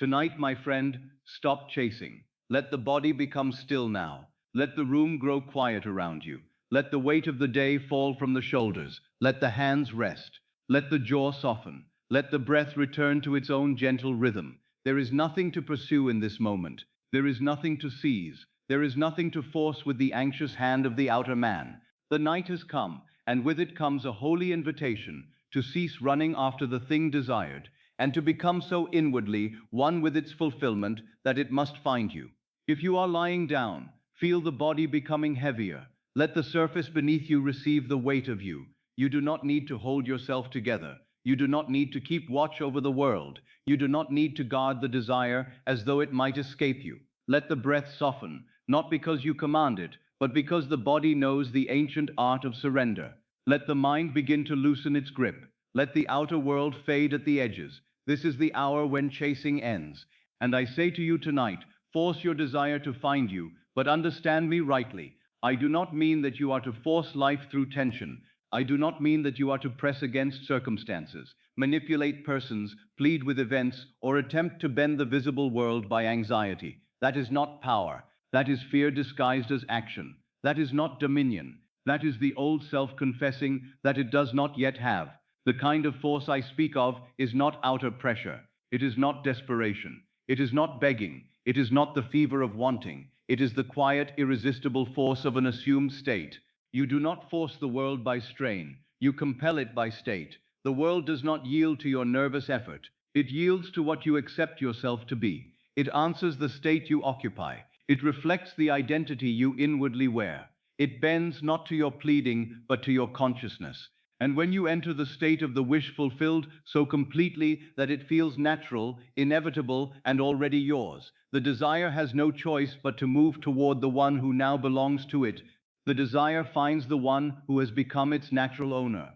Tonight, my friend, stop chasing. Let the body become still now. Let the room grow quiet around you. Let the weight of the day fall from the shoulders. Let the hands rest. Let the jaw soften. Let the breath return to its own gentle rhythm. There is nothing to pursue in this moment. There is nothing to seize. There is nothing to force with the anxious hand of the outer man. The night has come, and with it comes a holy invitation to cease running after the thing desired, and to become so inwardly one with its fulfillment that it must find you. If you are lying down, feel the body becoming heavier. Let the surface beneath you receive the weight of you. You do not need to hold yourself together. You do not need to keep watch over the world. You do not need to guard the desire as though it might escape you. Let the breath soften, not because you command it, but because the body knows the ancient art of surrender. Let the mind begin to loosen its grip. Let the outer world fade at the edges. This is the hour when chasing ends. And I say to you tonight, force your desire to find you, but understand me rightly. I do not mean that you are to force life through tension. I do not mean that you are to press against circumstances, manipulate persons, plead with events, or attempt to bend the visible world by anxiety. That is not power. That is fear disguised as action. That is not dominion. That is the old self confessing that it does not yet have. The kind of force I speak of is not outer pressure. It is not desperation. It is not begging. It is not the fever of wanting. It is the quiet, irresistible force of an assumed state. You do not force the world by strain. You compel it by state. The world does not yield to your nervous effort. It yields to what you accept yourself to be. It answers the state you occupy. It reflects the identity you inwardly wear. It bends not to your pleading, but to your consciousness. And when you enter the state of the wish fulfilled so completely that it feels natural, inevitable, and already yours, the desire has no choice but to move toward the one who now belongs to it. The desire finds the one who has become its natural owner.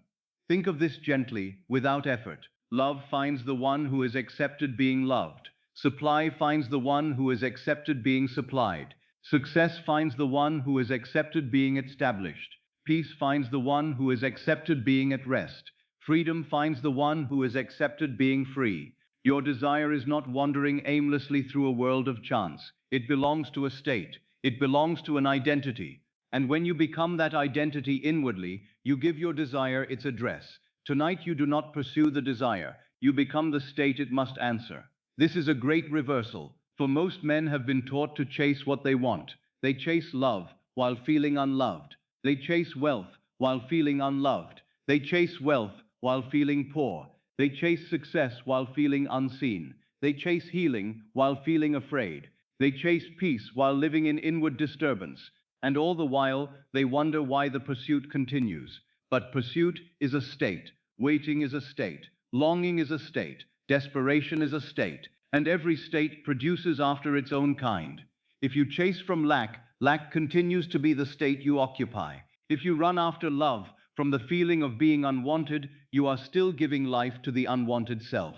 Think of this gently, without effort. Love finds the one who has accepted being loved. Supply finds the one who has accepted being supplied. Success finds the one who has accepted being established. Peace finds the one who has accepted being at rest. Freedom finds the one who has accepted being free. Your desire is not wandering aimlessly through a world of chance. It belongs to a state. It belongs to an identity. And when you become that identity inwardly, you give your desire its address. Tonight you do not pursue the desire. You become the state it must answer. This is a great reversal, for most men have been taught to chase what they want. They chase love while feeling unloved. They chase wealth while feeling unloved. They chase wealth while feeling poor. They chase success while feeling unseen. They chase healing while feeling afraid. They chase peace while living in inward disturbance. And all the while, they wonder why the pursuit continues. But pursuit is a state. Waiting is a state. Longing is a state. Desperation is a state. And every state produces after its own kind. If you chase from lack, lack continues to be the state you occupy. If you run after love, from the feeling of being unwanted, you are still giving life to the unwanted self.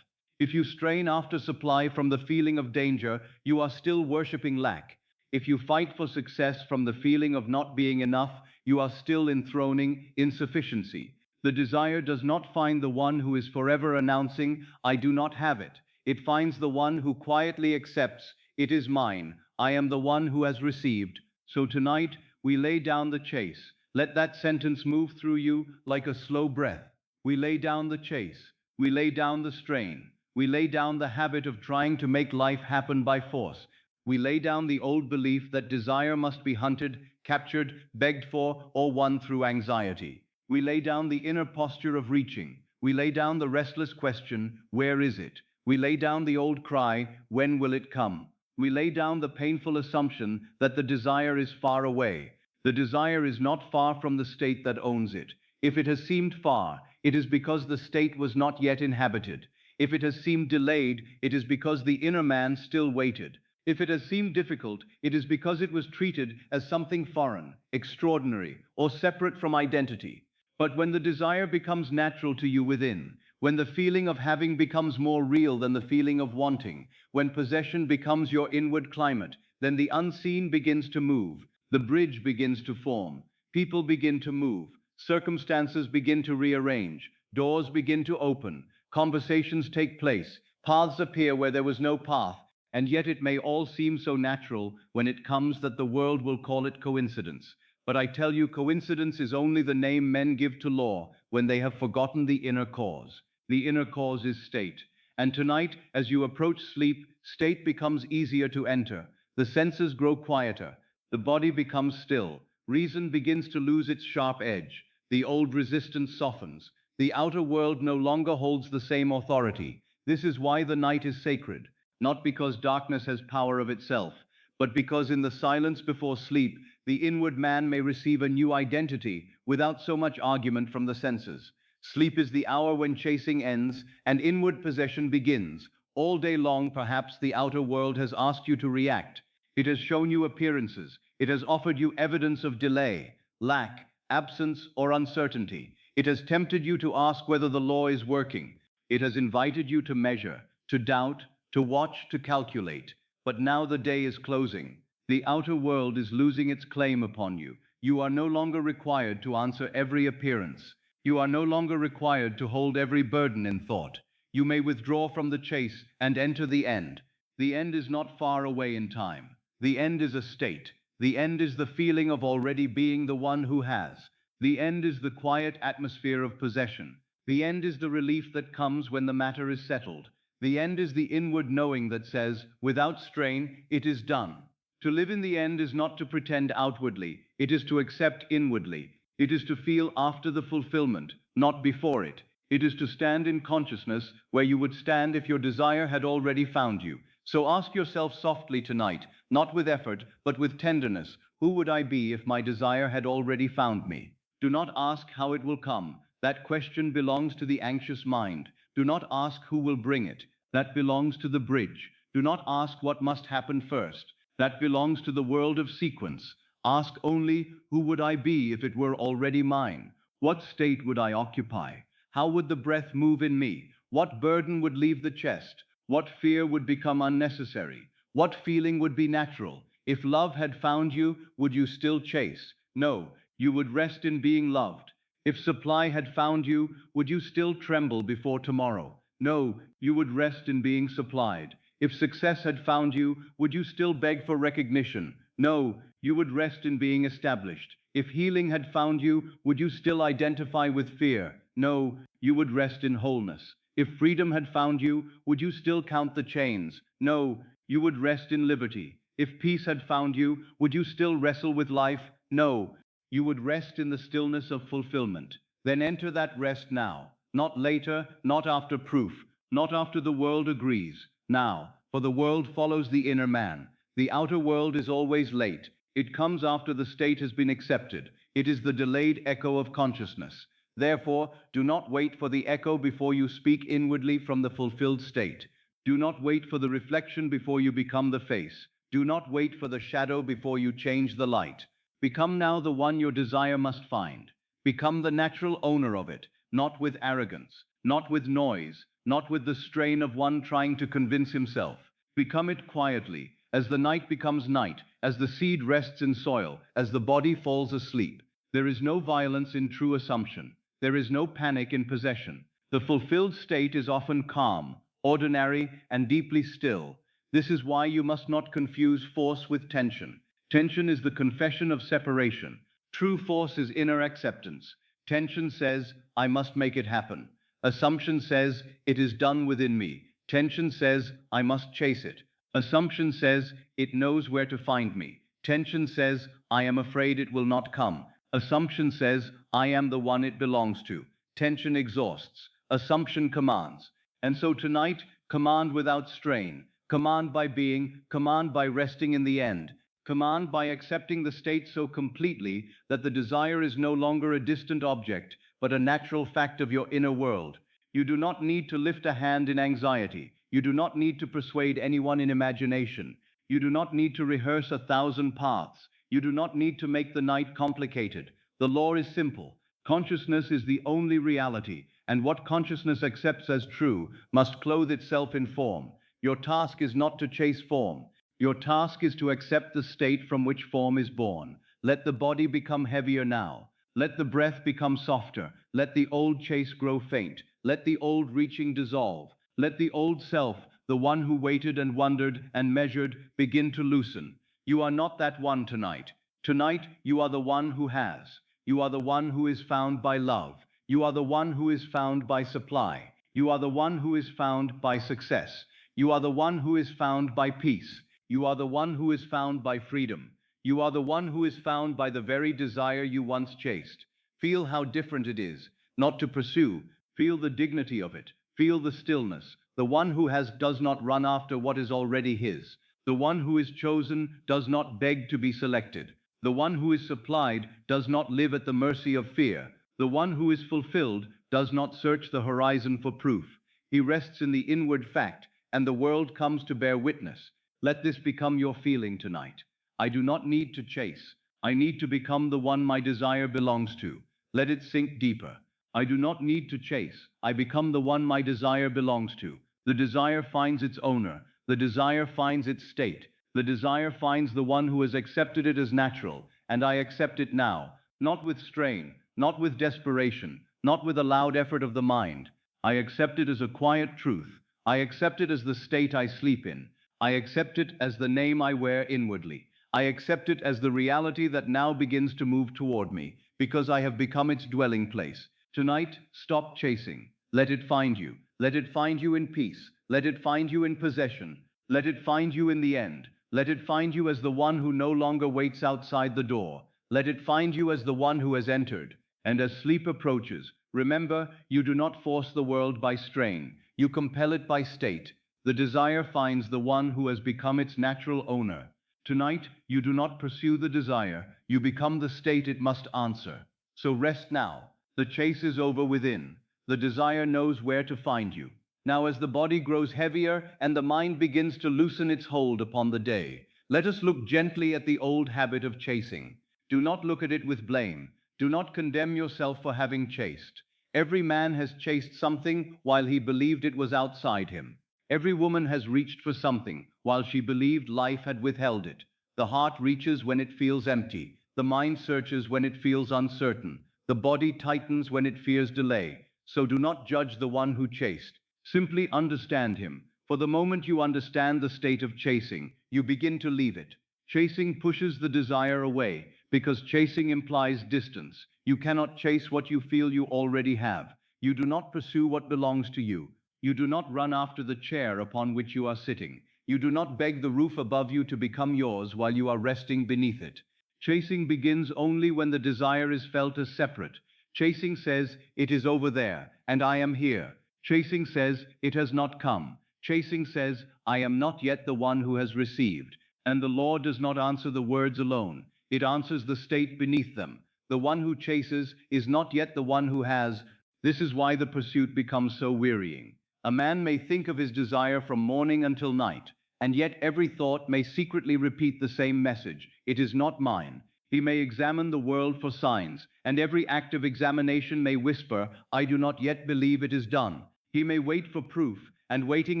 If you strain after supply from the feeling of danger, you are still worshipping lack. If you fight for success from the feeling of not being enough, you are still enthroning insufficiency. The desire does not find the one who is forever announcing, "I do not have it." It finds the one who quietly accepts, "It is mine. I am the one who has received." So tonight, we lay down the chase. Let that sentence move through you like a slow breath. We lay down the chase. We lay down the strain. We lay down the habit of trying to make life happen by force. We lay down the old belief that desire must be hunted, captured, begged for, or won through anxiety. We lay down the inner posture of reaching. We lay down the restless question, "Where is it?" We lay down the old cry, "When will it come?" We lay down the painful assumption that the desire is far away. The desire is not far from the state that owns it. If it has seemed far, it is because the state was not yet inhabited. If it has seemed delayed, it is because the inner man still waited. If it has seemed difficult, it is because it was treated as something foreign, extraordinary, or separate from identity. But when the desire becomes natural to you within, when the feeling of having becomes more real than the feeling of wanting, when possession becomes your inward climate, then the unseen begins to move, the bridge begins to form, people begin to move, circumstances begin to rearrange, doors begin to open, conversations take place, Paths appear where there was no path, and yet it may all seem so natural when it comes that the world will call it coincidence. But I tell you, coincidence is only the name men give to law when they have forgotten the inner cause. The inner cause is state. And tonight, as you approach sleep, state becomes easier to enter. The senses grow quieter. The body becomes still. Reason begins to lose its sharp edge. The old resistance softens. The outer world no longer holds the same authority. This is why the night is sacred, not because darkness has power of itself, but because in the silence before sleep, the inward man may receive a new identity without so much argument from the senses. Sleep is the hour when chasing ends and inward possession begins. All day long, perhaps, the outer world has asked you to react. It has shown you appearances. It has offered you evidence of delay, lack, absence, or uncertainty. It has tempted you to ask whether the law is working. It has invited you to measure, to doubt, to watch, to calculate. But now the day is closing. The outer world is losing its claim upon you. You are no longer required to answer every appearance. You are no longer required to hold every burden in thought. You may withdraw from the chase and enter the end. The end is not far away in time. The end is a state. The end is the feeling of already being the one who has. The end is the quiet atmosphere of possession. The end is the relief that comes when the matter is settled. The end is the inward knowing that says, without strain, it is done. To live in the end is not to pretend outwardly, it is to accept inwardly. It is to feel after the fulfillment, not before it. It is to stand in consciousness where you would stand if your desire had already found you. So ask yourself softly tonight, not with effort, but with tenderness, who would I be if my desire had already found me? Do not ask how it will come. That question belongs to the anxious mind. Do not ask who will bring it. That belongs to the bridge. Do not ask what must happen first. That belongs to the world of sequence. Ask only, who would I be if it were already mine? What state would I occupy? How would the breath move in me? What burden would leave the chest? What fear would become unnecessary? What feeling would be natural? If love had found you, would you still chase? No, you would rest in being loved. If supply had found you, would you still tremble before tomorrow? No, you would rest in being supplied. If success had found you, would you still beg for recognition? No, you would rest in being established. If healing had found you, would you still identify with fear? No, you would rest in wholeness. If freedom had found you, would you still count the chains? No, you would rest in liberty. If peace had found you, would you still wrestle with life? No, you would rest in the stillness of fulfillment. Then enter that rest now, not later, not after proof, not after the world agrees. Now, for the world follows the inner man. The outer world is always late. It comes after the state has been accepted. It is the delayed echo of consciousness. Therefore, do not wait for the echo before you speak inwardly from the fulfilled state. Do not wait for the reflection before you become the face. Do not wait for the shadow before you change the light. Become now the one your desire must find. Become the natural owner of it, not with arrogance, not with noise, not with the strain of one trying to convince himself. Become it quietly, as the night becomes night, as the seed rests in soil, as the body falls asleep. There is no violence in true assumption. There is no panic in possession. The fulfilled state is often calm, ordinary, and deeply still. This is why you must not confuse force with tension. Tension is the confession of separation. True force is inner acceptance. Tension says, I must make it happen. Assumption says, it is done within me. Tension says, I must chase it. Assumption says, it knows where to find me. Tension says, I am afraid it will not come. Assumption says, I am the one it belongs to. Tension exhausts. Assumption commands. And so tonight, command without strain. Command by being, command by resting in the end. Command by accepting the state so completely that the desire is no longer a distant object, but a natural fact of your inner world. You do not need to lift a hand in anxiety. You do not need to persuade anyone in imagination. You do not need to rehearse 1,000 paths. You do not need to make the night complicated. The law is simple. Consciousness is the only reality, and what consciousness accepts as true must clothe itself in form. Your task is not to chase form. Your task is to accept the state from which form is born. Let the body become heavier now. Let the breath become softer. Let the old chase grow faint. Let the old reaching dissolve. Let the old self, the one who waited and wondered and measured, begin to loosen. You are not that one tonight. Tonight, you are the one who has. You are the one who is found by love. You are the one who is found by supply. You are the one who is found by success. You are the one who is found by peace. You are the one who is found by freedom. You are the one who is found by the very desire you once chased. Feel how different it is, not to pursue. Feel the dignity of it. Feel the stillness. The one who has does not run after what is already his. The one who is chosen does not beg to be selected. The one who is supplied does not live at the mercy of fear. The one who is fulfilled does not search the horizon for proof. He rests in the inward fact, and the world comes to bear witness. Let this become your feeling tonight. I do not need to chase. I need to become the one my desire belongs to. Let it sink deeper. I do not need to chase. I become the one my desire belongs to. The desire finds its owner. The desire finds its state. The desire finds the one who has accepted it as natural, and I accept it now, not with strain, not with desperation, not with a loud effort of the mind. I accept it as a quiet truth. I accept it as the state I sleep in. I accept it as the name I wear inwardly. I accept it as the reality that now begins to move toward me, because I have become its dwelling place. Tonight, stop chasing. Let it find you. Let it find you in peace. Let it find you in possession. Let it find you in the end. Let it find you as the one who no longer waits outside the door. Let it find you as the one who has entered. And as sleep approaches, remember, you do not force the world by strain. You compel it by state. The desire finds the one who has become its natural owner. Tonight, you do not pursue the desire. You become the state it must answer. So rest now. The chase is over within. The desire knows where to find you. Now as the body grows heavier and the mind begins to loosen its hold upon the day, let us look gently at the old habit of chasing. Do not look at it with blame. Do not condemn yourself for having chased. Every man has chased something while he believed it was outside him. Every woman has reached for something while she believed life had withheld it. The heart reaches when it feels empty. The mind searches when it feels uncertain. The body tightens when it fears delay. So do not judge the one who chased. Simply understand him. For the moment you understand the state of chasing, you begin to leave it. Chasing pushes the desire away, because chasing implies distance. You cannot chase what you feel you already have. You do not pursue what belongs to you. You do not run after the chair upon which you are sitting. You do not beg the roof above you to become yours while you are resting beneath it. Chasing begins only when the desire is felt as separate. Chasing says, it is over there, and I am here. Chasing says, it has not come. Chasing says, I am not yet the one who has received. And the law does not answer the words alone. It answers the state beneath them. The one who chases is not yet the one who has. This is why the pursuit becomes so wearying. A man may think of his desire from morning until night, and yet every thought may secretly repeat the same message. It is not mine. He may examine the world for signs, and every act of examination may whisper, I do not yet believe it is done. He may wait for proof, and waiting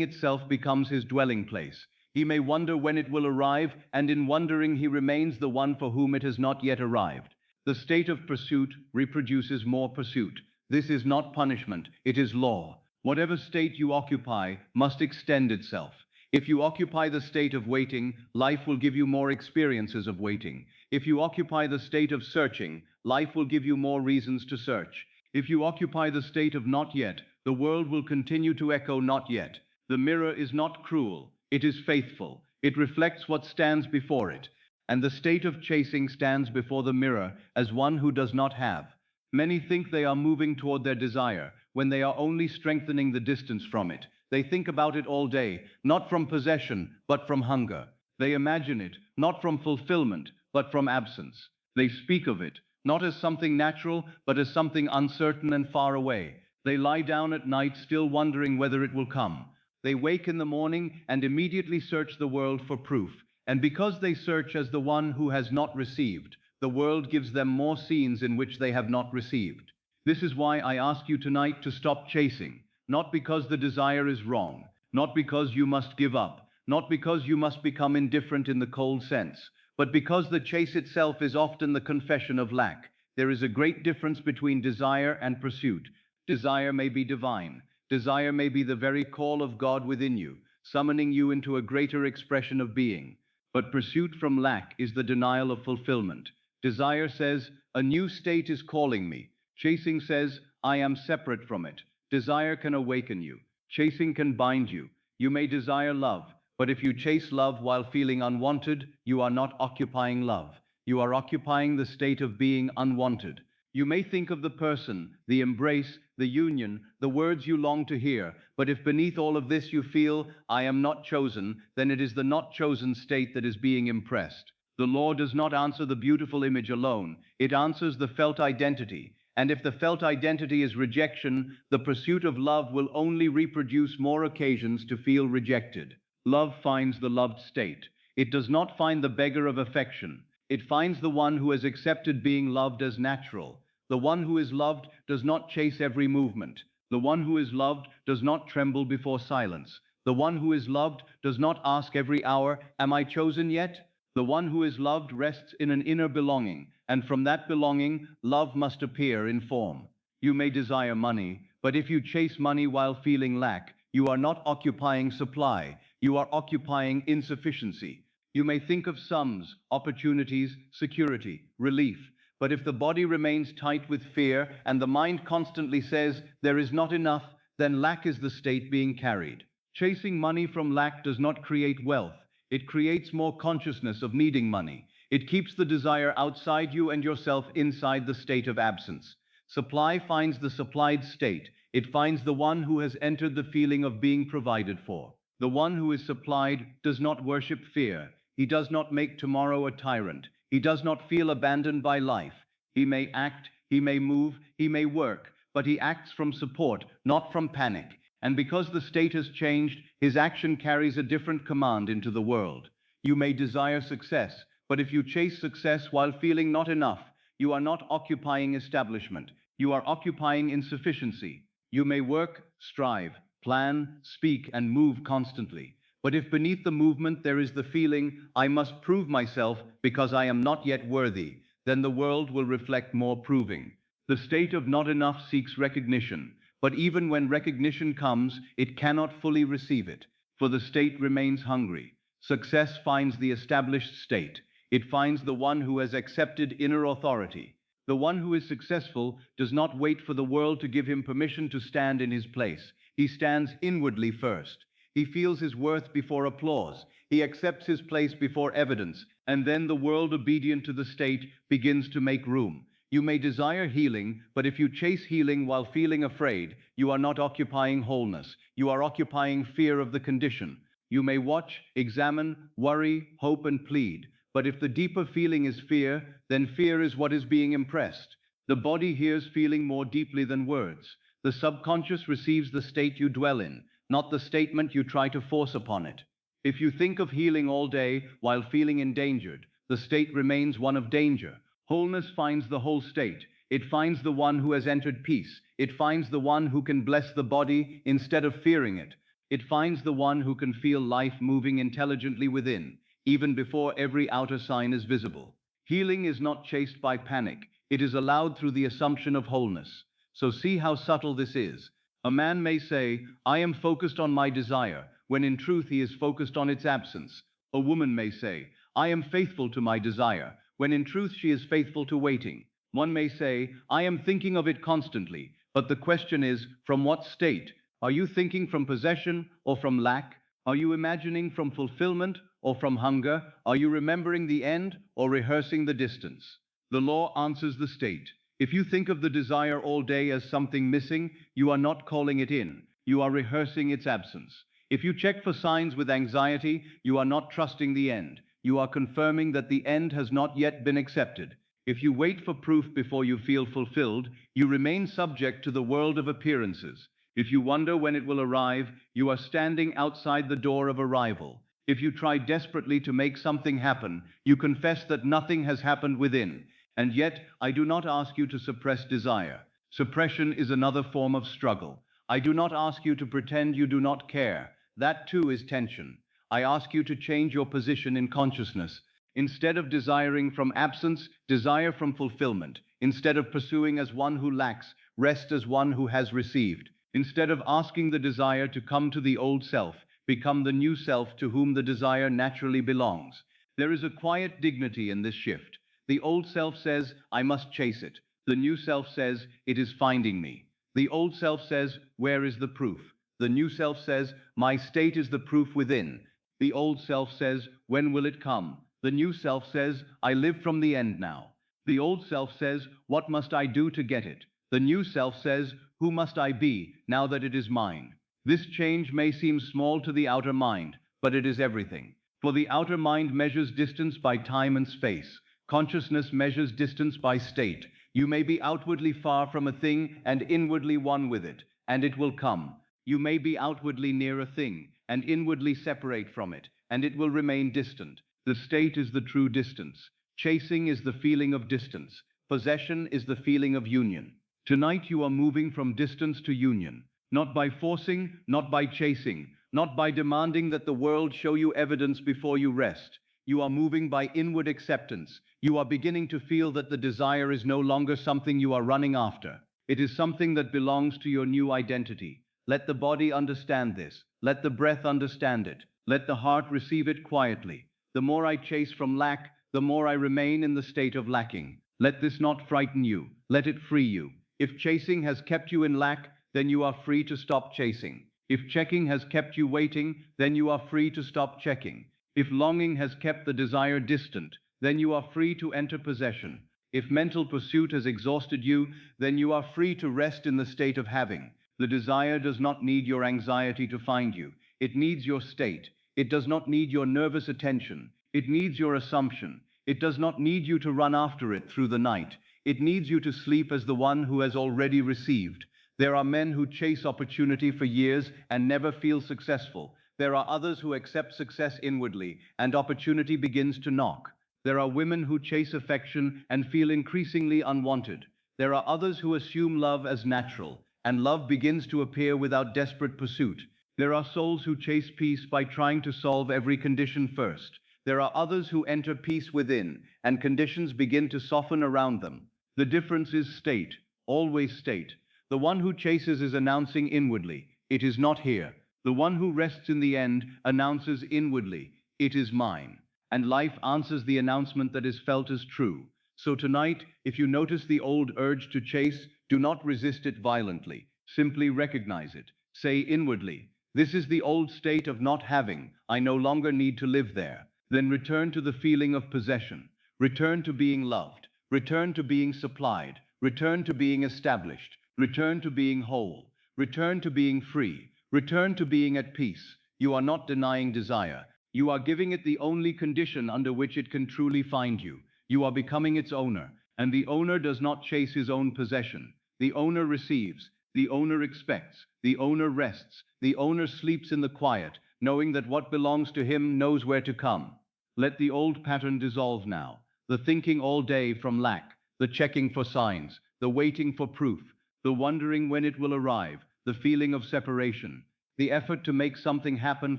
itself becomes his dwelling place. He may wonder when it will arrive, and in wondering he remains the one for whom it has not yet arrived. The state of pursuit reproduces more pursuit. This is not punishment, it is law. Whatever state you occupy must extend itself. If you occupy the state of waiting, life will give you more experiences of waiting. If you occupy the state of searching, life will give you more reasons to search. If you occupy the state of not yet, the world will continue to echo not yet. The mirror is not cruel, it is faithful. It reflects what stands before it. And the state of chasing stands before the mirror as one who does not have. Many think they are moving toward their desire, when they are only strengthening the distance from it. They think about it all day, not from possession, but from hunger. They imagine it, not from fulfillment, but from absence. They speak of it, not as something natural, but as something uncertain and far away. They lie down at night still wondering whether it will come. They wake in the morning and immediately search the world for proof. And because they search as the one who has not received, the world gives them more scenes in which they have not received. This is why I ask you tonight to stop chasing. Not because the desire is wrong, not because you must give up, not because you must become indifferent in the cold sense, but because the chase itself is often the confession of lack. There is a great difference between desire and pursuit. Desire may be divine. Desire may be the very call of God within you, summoning you into a greater expression of being. But pursuit from lack is the denial of fulfillment. Desire says, a new state is calling me. Chasing says, I am separate from it. Desire can awaken you. Chasing can bind you. You may desire love, but if you chase love while feeling unwanted, you are not occupying love. You are occupying the state of being unwanted. You may think of the person, the embrace, the union, the words you long to hear, but if beneath all of this you feel, I am not chosen, then it is the not chosen state that is being impressed. The law does not answer the beautiful image alone, it answers the felt identity. And if the felt identity is rejection, the pursuit of love will only reproduce more occasions to feel rejected. Love finds the loved state. It does not find the beggar of affection. It finds the one who has accepted being loved as natural. The one who is loved does not chase every movement. The one who is loved does not tremble before silence. The one who is loved does not ask every hour, am I chosen yet? The one who is loved rests in an inner belonging, and from that belonging, love must appear in form. You may desire money, but if you chase money while feeling lack, you are not occupying supply, you are occupying insufficiency. You may think of sums, opportunities, security, relief, but if the body remains tight with fear and the mind constantly says, there is not enough, then lack is the state being carried. Chasing money from lack does not create wealth. It creates more consciousness of needing money. It keeps the desire outside you and yourself inside the state of absence. Supply finds the supplied state. It finds the one who has entered the feeling of being provided for. The one who is supplied does not worship fear. He does not make tomorrow a tyrant. He does not feel abandoned by life. He may act, he may move, he may work, but he acts from support, not from panic. And because the state has changed, his action carries a different command into the world. You may desire success, but if you chase success while feeling not enough, you are not occupying establishment. You are occupying insufficiency. You may work, strive, plan, speak, and move constantly. But if beneath the movement there is the feeling, I must prove myself because I am not yet worthy, then the world will reflect more proving. The state of not enough seeks recognition, but even when recognition comes, it cannot fully receive it, for the state remains hungry. Success finds the established state. It finds the one who has accepted inner authority. The one who is successful does not wait for the world to give him permission to stand in his place. He stands inwardly first. He feels his worth before applause. He accepts his place before evidence, and then the world, obedient to the state, begins to make room. You may desire healing, but if you chase healing while feeling afraid, you are not occupying wholeness. You are occupying fear of the condition. You may watch, examine, worry, hope, and plead, but if the deeper feeling is fear, then fear is what is being impressed. The body hears feeling more deeply than words. The subconscious receives the state you dwell in, not the statement you try to force upon it. If you think of healing all day while feeling endangered, the state remains one of danger. Wholeness finds the whole state. It finds the one who has entered peace. It finds the one who can bless the body instead of fearing it. It finds the one who can feel life moving intelligently within, even before every outer sign is visible. Healing is not chased by panic. It is allowed through the assumption of wholeness. So see how subtle this is. A man may say, I am focused on my desire, when in truth he is focused on its absence. A woman may say, I am faithful to my desire, when in truth she is faithful to waiting. One may say, I am thinking of it constantly, but the question is, from what state? Are you thinking from possession or from lack? Are you imagining from fulfillment or from hunger? Are you remembering the end or rehearsing the distance? The law answers the state. If you think of the desire all day as something missing, you are not calling it in. You are rehearsing its absence. If you check for signs with anxiety, you are not trusting the end. You are confirming that the end has not yet been accepted. If you wait for proof before you feel fulfilled, you remain subject to the world of appearances. If you wonder when it will arrive, you are standing outside the door of arrival. If you try desperately to make something happen, you confess that nothing has happened within. And yet, I do not ask you to suppress desire. Suppression is another form of struggle. I do not ask you to pretend you do not care. That too is tension. I ask you to change your position in consciousness. Instead of desiring from absence, desire from fulfillment. Instead of pursuing as one who lacks, rest as one who has received. Instead of asking the desire to come to the old self, become the new self to whom the desire naturally belongs. There is a quiet dignity in this shift. The old self says, I must chase it. The new self says, it is finding me. The old self says, where is the proof? The new self says, my state is the proof within. The old self says, when will it come? The new self says, I live from the end now. The old self says, what must I do to get it? The new self says, who must I be now that it is mine? This change may seem small to the outer mind, but it is everything. For the outer mind measures distance by time and space. Consciousness measures distance by state. You may be outwardly far from a thing and inwardly one with it, and it will come. You may be outwardly near a thing and inwardly separate from it, and it will remain distant. The state is the true distance. Chasing is the feeling of distance. Possession is the feeling of union. Tonight you are moving from distance to union, not by forcing, not by chasing, not by demanding that the world show you evidence before you rest. You are moving by inward acceptance. You are beginning to feel that the desire is no longer something you are running after. It is something that belongs to your new identity. Let the body understand this. Let the breath understand it. Let the heart receive it quietly. The more I chase from lack, the more I remain in the state of lacking. Let this not frighten you. Let it free you. If chasing has kept you in lack, then you are free to stop chasing. If checking has kept you waiting, then you are free to stop checking. If longing has kept the desire distant, then you are free to enter possession. If mental pursuit has exhausted you, then you are free to rest in the state of having. The desire does not need your anxiety to find you. It needs your state. It does not need your nervous attention. It needs your assumption. It does not need you to run after it through the night. It needs you to sleep as the one who has already received. There are men who chase opportunity for years and never feel successful. There are others who accept success inwardly, and opportunity begins to knock. There are women who chase affection and feel increasingly unwanted. There are others who assume love as natural, and love begins to appear without desperate pursuit. There are souls who chase peace by trying to solve every condition first. There are others who enter peace within, and conditions begin to soften around them. The difference is state, always state. The one who chases is announcing inwardly, it is not here. The one who rests in the end announces inwardly, it is mine. And life answers the announcement that is felt as true. So tonight, if you notice the old urge to chase, do not resist it violently. Simply recognize it. Say inwardly, this is the old state of not having. I no longer need to live there. Then return to the feeling of possession. Return to being loved. Return to being supplied. Return to being established. Return to being whole. Return to being free. Return to being at peace. You are not denying desire. You are giving it the only condition under which it can truly find you. You are becoming its owner. And the owner does not chase his own possession. The owner receives. The owner expects. The owner rests. The owner sleeps in the quiet, knowing that what belongs to him knows where to come. Let the old pattern dissolve now. The thinking all day from lack, the checking for signs, the waiting for proof, the wondering when it will arrive, the feeling of separation, the effort to make something happen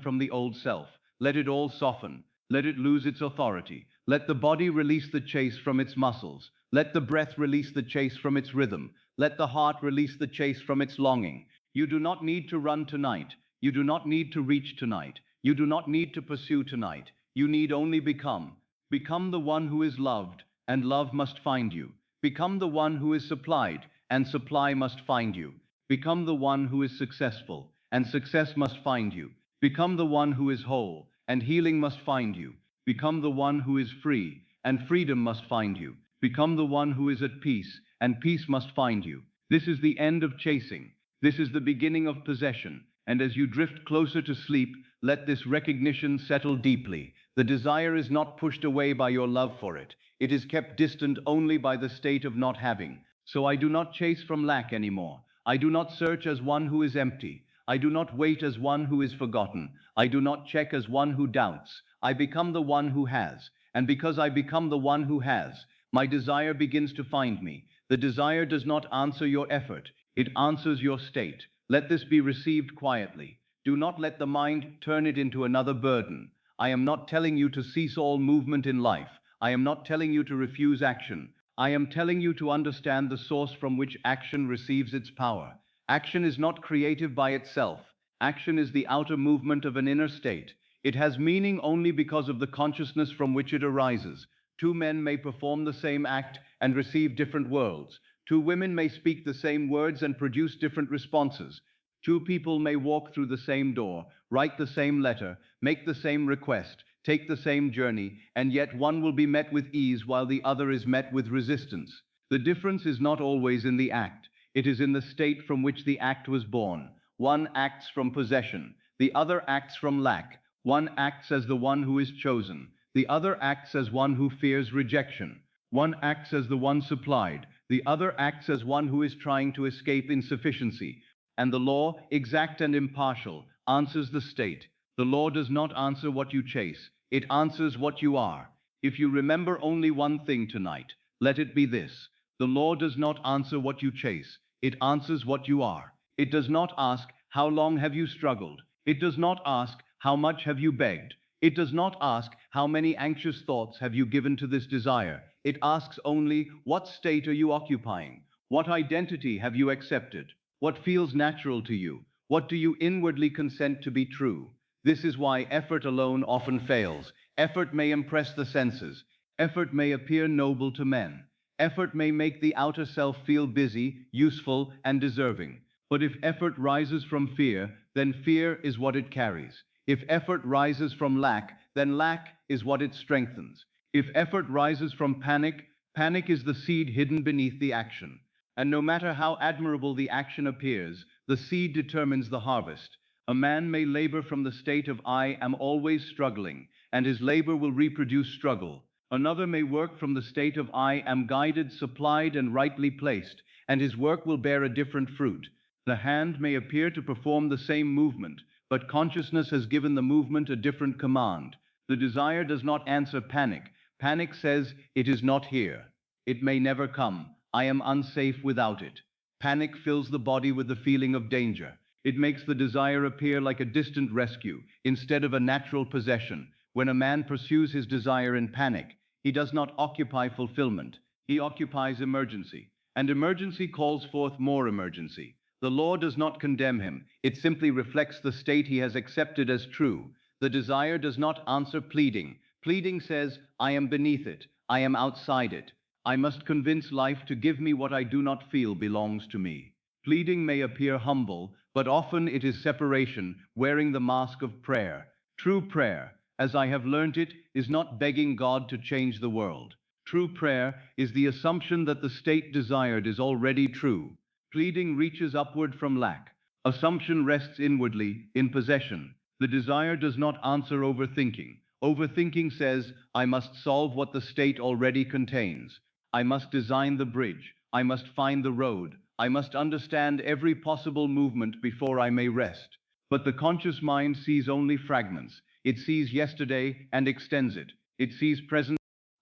from the old self. Let it all soften. Let it lose its authority. Let the body release the chase from its muscles. Let the breath release the chase from its rhythm. Let the heart release the chase from its longing. You do not need to run tonight. You do not need to reach tonight. You do not need to pursue tonight. You need only become. Become the one who is loved, and love must find you. Become the one who is supplied, and supply must find you. Become the one who is successful, and success must find you. Become the one who is whole, and healing must find you. Become the one who is free, and freedom must find you. Become the one who is at peace, and peace must find you. This is the end of chasing. This is the beginning of possession. And as you drift closer to sleep, let this recognition settle deeply. The desire is not pushed away by your love for it. It is kept distant only by the state of not having. So I do not chase from lack anymore. I do not search as one who is empty. I do not wait as one who is forgotten. I do not check as one who doubts. I become the one who has. And because I become the one who has, my desire begins to find me. The desire does not answer your effort. It answers your state. Let this be received quietly. Do not let the mind turn it into another burden. I am not telling you to cease all movement in life. I am not telling you to refuse action. I am telling you to understand the source from which action receives its power. Action is not creative by itself. Action is the outer movement of an inner state. It has meaning only because of the consciousness from which it arises. Two men may perform the same act and receive different worlds. Two women may speak the same words and produce different responses. Two people may walk through the same door, write the same letter, make the same request, take the same journey, and yet one will be met with ease while the other is met with resistance. The difference is not always in the act. It is in the state from which the act was born. One acts from possession, the other acts from lack. One acts as the one who is chosen, the other acts as one who fears rejection. One acts as the one supplied, the other acts as one who is trying to escape insufficiency. And the law, exact and impartial, answers the state. The law does not answer what you chase, it answers what you are. If you remember only one thing tonight, let it be this. The law does not answer what you chase, it answers what you are. It does not ask, how long have you struggled? It does not ask, how much have you begged? It does not ask, how many anxious thoughts have you given to this desire? It asks only, what state are you occupying? What identity have you accepted? What feels natural to you? What do you inwardly consent to be true? This is why effort alone often fails. Effort may impress the senses. Effort may appear noble to men. Effort may make the outer self feel busy, useful, and deserving. But if effort rises from fear, then fear is what it carries. If effort rises from lack, then lack is what it strengthens. If effort rises from panic, panic is the seed hidden beneath the action. And no matter how admirable the action appears, the seed determines the harvest. A man may labor from the state of I am always struggling, and his labor will reproduce struggle. Another may work from the state of I am guided, supplied, and rightly placed, and his work will bear a different fruit. The hand may appear to perform the same movement, but consciousness has given the movement a different command. The desire does not answer panic. Panic says, it is not here. It may never come. I am unsafe without it. Panic fills the body with the feeling of danger. It makes the desire appear like a distant rescue, instead of a natural possession. When a man pursues his desire in panic, he does not occupy fulfillment. He occupies emergency. And emergency calls forth more emergency. The law does not condemn him. It simply reflects the state he has accepted as true. The desire does not answer pleading. Pleading says, I am beneath it. I am outside it. I must convince life to give me what I do not feel belongs to me. Pleading may appear humble, but often it is separation, wearing the mask of prayer. True prayer, as I have learnt it, is not begging God to change the world. True prayer is the assumption that the state desired is already true. Pleading reaches upward from lack. Assumption rests inwardly, in possession. The desire does not answer overthinking. Overthinking says, I must solve what the state already contains. I must design the bridge. I must find the road. I must understand every possible movement before I may rest. But the conscious mind sees only fragments. It sees yesterday and extends it. It sees present.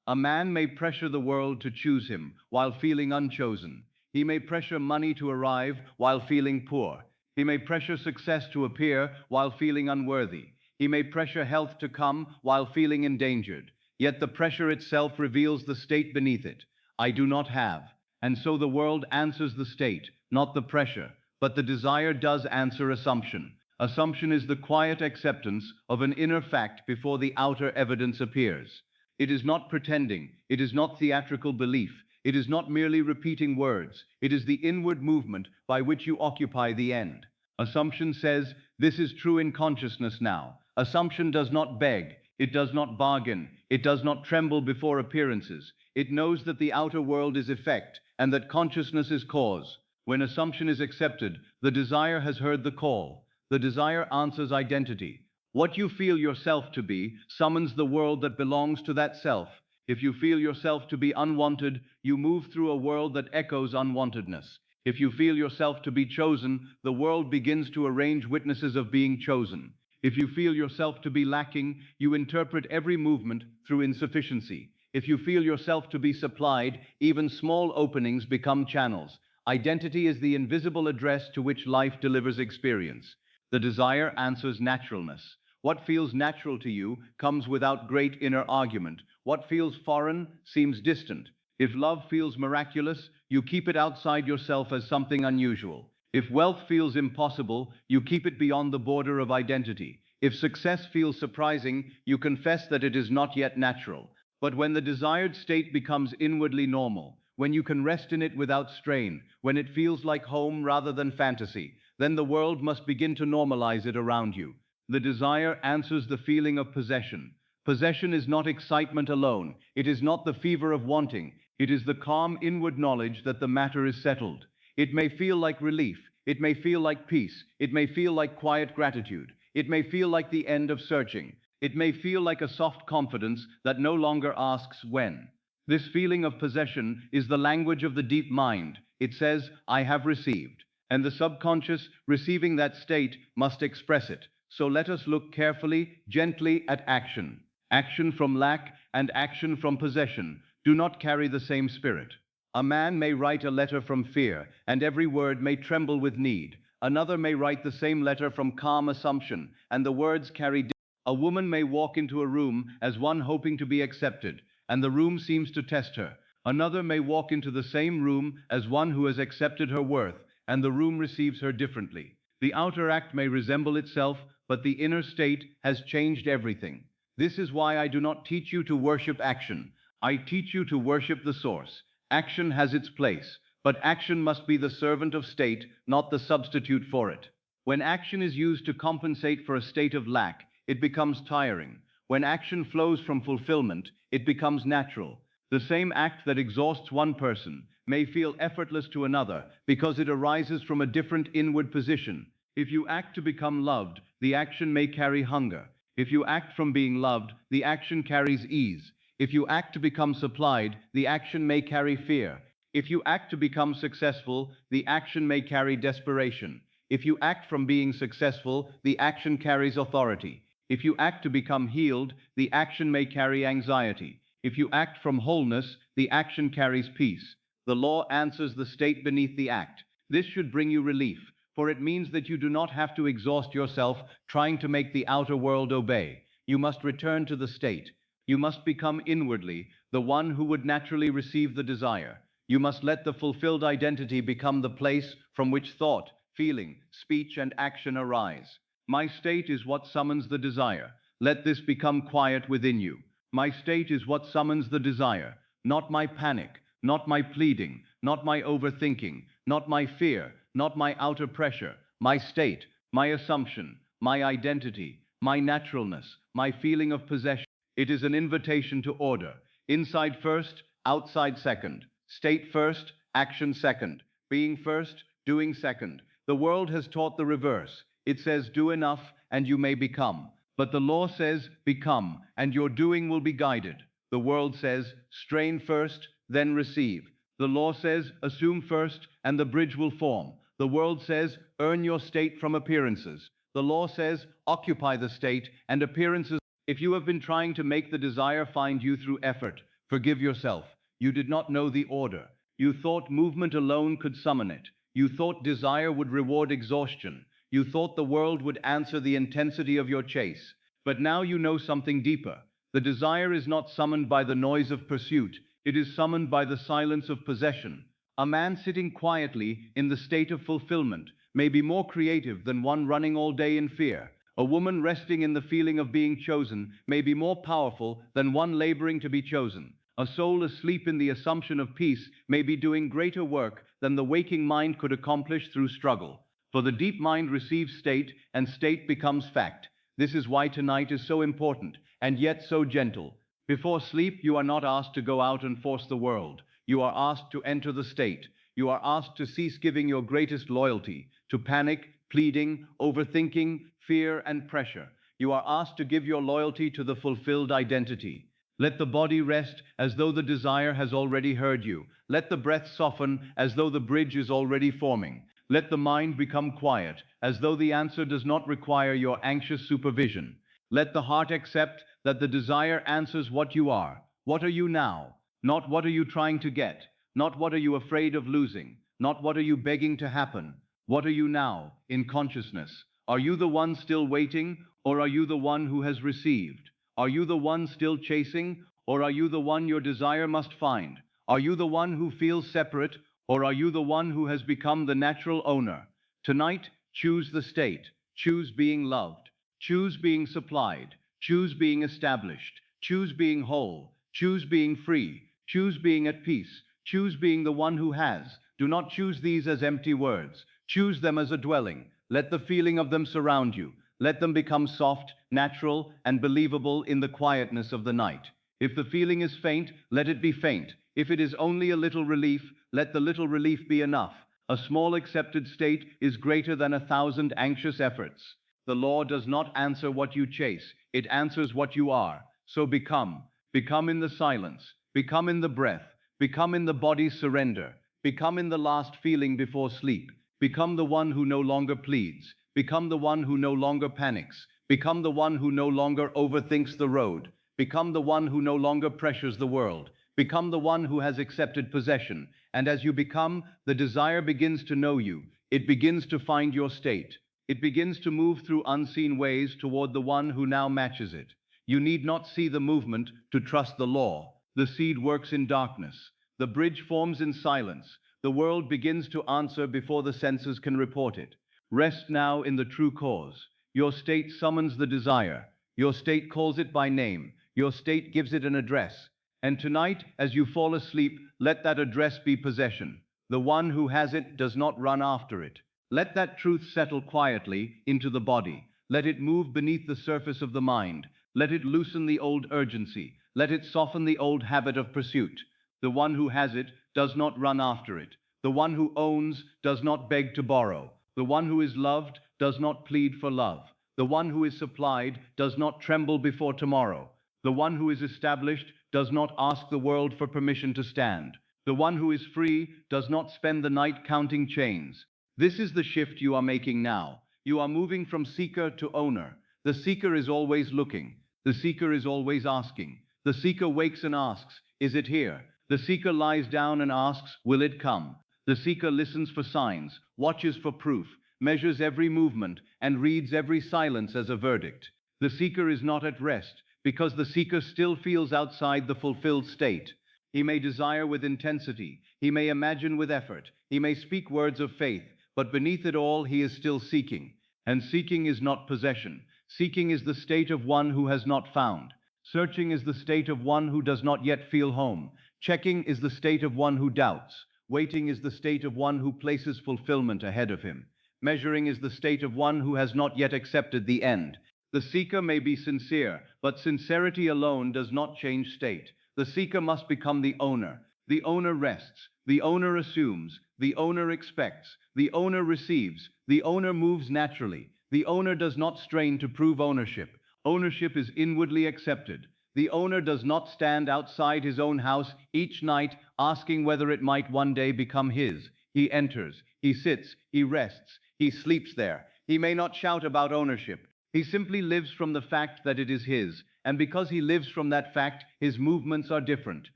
A man may pressure the world to choose him while feeling unchosen. He may pressure money to arrive while feeling poor. He may pressure success to appear while feeling unworthy. He may pressure health to come while feeling endangered. Yet the pressure itself reveals the state beneath it. I do not have. And so the world answers the state, not the pressure. But the desire does answer assumption. Assumption is the quiet acceptance of an inner fact before the outer evidence appears. It is not pretending. It is not theatrical belief. It is not merely repeating words. It is the inward movement by which you occupy the end. Assumption says, this is true in consciousness now. Assumption does not beg. It does not bargain. It does not tremble before appearances. It knows that the outer world is effect and that consciousness is cause. When assumption is accepted, the desire has heard the call. The desire answers identity. What you feel yourself to be summons the world that belongs to that self. If you feel yourself to be unwanted, you move through a world that echoes unwantedness. If you feel yourself to be chosen, the world begins to arrange witnesses of being chosen. If you feel yourself to be lacking, you interpret every movement through insufficiency. If you feel yourself to be supplied, even small openings become channels. Identity is the invisible address to which life delivers experience. The desire answers naturalness. What feels natural to you comes without great inner argument. What feels foreign seems distant. If love feels miraculous, you keep it outside yourself as something unusual. If wealth feels impossible, you keep it beyond the border of identity. If success feels surprising, you confess that it is not yet natural. But when the desired state becomes inwardly normal, when you can rest in it without strain, when it feels like home rather than fantasy, then the world must begin to normalize it around you. The desire answers the feeling of possession. Possession is not excitement alone. It is not the fever of wanting. It is the calm inward knowledge that the matter is settled. It may feel like relief. It may feel like peace. It may feel like quiet gratitude. It may feel like the end of searching. It may feel like a soft confidence that no longer asks when. This feeling of possession is the language of the deep mind. It says, I have received. And the subconscious, receiving that state, must express it. So let us look carefully, gently at action. Action from lack and action from possession do not carry the same spirit. A man may write a letter from fear, and every word may tremble with need. Another may write the same letter from calm assumption, and the words carry. A woman may walk into a room as one hoping to be accepted, and the room seems to test her. Another may walk into the same room as one who has accepted her worth, and the room receives her differently. The outer act may resemble itself, but the inner state has changed everything. This is why I do not teach you to worship action. I teach you to worship the source. Action has its place, but action must be the servant of state, not the substitute for it. When action is used to compensate for a state of lack, it becomes tiring. When action flows from fulfillment, it becomes natural. The same act that exhausts one person may feel effortless to another because it arises from a different inward position. If you act to become loved, the action may carry hunger. If you act from being loved, the action carries ease. If you act to become supplied, the action may carry fear. If you act to become successful, the action may carry desperation. If you act from being successful, the action carries authority. If you act to become healed, the action may carry anxiety. If you act from wholeness, the action carries peace. The law answers the state beneath the act. This should bring you relief, for it means that you do not have to exhaust yourself trying to make the outer world obey. You must return to the state. You must become inwardly the one who would naturally receive the desire. You must let the fulfilled identity become the place from which thought, feeling, speech, and action arise. My state is what summons the desire. Let this become quiet within you. My state is what summons the desire, not my panic, not my pleading, not my overthinking, not my fear, not my outer pressure. My state, my assumption, my identity, my naturalness, my feeling of possession. It is an invitation to order. Inside first, outside second. State first, action second. Being first, doing second. The world has taught the reverse. It says do enough and you may become. But the law says become and your doing will be guided. The world says strain first, then receive. The law says assume first and the bridge will form. The world says earn your state from appearances. The law says occupy the state and appearances. If you have been trying to make the desire find you through effort, forgive yourself. You did not know the order. You thought movement alone could summon it. You thought desire would reward exhaustion. You thought the world would answer the intensity of your chase. But now you know something deeper. The desire is not summoned by the noise of pursuit. It is summoned by the silence of possession. A man sitting quietly in the state of fulfillment may be more creative than one running all day in fear. A woman resting in the feeling of being chosen may be more powerful than one laboring to be chosen. A soul asleep in the assumption of peace may be doing greater work than the waking mind could accomplish through struggle. For the deep mind receives state, and state becomes fact. This is why tonight is so important, and yet so gentle. Before sleep, you are not asked to go out and force the world. You are asked to enter the state. You are asked to cease giving your greatest loyalty to panic, pleading, overthinking, fear, and pressure. You are asked to give your loyalty to the fulfilled identity. Let the body rest as though the desire has already heard you. Let the breath soften as though the bridge is already forming. Let the mind become quiet as though the answer does not require your anxious supervision. Let the heart accept that the desire answers what you are. What are you now? Not what are you trying to get? Not what are you afraid of losing? Not what are you begging to happen? What are you now, in consciousness? Are you the one still waiting, or are you the one who has received? Are you the one still chasing, or are you the one your desire must find? Are you the one who feels separate, or are you the one who has become the natural owner? Tonight, choose the state. Choose being loved. Choose being supplied. Choose being established. Choose being whole. Choose being free. Choose being at peace. Choose being the one who has. Do not choose these as empty words. Choose them as a dwelling. Let the feeling of them surround you. Let them become soft, natural, and believable in the quietness of the night. If the feeling is faint, let it be faint. If it is only a little relief, let the little relief be enough. A small accepted state is greater than 1,000 anxious efforts. The law does not answer what you chase, it answers what you are. So become. Become in the silence. Become in the breath. Become in the body's surrender. Become in the last feeling before sleep. Become the one who no longer pleads. Become the one who no longer panics. Become the one who no longer overthinks the road. Become the one who no longer pressures the world. Become the one who has accepted possession. And as you become, the desire begins to know you. It begins to find your state. It begins to move through unseen ways toward the one who now matches it. You need not see the movement to trust the law. The seed works in darkness. The bridge forms in silence. The world begins to answer before the senses can report it. Rest now in the true cause. Your state summons the desire. Your state calls it by name. Your state gives it an address. And tonight, as you fall asleep, let that address be possession. The one who has it does not run after it. Let that truth settle quietly into the body. Let it move beneath the surface of the mind. Let it loosen the old urgency. Let it soften the old habit of pursuit. The one who has it does not run after it. The one who owns does not beg to borrow. The one who is loved does not plead for love. The one who is supplied does not tremble before tomorrow. The one who is established does not ask the world for permission to stand. The one who is free does not spend the night counting chains. This is the shift you are making now. You are moving from seeker to owner. The seeker is always looking. The seeker is always asking. The seeker wakes and asks, is it here? The seeker lies down and asks, will it come? The seeker listens for signs, watches for proof, measures every movement, and reads every silence as a verdict. The seeker is not at rest, because the seeker still feels outside the fulfilled state. He may desire with intensity, he may imagine with effort, he may speak words of faith, but beneath it all he is still seeking. And seeking is not possession. Seeking is the state of one who has not found. Searching is the state of one who does not yet feel home. Checking is the state of one who doubts. Waiting is the state of one who places fulfillment ahead of him. Measuring is the state of one who has not yet accepted the end. The seeker may be sincere, but sincerity alone does not change state. The seeker must become the owner. The owner rests. The owner assumes. The owner expects. The owner receives. The owner moves naturally. The owner does not strain to prove ownership. Ownership is inwardly accepted. The owner does not stand outside his own house each night asking whether it might one day become his. He enters, he sits, he rests, he sleeps there. He may not shout about ownership. He simply lives from the fact that it is his, and because he lives from that fact, his movements are different.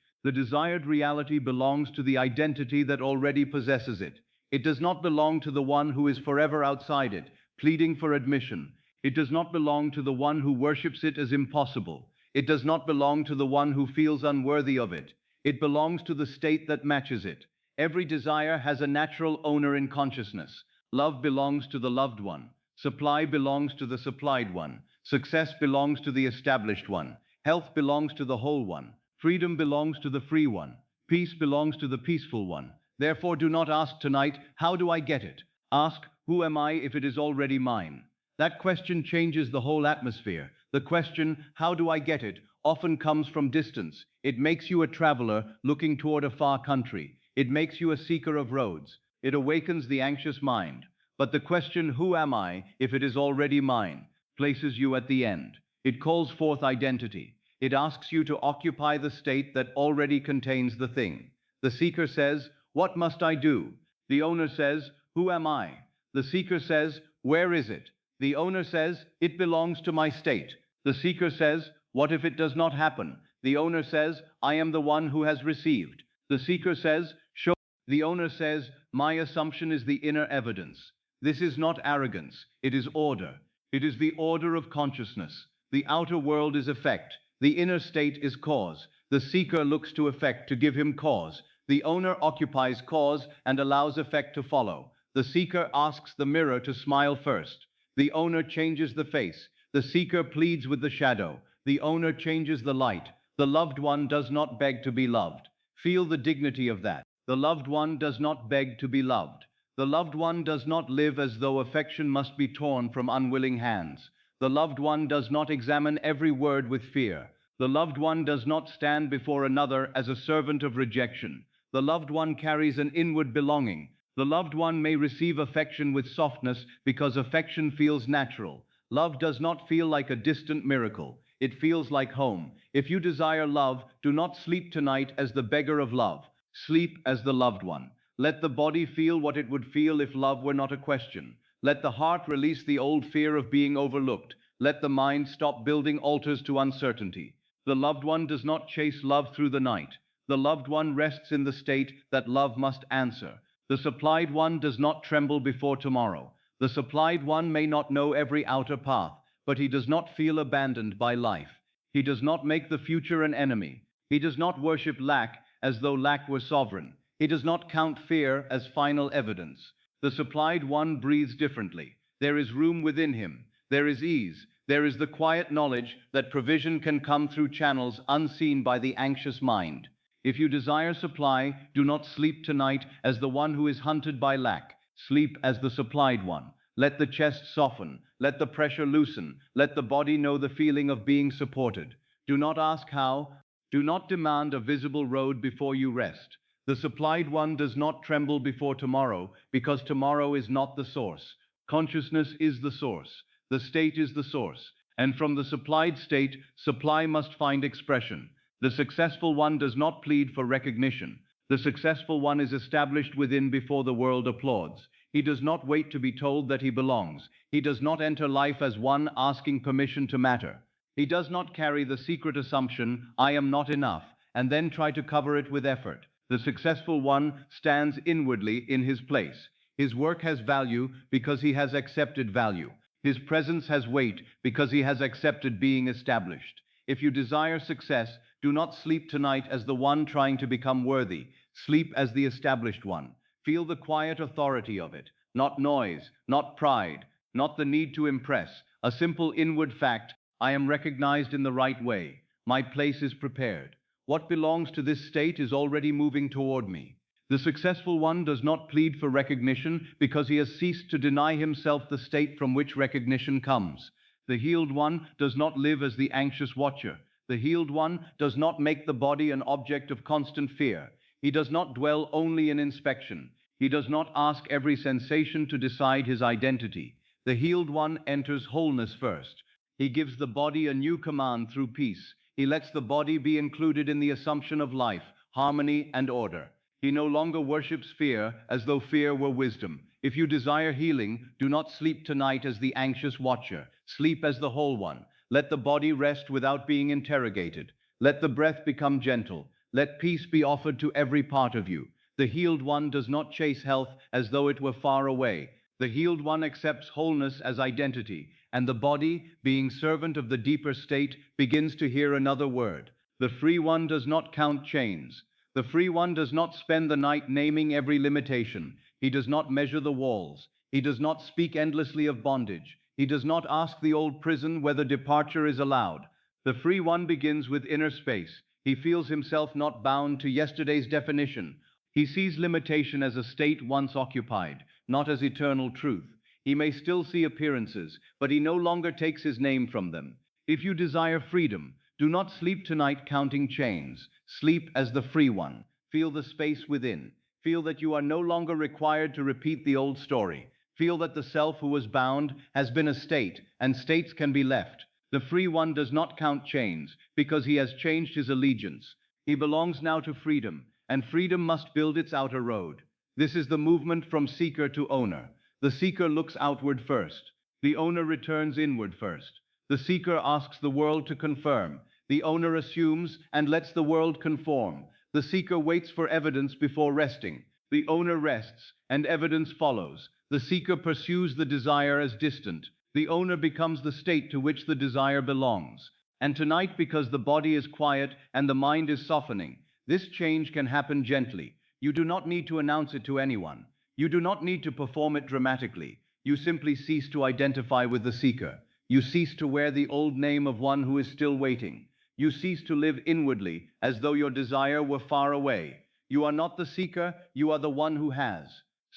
The desired reality belongs to the identity that already possesses it. It does not belong to the one who is forever outside it, pleading for admission. It does not belong to the one who worships it as impossible. It does not belong to the one who feels unworthy of it. It belongs to the state that matches it. Every desire has a natural owner in consciousness. Love belongs to the loved one. Supply belongs to the supplied one. Success belongs to the established one. Health belongs to the whole one. Freedom belongs to the free one. Peace belongs to the peaceful one. Therefore, do not ask tonight, how do I get it? Ask, who am I if it is already mine? That question changes the whole atmosphere. The question, how do I get it, often comes from distance. It makes you a traveler looking toward a far country. It makes you a seeker of roads. It awakens the anxious mind. But the question, who am I, if it is already mine, places you at the end. It calls forth identity. It asks you to occupy the state that already contains the thing. The seeker says, what must I do? The owner says, who am I? The seeker says, where is it? The owner says, it belongs to my state. The seeker says, what if it does not happen? The owner says, I am the one who has received. The seeker says, show. The owner says, my assumption is the inner evidence. This is not arrogance, it is order. It is the order of consciousness. The outer world is effect. The inner state is cause. The seeker looks to effect to give him cause. The owner occupies cause and allows effect to follow. The seeker asks the mirror to smile first. The owner changes the face. The seeker pleads with the shadow. The owner changes the light. The loved one does not beg to be loved. Feel the dignity of that. The loved one does not beg to be loved. The loved one does not live as though affection must be torn from unwilling hands. The loved one does not examine every word with fear. The loved one does not stand before another as a servant of rejection. The loved one carries an inward belonging. The loved one may receive affection with softness because affection feels natural. Love does not feel like a distant miracle. It feels like home. If you desire love, do not sleep tonight as the beggar of love. Sleep as the loved one. Let the body feel what it would feel if love were not a question. Let the heart release the old fear of being overlooked. Let the mind stop building altars to uncertainty. The loved one does not chase love through the night. The loved one rests in the state that love must answer. The supplied one does not tremble before tomorrow. The supplied one may not know every outer path, but he does not feel abandoned by life. He does not make the future an enemy. He does not worship lack as though lack were sovereign. He does not count fear as final evidence. The supplied one breathes differently. There is room within him. There is ease. There is the quiet knowledge that provision can come through channels unseen by the anxious mind. If you desire supply, do not sleep tonight as the one who is hunted by lack. Sleep as the supplied one. Let the chest soften. Let the pressure loosen. Let the body know the feeling of being supported. Do not ask how. Do not demand a visible road before you rest. The supplied one does not tremble before tomorrow because tomorrow is not the source. Consciousness is the source. The state is the source. And from the supplied state, supply must find expression. The successful one does not plead for recognition. The successful one is established within before the world applauds. He does not wait to be told that he belongs. He does not enter life as one asking permission to matter. He does not carry the secret assumption, I am not enough, and then try to cover it with effort. The successful one stands inwardly in his place. His work has value because he has accepted value. His presence has weight because he has accepted being established. If you desire success, do not sleep tonight as the one trying to become worthy. Sleep as the established one. Feel the quiet authority of it. Not noise, not pride, not the need to impress. A simple inward fact, I am recognized in the right way. My place is prepared. What belongs to this state is already moving toward me. The successful one does not plead for recognition because he has ceased to deny himself the state from which recognition comes. The healed one does not live as the anxious watcher. The healed one does not make the body an object of constant fear. He does not dwell only in inspection. He does not ask every sensation to decide his identity. The healed one enters wholeness first. He gives the body a new command through peace. He lets the body be included in the assumption of life, harmony, and order. He no longer worships fear as though fear were wisdom. If you desire healing, do not sleep tonight as the anxious watcher. Sleep as the whole one. Let the body rest without being interrogated. Let the breath become gentle. Let peace be offered to every part of you. The healed one does not chase health as though it were far away. The healed one accepts wholeness as identity, and the body, being servant of the deeper state, begins to hear another word. The free one does not count chains. The free one does not spend the night naming every limitation. He does not measure the walls. He does not speak endlessly of bondage. He does not ask the old prison whether departure is allowed. The free one begins with inner space. He feels himself not bound to yesterday's definition. He sees limitation as a state once occupied, not as eternal truth. He may still see appearances, but he no longer takes his name from them. If you desire freedom, do not sleep tonight counting chains. Sleep as the free one. Feel the space within. Feel that you are no longer required to repeat the old story. Feel that the self who was bound has been a state, and states can be left. The free one does not count chains, because he has changed his allegiance. He belongs now to freedom, and freedom must build its outer road. This is the movement from seeker to owner. The seeker looks outward first. The owner returns inward first. The seeker asks the world to confirm. The owner assumes and lets the world conform. The seeker waits for evidence before resting. The owner rests, and evidence follows. The seeker pursues the desire as distant. The owner becomes the state to which the desire belongs. And tonight, because the body is quiet and the mind is softening, this change can happen gently. You do not need to announce it to anyone. You do not need to perform it dramatically. You simply cease to identify with the seeker. You cease to wear the old name of one who is still waiting. You cease to live inwardly as though your desire were far away. You are not the seeker, you are the one who has.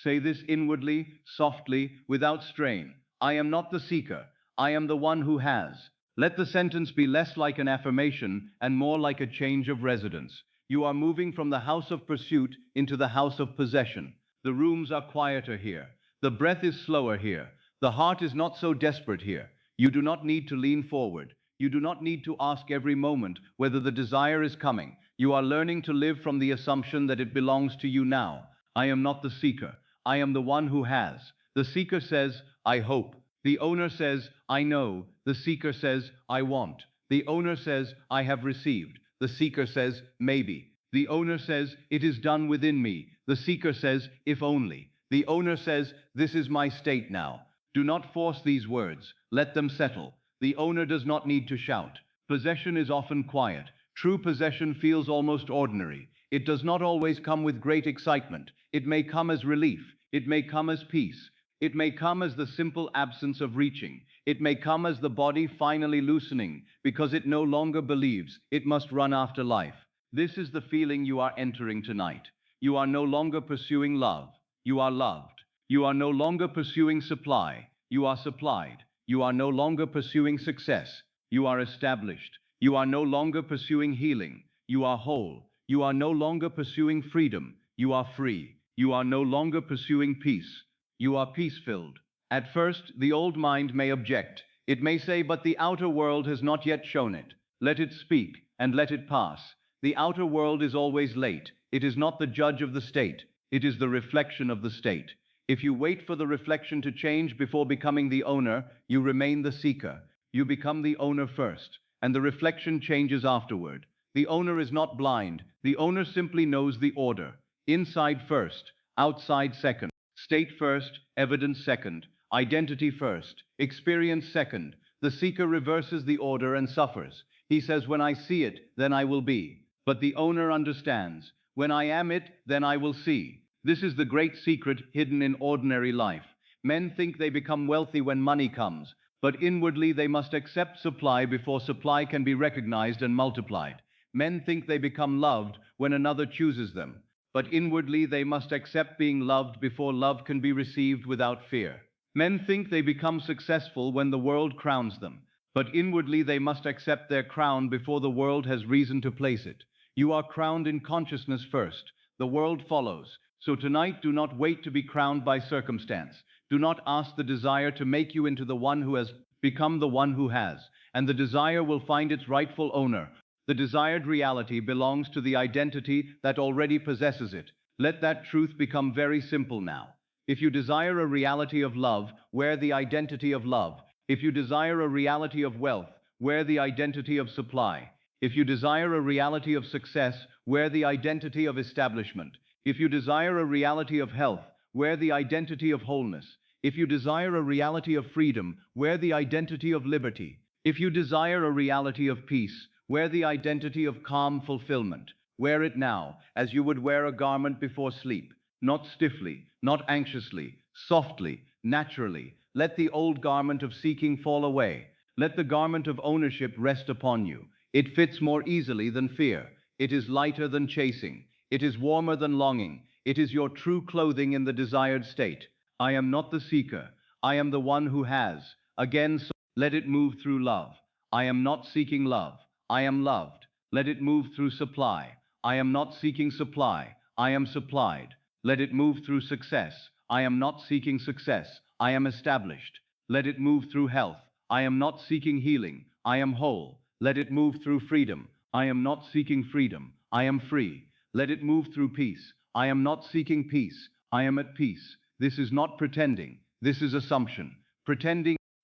Say this inwardly, softly, without strain. I am not the seeker, I am the one who has. Let the sentence be less like an affirmation and more like a change of residence. You are moving from the house of pursuit into the house of possession. The rooms are quieter here. The breath is slower here. The heart is not so desperate here. You do not need to lean forward. You do not need to ask every moment whether the desire is coming. You are learning to live from the assumption that it belongs to you now. I am not the seeker. I am the one who has. The seeker says, I hope. The owner says, I know. The seeker says, I want. The owner says, I have received. The seeker says, maybe. The owner says, it is done within me. The seeker says, if only. The owner says, this is my state now. Do not force these words. Let them settle. The owner does not need to shout. Possession is often quiet. True possession feels almost ordinary. It does not always come with great excitement. It may come as relief. It may come as peace. It may come as the simple absence of reaching. It may come as the body finally loosening because it no longer believes it must run after life. This is the feeling you are entering tonight. You are no longer pursuing love. You are loved. You are no longer pursuing supply. You are supplied. You are no longer pursuing success. You are established. You are no longer pursuing healing. You are whole. You are no longer pursuing freedom. You are free. You are no longer pursuing peace. You are peace-filled. At first, the old mind may object. It may say, but the outer world has not yet shown it. Let it speak, and let it pass. The outer world is always late. It is not the judge of the state. It is the reflection of the state. If you wait for the reflection to change before becoming the owner, you remain the seeker. You become the owner first, and the reflection changes afterward. The owner is not blind. The owner simply knows the order. Inside first, outside second. State first, evidence second, identity first, experience second. The seeker reverses the order and suffers. He says, when I see it, then I will be. But the owner understands. When I am it, then I will see. This is the great secret hidden in ordinary life. Men think they become wealthy when money comes, but inwardly they must accept supply before supply can be recognized and multiplied. Men think they become loved when another chooses them, but inwardly they must accept being loved before love can be received without fear. Men think they become successful when the world crowns them, but inwardly they must accept their crown before the world has reason to place it. You are crowned in consciousness first. The world follows. So tonight, do not wait to be crowned by circumstance. Do not ask the desire to make you into the one who has become the one who has, and the desire will find its rightful owner. The desired reality belongs to the identity that already possesses it. Let that truth become very simple now. If you desire a reality of love, wear the identity of love. If you desire a reality of wealth, wear the identity of supply. If you desire a reality of success, wear the identity of establishment. If you desire a reality of health, wear the identity of wholeness. If you desire a reality of freedom, wear the identity of liberty. If you desire a reality of peace, wear the identity of calm fulfillment. Wear it now, as you would wear a garment before sleep. Not stiffly, not anxiously, softly, naturally. Let the old garment of seeking fall away. Let the garment of ownership rest upon you. It fits more easily than fear. It is lighter than chasing. It is warmer than longing. It is your true clothing in the desired state. I am not the seeker. I am the one who has. Again, so let it move through love. I am not seeking love. I am loved. Let it move through supply. I am not seeking supply. I am supplied. Let it move through success. I am not seeking success. I am established. Let it move through health. I am not seeking healing. I am whole. Let it move through freedom. I am not seeking freedom. I am free. Let it move through peace. I am not seeking peace. I am at peace. This is not pretending. This is assumption.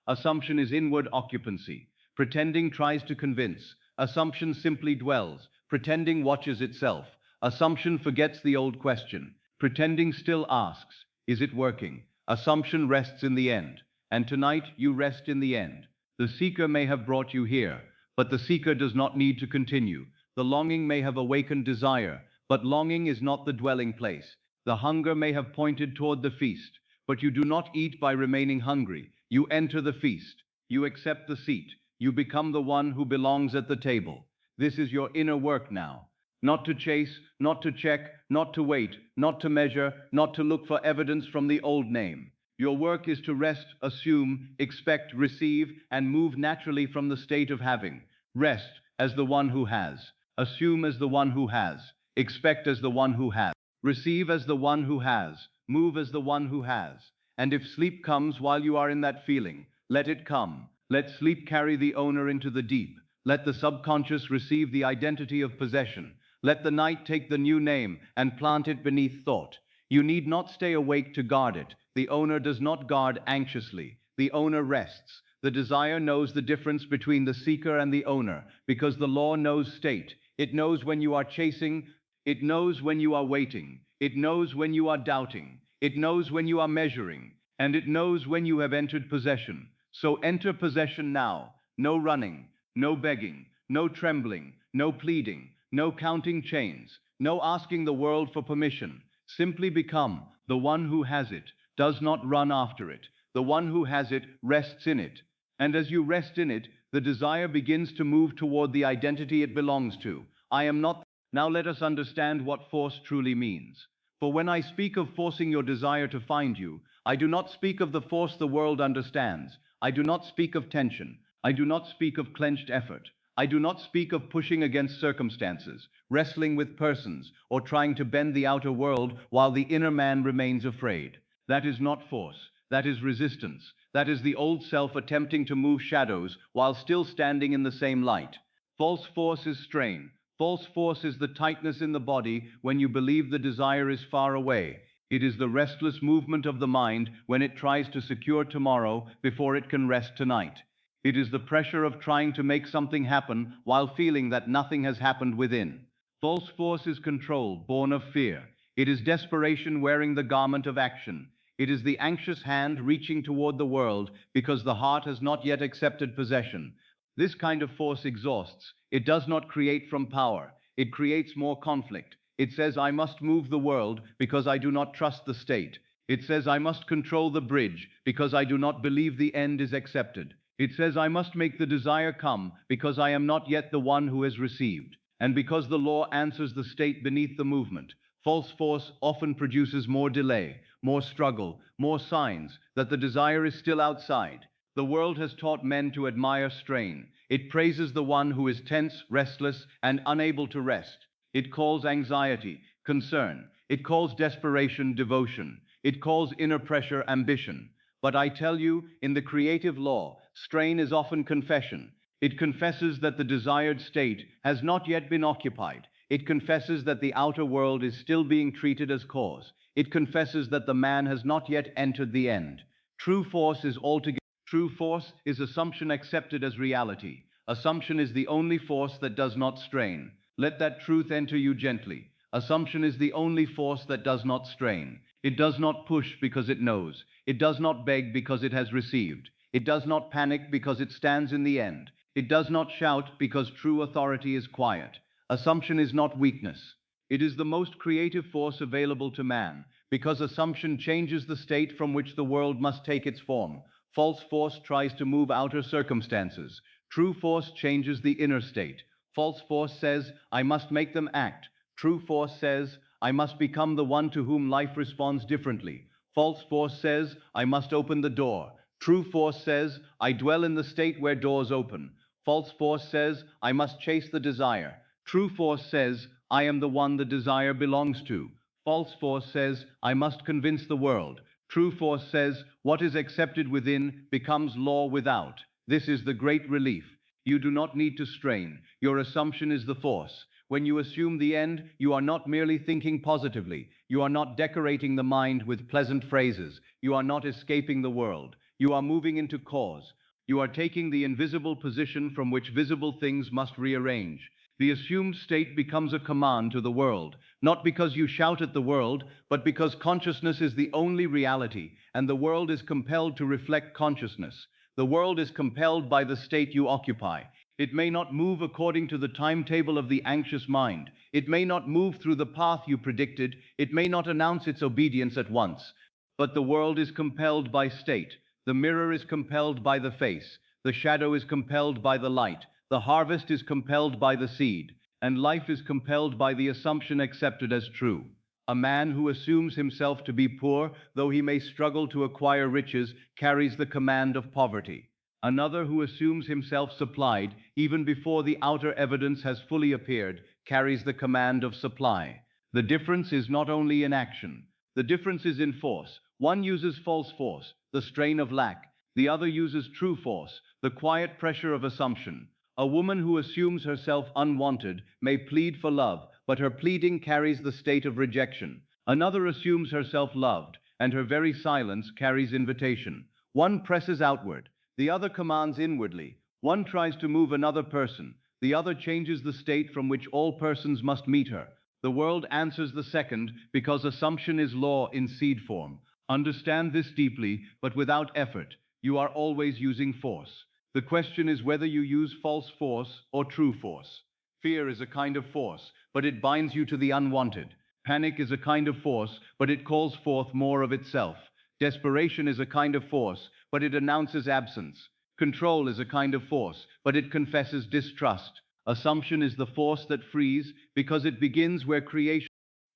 Assumption is inward occupancy. Pretending tries to convince. Assumption simply dwells. Pretending watches itself. Assumption forgets the old question. Pretending still asks, is it working? Assumption rests in the end. And tonight you rest in the end. The seeker may have brought you here, but the seeker does not need to continue. The longing may have awakened desire, but longing is not the dwelling place. The hunger may have pointed toward the feast, but you do not eat by remaining hungry. You enter the feast. You accept the seat. You become the one who belongs at the table. This is your inner work now. Not to chase, not to check, not to wait, not to measure, not to look for evidence from the old name. Your work is to rest, assume, expect, receive, and move naturally from the state of having. Rest as the one who has. Assume as the one who has. Expect as the one who has. Receive as the one who has. Move as the one who has. And if sleep comes while you are in that feeling, let it come. Let sleep carry the owner into the deep. Let the subconscious receive the identity of possession. Let the night take the new name and plant it beneath thought. You need not stay awake to guard it. The owner does not guard anxiously. The owner rests. The desire knows the difference between the seeker and the owner, because the law knows state. It knows when you are chasing. It knows when you are waiting. It knows when you are doubting. It knows when you are measuring. And it knows when you have entered possession. So enter possession now. No running, no begging, no trembling, no pleading, no counting chains, no asking the world for permission. Simply become the one who has it, does not run after it. The one who has it rests in it. And as you rest in it, the desire begins to move toward the identity it belongs to. I am not. Now let us understand what force truly means. For when I speak of forcing your desire to find you, I do not speak of the force the world understands. I do not speak of tension. I do not speak of clenched effort. I do not speak of pushing against circumstances, wrestling with persons, or trying to bend the outer world while the inner man remains afraid. That is not force. That is resistance. That is the old self attempting to move shadows while still standing in the same light. False force is strain. False force is the tightness in the body when you believe the desire is far away. It is the restless movement of the mind when it tries to secure tomorrow before it can rest tonight. It is the pressure of trying to make something happen while feeling that nothing has happened within. False force is control, born of fear. It is desperation wearing the garment of action. It is the anxious hand reaching toward the world because the heart has not yet accepted possession. This kind of force exhausts. It does not create from power. It creates more conflict. It says, I must move the world because I do not trust the state. It says, I must control the bridge because I do not believe the end is accepted. It says, I must make the desire come because I am not yet the one who has received. And because the law answers the state beneath the movement, false force often produces more delay, more struggle, more signs that the desire is still outside. The world has taught men to admire strain. It praises the one who is tense, restless, and unable to rest. It calls anxiety concern. It calls desperation devotion. It calls inner pressure ambition. But I tell you, in the creative law, strain is often confession. It confesses that the desired state has not yet been occupied. It confesses that the outer world is still being treated as cause. It confesses that the man has not yet entered the end. True force is altogether. True force is assumption accepted as reality. Assumption is the only force that does not strain. Let that truth enter you gently. Assumption is the only force that does not strain. It does not push because it knows. It does not beg because it has received. It does not panic because it stands in the end. It does not shout because true authority is quiet. Assumption is not weakness. It is the most creative force available to man, because assumption changes the state from which the world must take its form. False force tries to move outer circumstances. True force changes the inner state. False force says, I must make them act. True force says, I must become the one to whom life responds differently. False force says, I must open the door. True force says, I dwell in the state where doors open. False force says, I must chase the desire. True force says, I am the one the desire belongs to. False force says, I must convince the world. True force says, what is accepted within becomes law without. This is the great relief. You do not need to strain. Your assumption is the force. When you assume the end, you are not merely thinking positively. You are not decorating the mind with pleasant phrases. You are not escaping the world. You are moving into cause. You are taking the invisible position from which visible things must rearrange. The assumed state becomes a command to the world, not because you shout at the world, but because consciousness is the only reality, and the world is compelled to reflect consciousness. The world is compelled by the state you occupy. It may not move according to the timetable of the anxious mind. It may not move through the path you predicted. It may not announce its obedience at once. But the world is compelled by state. The mirror is compelled by the face. The shadow is compelled by the light. The harvest is compelled by the seed. And life is compelled by the assumption accepted as true. A man who assumes himself to be poor, though he may struggle to acquire riches, carries the command of poverty. Another who assumes himself supplied, even before the outer evidence has fully appeared, carries the command of supply. The difference is not only in action. The difference is in force. One uses false force, the strain of lack. The other uses true force, the quiet pressure of assumption. A woman who assumes herself unwanted may plead for love, but her pleading carries the state of rejection. Another assumes herself loved, and her very silence carries invitation. One presses outward, the other commands inwardly. One tries to move another person, the other changes the state from which all persons must meet her. The world answers the second because assumption is law in seed form. Understand this deeply, but without effort. You are always using force. The question is whether you use false force or true force. Fear is a kind of force, but it binds you to the unwanted. Panic is a kind of force, but it calls forth more of itself. Desperation is a kind of force, but it announces absence. Control is a kind of force, but it confesses distrust. Assumption is the force that frees because it begins where creation.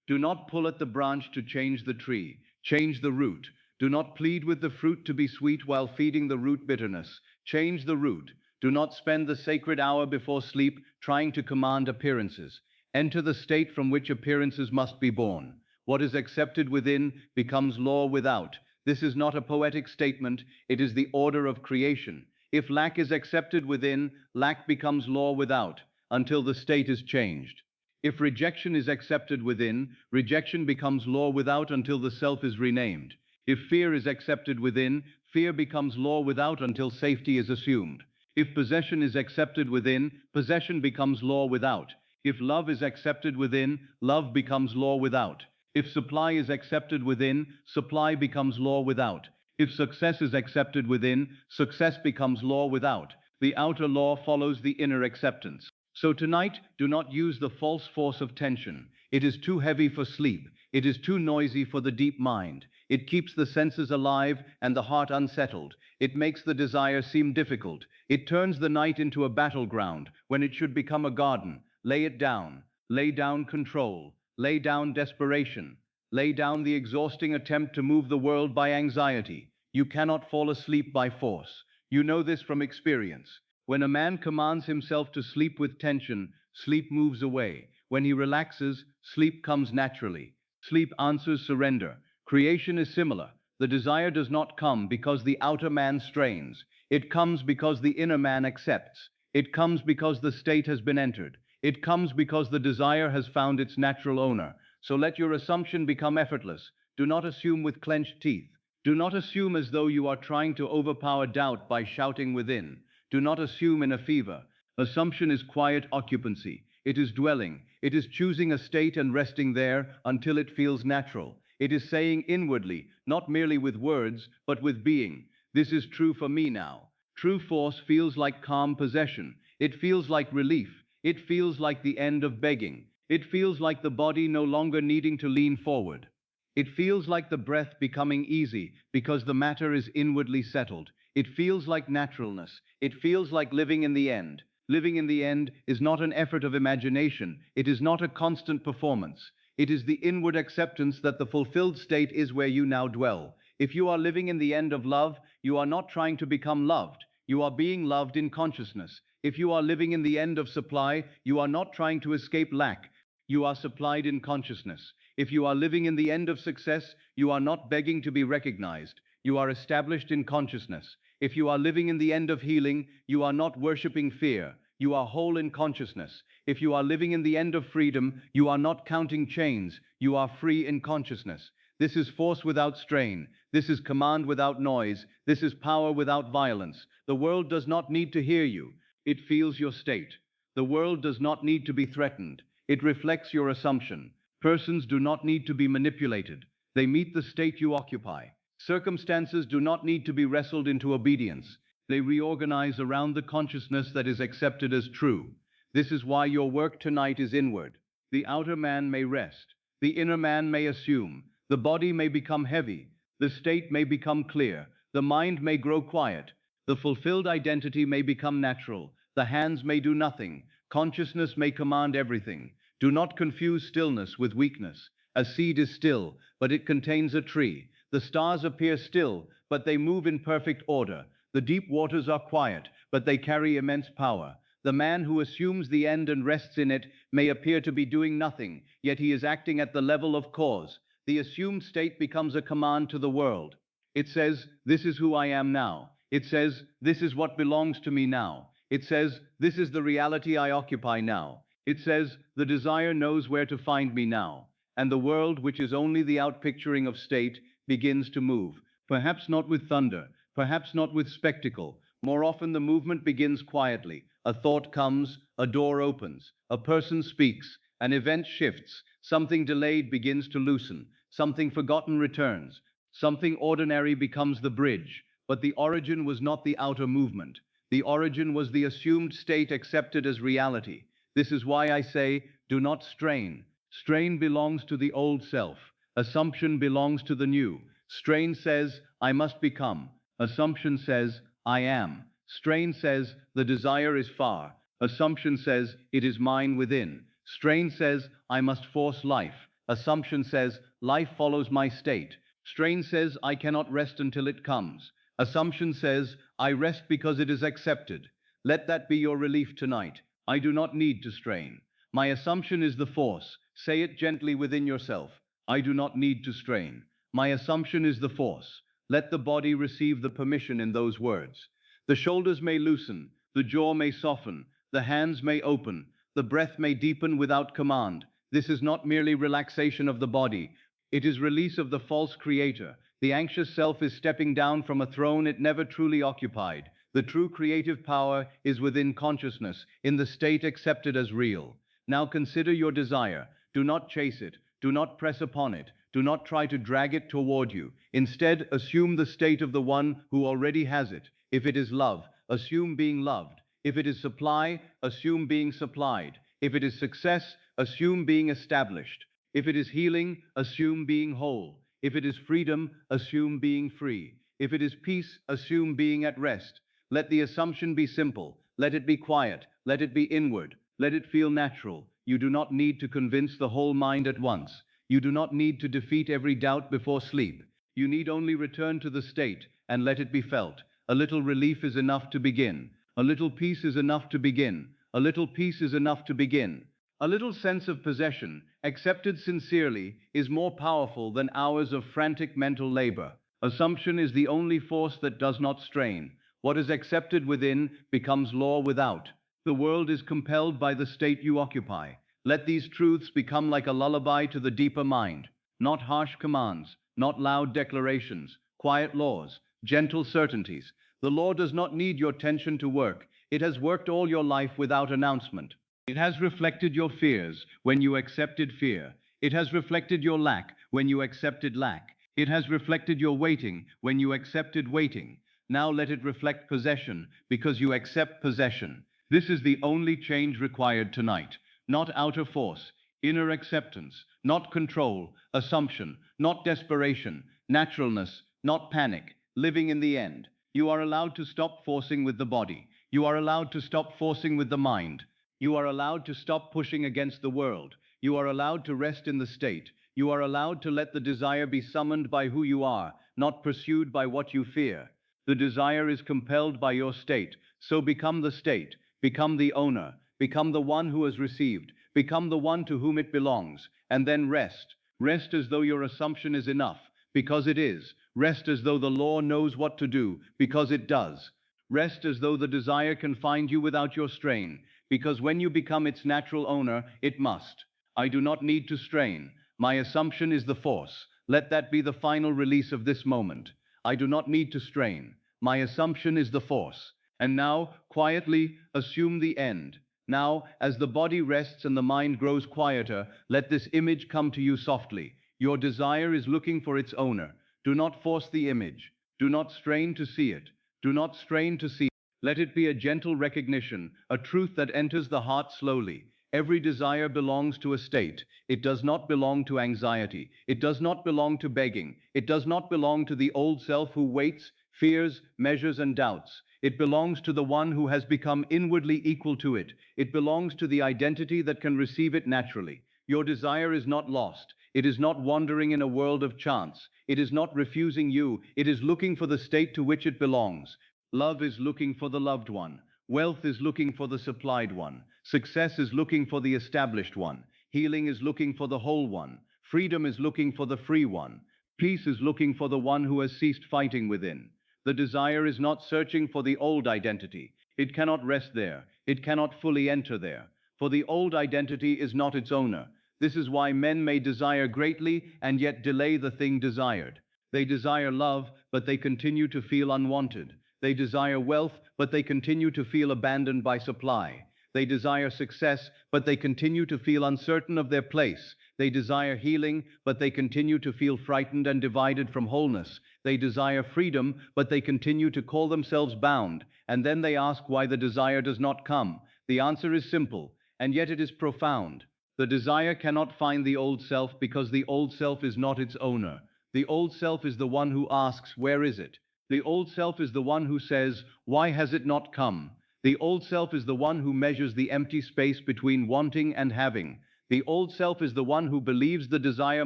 Do not pull at the branch to change the tree. Change the root. Do not plead with the fruit to be sweet while feeding the root bitterness. Change the root. Do not spend the sacred hour before sleep trying to command appearances. Enter the state from which appearances must be born. What is accepted within becomes law without. This is not a poetic statement, it is the order of creation. If lack is accepted within, lack becomes law without, until the state is changed. If rejection is accepted within, rejection becomes law without until the self is renamed. If fear is accepted within, fear becomes law without until safety is assumed. If possession is accepted within, possession becomes law without. If love is accepted within, love becomes law without. If supply is accepted within, supply becomes law without. If success is accepted within, success becomes law without. The outer law follows the inner acceptance. So tonight, do not use the false force of tension. It is too heavy for sleep. It is too noisy for the deep mind. It keeps the senses alive and the heart unsettled. It makes the desire seem difficult. It turns the night into a battleground when it should become a garden. Lay it down. Lay down control. Lay down desperation. Lay down the exhausting attempt to move the world by anxiety. You cannot fall asleep by force. You know this from experience. When a man commands himself to sleep with tension, sleep moves away. When he relaxes, sleep comes naturally. Sleep answers surrender. Creation is similar. The desire does not come because the outer man strains. It comes because the inner man accepts. It comes because the state has been entered. It comes because the desire has found its natural owner. So let your assumption become effortless. Do not assume with clenched teeth. Do not assume as though you are trying to overpower doubt by shouting within. Do not assume in a fever. Assumption is quiet occupancy. It is dwelling. It is choosing a state and resting there until it feels natural. It is saying inwardly, not merely with words, but with being, "This is true for me now." True force feels like calm possession. It feels like relief. It feels like the end of begging. It feels like the body no longer needing to lean forward. It feels like the breath becoming easy because the matter is inwardly settled. It feels like naturalness. It feels like living in the end. Living in the end is not an effort of imagination. It is not a constant performance. It is the inward acceptance that the fulfilled state is where you now dwell. If you are living in the end of love, you are not trying to become loved. You are being loved in consciousness. If you are living in the end of supply, you are not trying to escape lack. You are supplied in consciousness. If you are living in the end of success, you are not begging to be recognized. You are established in consciousness. If you are living in the end of healing, you are not worshiping fear. You are whole in consciousness. If you are living in the end of freedom, you are not counting chains. You are free in consciousness. This is force without strain. This is command without noise. This is power without violence. The world does not need to hear you. It feels your state. The world does not need to be threatened. It reflects your assumption. Persons do not need to be manipulated. They meet the state you occupy. Circumstances do not need to be wrestled into obedience. They reorganize around the consciousness that is accepted as true. This is why your work tonight is inward. The outer man may rest. The inner man may assume. The body may become heavy. The state may become clear. The mind may grow quiet. The fulfilled identity may become natural. The hands may do nothing. Consciousness may command everything. Do not confuse stillness with weakness. A seed is still, but it contains a tree. The stars appear still, but they move in perfect order. The deep waters are quiet, but they carry immense power. The man who assumes the end and rests in it may appear to be doing nothing, yet he is acting at the level of cause. The assumed state becomes a command to the world. It says, "This is who I am now." It says, "This is what belongs to me now." It says, "This is the reality I occupy now." It says, "The desire knows where to find me now." And the world, which is only the outpicturing of state, begins to move. Perhaps not with thunder, perhaps not with spectacle. More often the movement begins quietly. A thought comes, a door opens, a person speaks, an event shifts, something delayed begins to loosen, something forgotten returns, something ordinary becomes the bridge. But the origin was not the outer movement. The origin was the assumed state accepted as reality. This is why I say, do not strain. Strain belongs to the old self. Assumption belongs to the new. Strain says, I must become. Assumption says, I am. Strain says, the desire is far. Assumption says, it is mine within. Strain says, I must force life. Assumption says, life follows my state. Strain says, I cannot rest until it comes. Assumption says, I rest because it is accepted. Let that be your relief tonight. I do not need to strain. My assumption is the force. Say it gently within yourself. I do not need to strain. My assumption is the force. Let the body receive the permission in those words. The shoulders may loosen, the jaw may soften, the hands may open, the breath may deepen without command. This is not merely relaxation of the body. It is release of the false creator. The anxious self is stepping down from a throne it never truly occupied. The true creative power is within consciousness, in the state accepted as real. Now consider your desire. Do not chase it. Do not press upon it. Do not try to drag it toward you. Instead, assume the state of the one who already has it. If it is love, assume being loved. If it is supply, assume being supplied. If it is success, assume being established. If it is healing, assume being whole. If it is freedom, assume being free. If it is peace, assume being at rest. Let the assumption be simple. Let it be quiet. Let it be inward. Let it feel natural. You do not need to convince the whole mind at once. You do not need to defeat every doubt before sleep. You need only return to the state and let it be felt. A little relief is enough to begin. A little peace is enough to begin. A little peace is enough to begin. A little sense of possession, accepted sincerely, is more powerful than hours of frantic mental labor. Assumption is the only force that does not strain. What is accepted within becomes law without. The world is compelled by the state you occupy. Let these truths become like a lullaby to the deeper mind. Not harsh commands, not loud declarations, quiet laws, gentle certainties. The law does not need your attention to work. It has worked all your life without announcement. It has reflected your fears when you accepted fear. It has reflected your lack when you accepted lack. It has reflected your waiting when you accepted waiting. Now let it reflect possession because you accept possession. This is the only change required tonight. Not outer force, inner acceptance, not control, assumption, not desperation, naturalness, not panic, living in the end. You are allowed to stop forcing with the body. You are allowed to stop forcing with the mind. You are allowed to stop pushing against the world. You are allowed to rest in the state. You are allowed to let the desire be summoned by who you are, not pursued by what you fear. The desire is compelled by your state, so become the state, become the owner, become the one who has received, become the one to whom it belongs, and then rest. Rest as though your assumption is enough, because it is. Rest as though the law knows what to do, because it does. Rest as though the desire can find you without your strain, because when you become its natural owner, it must. I do not need to strain. My assumption is the force. Let that be the final release of this moment. I do not need to strain. My assumption is the force. And now, quietly, assume the end. Now, as the body rests and the mind grows quieter, let this image come to you softly. Your desire is looking for its owner. Do not force the image. Do not strain to see it. Do not strain to see. Let it be a gentle recognition, a truth that enters the heart slowly. Every desire belongs to a state. It does not belong to anxiety. It does not belong to begging. It does not belong to the old self who waits, fears, measures, and doubts. It belongs to the one who has become inwardly equal to it. It belongs to the identity that can receive it naturally. Your desire is not lost. It is not wandering in a world of chance. It is not refusing you. It is looking for the state to which it belongs. Love is looking for the loved one. Wealth is looking for the supplied one. Success is looking for the established one. Healing is looking for the whole one. Freedom is looking for the free one. Peace is looking for the one who has ceased fighting within. The desire is not searching for the old identity. It cannot rest there. It cannot fully enter there. For the old identity is not its owner. This is why men may desire greatly and yet delay the thing desired. They desire love, but they continue to feel unwanted. They desire wealth, but they continue to feel abandoned by supply. They desire success, but they continue to feel uncertain of their place. They desire healing, but they continue to feel frightened and divided from wholeness. They desire freedom, but they continue to call themselves bound. And then they ask why the desire does not come. The answer is simple, and yet it is profound. The desire cannot find the old self because the old self is not its owner. The old self is the one who asks, where is it? The old self is the one who says, why has it not come? The old self is the one who measures the empty space between wanting and having. The old self is the one who believes the desire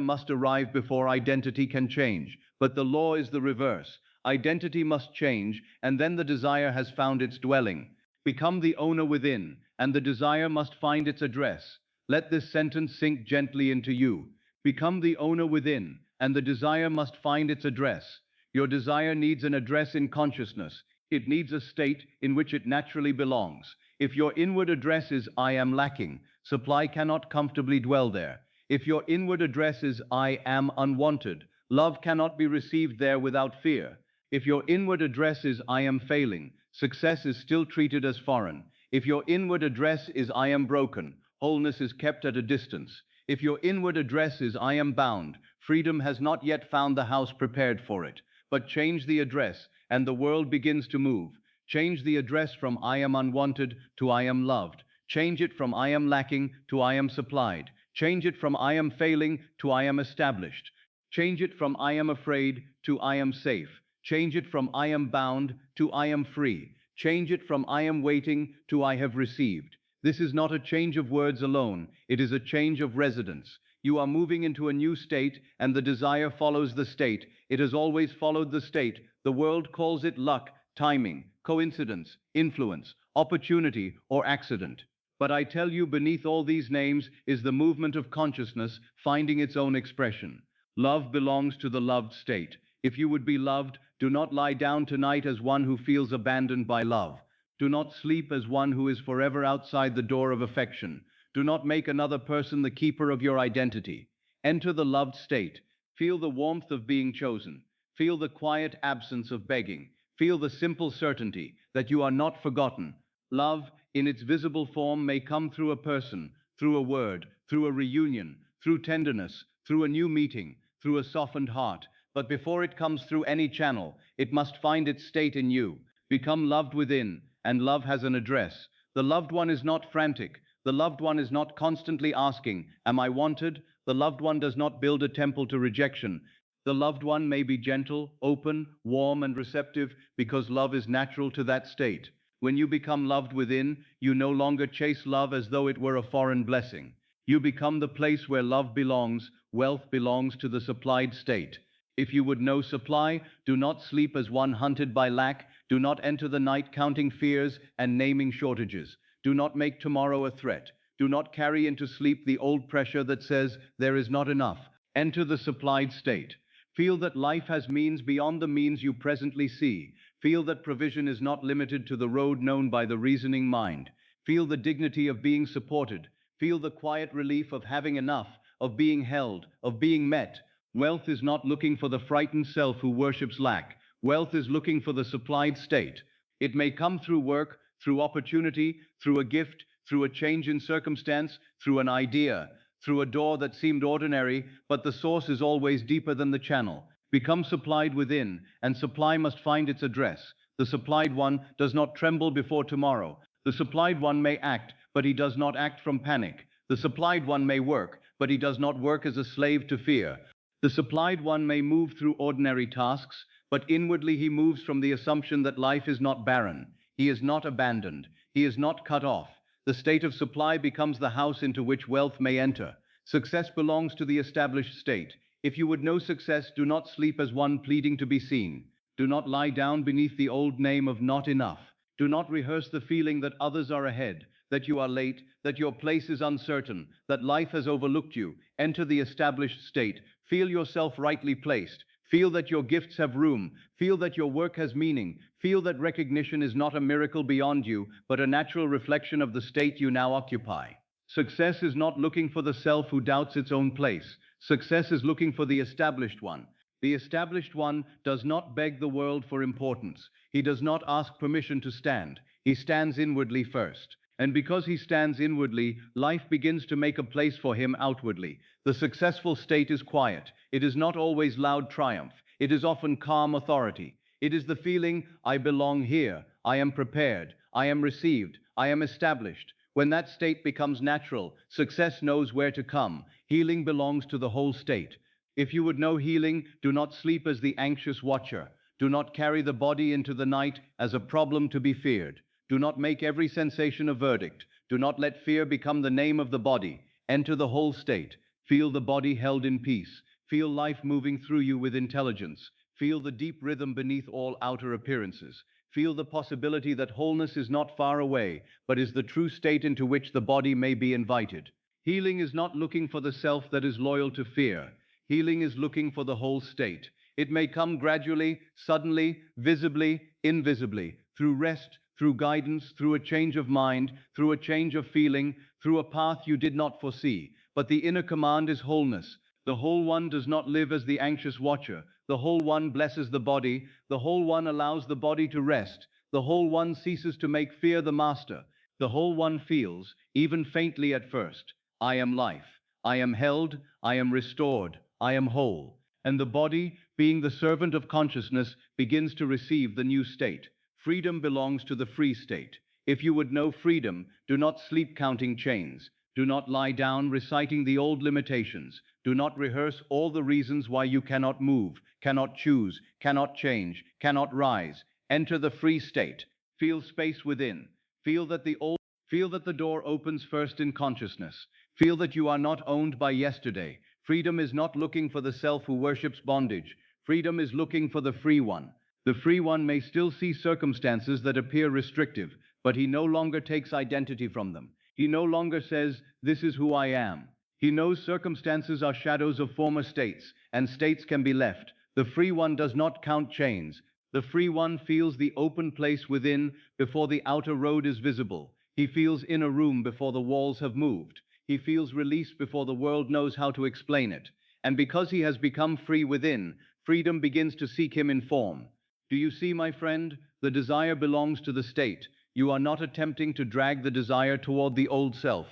must arrive before identity can change. But the law is the reverse. Identity must change, and then the desire has found its dwelling. Become the owner within, and the desire must find its address. Let this sentence sink gently into you. Become the owner within, and the desire must find its address. Your desire needs an address in consciousness. It needs a state in which it naturally belongs. If your inward address is I am lacking, supply cannot comfortably dwell there. If your inward address is I am unwanted, love cannot be received there without fear. If your inward address is I am failing, success is still treated as foreign. If your inward address is I am broken, wholeness is kept at a distance. If your inward address is I am bound, freedom has not yet found the house prepared for it. But change the address, and the world begins to move. Change the address from I am unwanted to I am loved. Change it from I am lacking to I am supplied. Change it from I am failing to I am established. Change it from I am afraid to I am safe. Change it from I am bound to I am free. Change it from I am waiting to I have received. This is not a change of words alone. It is a change of residence. You are moving into a new state, and the desire follows the state. It has always followed the state. The world calls it luck, timing, coincidence, influence, opportunity, or accident. But I tell you, beneath all these names is the movement of consciousness finding its own expression. Love belongs to the loved state. If you would be loved, do not lie down tonight as one who feels abandoned by love. Do not sleep as one who is forever outside the door of affection. Do not make another person the keeper of your identity. Enter the loved state. Feel the warmth of being chosen. Feel the quiet absence of begging. Feel the simple certainty that you are not forgotten. Love, in its visible form, may come through a person, through a word, through a reunion, through tenderness, through a new meeting, through a softened heart. But before it comes through any channel, it must find its state in you. Become loved within, and love has an address. The loved one is not frantic. The loved one is not constantly asking, am I wanted? The loved one does not build a temple to rejection. The loved one may be gentle, open, warm, and receptive because love is natural to that state. When you become loved within, you no longer chase love as though it were a foreign blessing. You become the place where love belongs. Wealth belongs to the supplied state. If you would know supply, do not sleep as one hunted by lack. Do not enter the night counting fears and naming shortages. Do not make tomorrow a threat. Do not carry into sleep the old pressure that says there is not enough. Enter the supplied state. Feel that life has means beyond the means you presently see. Feel that provision is not limited to the road known by the reasoning mind. Feel the dignity of being supported. Feel the quiet relief of having enough, of being held, of being met. Wealth is not looking for the frightened self who worships lack. Wealth is looking for the supplied state. It may come through work, through opportunity, through a gift, through a change in circumstance, through an idea, through a door that seemed ordinary, but the source is always deeper than the channel. Become supplied within, and supply must find its address. The supplied one does not tremble before tomorrow. The supplied one may act, but he does not act from panic. The supplied one may work, but he does not work as a slave to fear. The supplied one may move through ordinary tasks, but inwardly he moves from the assumption that life is not barren. He is not abandoned. He is not cut off. The state of supply becomes the house into which wealth may enter. Success belongs to the established state. If you would know success, do not sleep as one pleading to be seen. Do not lie down beneath the old name of not enough. Do not rehearse the feeling that others are ahead, that you are late, that your place is uncertain, that life has overlooked you. Enter the established state. Feel yourself rightly placed. Feel that your gifts have room. Feel that your work has meaning. Feel that recognition is not a miracle beyond you, but a natural reflection of the state you now occupy. Success is not looking for the self who doubts its own place. Success is looking for the established one. The established one does not beg the world for importance. He does not ask permission to stand. He stands inwardly first. And because he stands inwardly, life begins to make a place for him outwardly. The successful state is quiet. It is not always loud triumph. It is often calm authority. It is the feeling, I belong here, I am prepared, I am received, I am established. When that state becomes natural, success knows where to come. Healing belongs to the whole state. If you would know healing, do not sleep as the anxious watcher. Do not carry the body into the night as a problem to be feared. Do not make every sensation a verdict. Do not let fear become the name of the body. Enter the whole state. Feel the body held in peace. Feel life moving through you with intelligence. Feel the deep rhythm beneath all outer appearances. Feel the possibility that wholeness is not far away, but is the true state into which the body may be invited. Healing is not looking for the self that is loyal to fear. Healing is looking for the whole state. It may come gradually, suddenly, visibly, invisibly, through rest, through guidance, through a change of mind, through a change of feeling, through a path you did not foresee. But the inner command is wholeness. The whole one does not live as the anxious watcher. The whole one blesses the body. The whole one allows the body to rest. The whole one ceases to make fear the master. The whole one feels, even faintly at first, I am life. I am held. I am restored. I am whole. And the body, being the servant of consciousness, begins to receive the new state. Freedom belongs to the free state. If you would know freedom, do not sleep counting chains. Do not lie down reciting the old limitations. Do not rehearse all the reasons why you cannot move, cannot choose, cannot change, cannot rise. Enter the free state. Feel space within. Feel that the door opens first in consciousness. Feel that you are not owned by yesterday. Freedom is not looking for the self who worships bondage. Freedom is looking for the free one. The free one may still see circumstances that appear restrictive, but he no longer takes identity from them. He no longer says, this is who I am. He knows circumstances are shadows of former states, and states can be left. The free one does not count chains. The free one feels the open place within before the outer road is visible. He feels in a room before the walls have moved. He feels release before the world knows how to explain it. And because he has become free within, freedom begins to seek him in form. Do you see, my friend? The desire belongs to the state. You are not attempting to drag the desire toward the old self.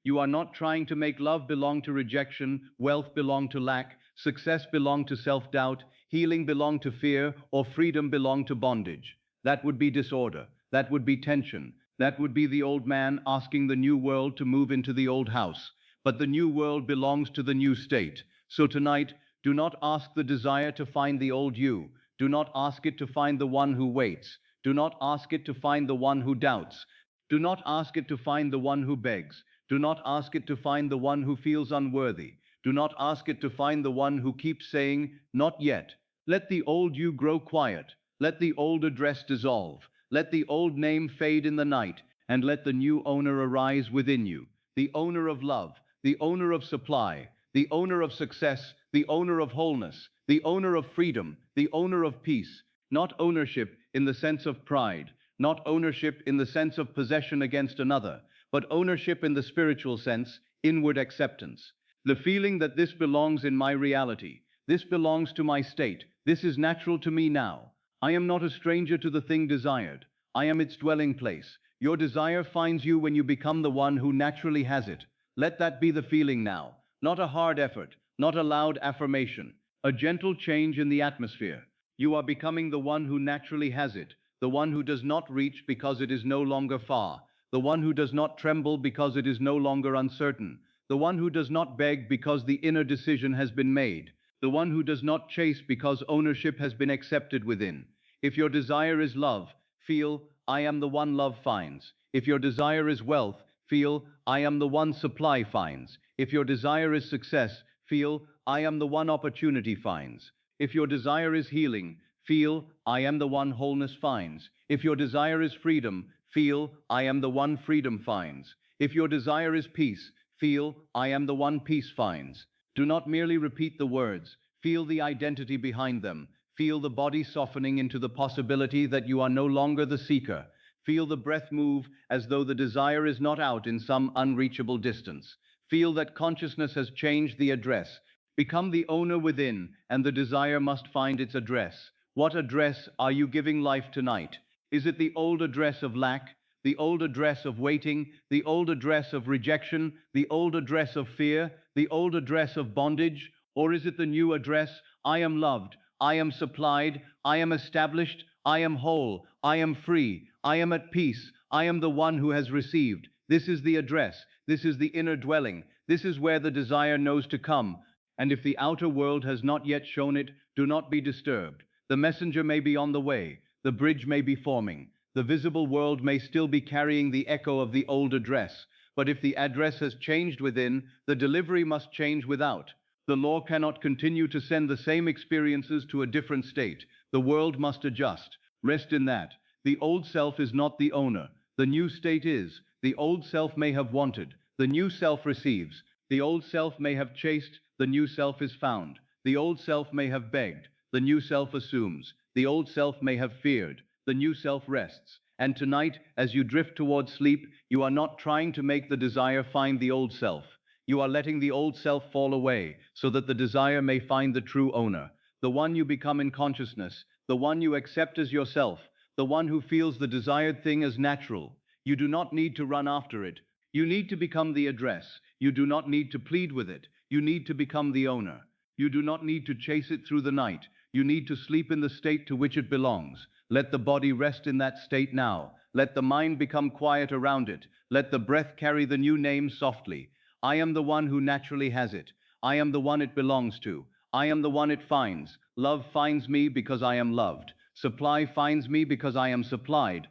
You are not trying to make love belong to rejection, wealth belong to lack, success belong to self-doubt, healing belong to fear, or freedom belong to bondage. That would be disorder. That would be tension. That would be the old man asking the new world to move into the old house. But the new world belongs to the new state. So tonight, do not ask the desire to find the old you. Do not ask it to find the one who waits. Do not ask it to find the one who doubts. Do not ask it to find the one who begs. Do not ask it to find the one who feels unworthy. Do not ask it to find the one who keeps saying, not yet. Let the old you grow quiet. Let the old address dissolve. Let the old name fade in the night, and let the new owner arise within you. The owner of love, the owner of supply, the owner of success, the owner of wholeness, the owner of freedom, the owner of peace. Not ownership in the sense of pride, not ownership in the sense of possession against another, but ownership in the spiritual sense, inward acceptance. The feeling that this belongs in my reality, this belongs to my state, this is natural to me now. I am not a stranger to the thing desired. I am its dwelling place. Your desire finds you when you become the one who naturally has it. Let that be the feeling now, not a hard effort, not a loud affirmation, a gentle change in the atmosphere. You are becoming the one who naturally has it, the one who does not reach because it is no longer far, the one who does not tremble because it is no longer uncertain, the one who does not beg because the inner decision has been made, the one who does not chase because ownership has been accepted within. If your desire is love, feel, I am the one love finds. If your desire is wealth, feel, I am the one supply finds. If your desire is success, feel, I am the one opportunity finds. If your desire is healing, feel, I am the one wholeness finds. If your desire is freedom, feel, I am the one freedom finds. If your desire is peace, feel, I am the one peace finds. Do not merely repeat the words, feel the identity behind them. Feel the body softening into the possibility that you are no longer the seeker. Feel the breath move as though the desire is not out in some unreachable distance. Feel that consciousness has changed the address. Become the owner within, and the desire must find its address. What address are you giving life tonight? Is it the old address of lack, the old address of waiting, the old address of rejection, the old address of fear, the old address of bondage? Or is it the new address, I am loved, I am supplied, I am established, I am whole, I am free, I am at peace, I am the one who has received. This is the address, this is the inner dwelling, this is where the desire knows to come. And if the outer world has not yet shown it, do not be disturbed. The messenger may be on the way, the bridge may be forming, the visible world may still be carrying the echo of the old address. But if the address has changed within, the delivery must change without. The law cannot continue to send the same experiences to a different state. The world must adjust. Rest in that. The old self is not the owner. The new state is. The old self may have wanted. The new self receives. The old self may have chased. The new self is found. The old self may have begged. The new self assumes. The old self may have feared. The new self rests. And tonight, as you drift towards sleep, you are not trying to make the desire find the old self. You are letting the old self fall away so that the desire may find the true owner, the one you become in consciousness, the one you accept as yourself, the one who feels the desired thing as natural. You do not need to run after it. You need to become the address. You do not need to plead with it. You need to become the owner. You do not need to chase it through the night. You need to sleep in the state to which it belongs. Let the body rest in that state now. Let the mind become quiet around it. Let the breath carry the new name softly. I am the one who naturally has it. I am the one it belongs to. I am the one it finds. Love finds me because I am loved. Supply finds me because I am supplied.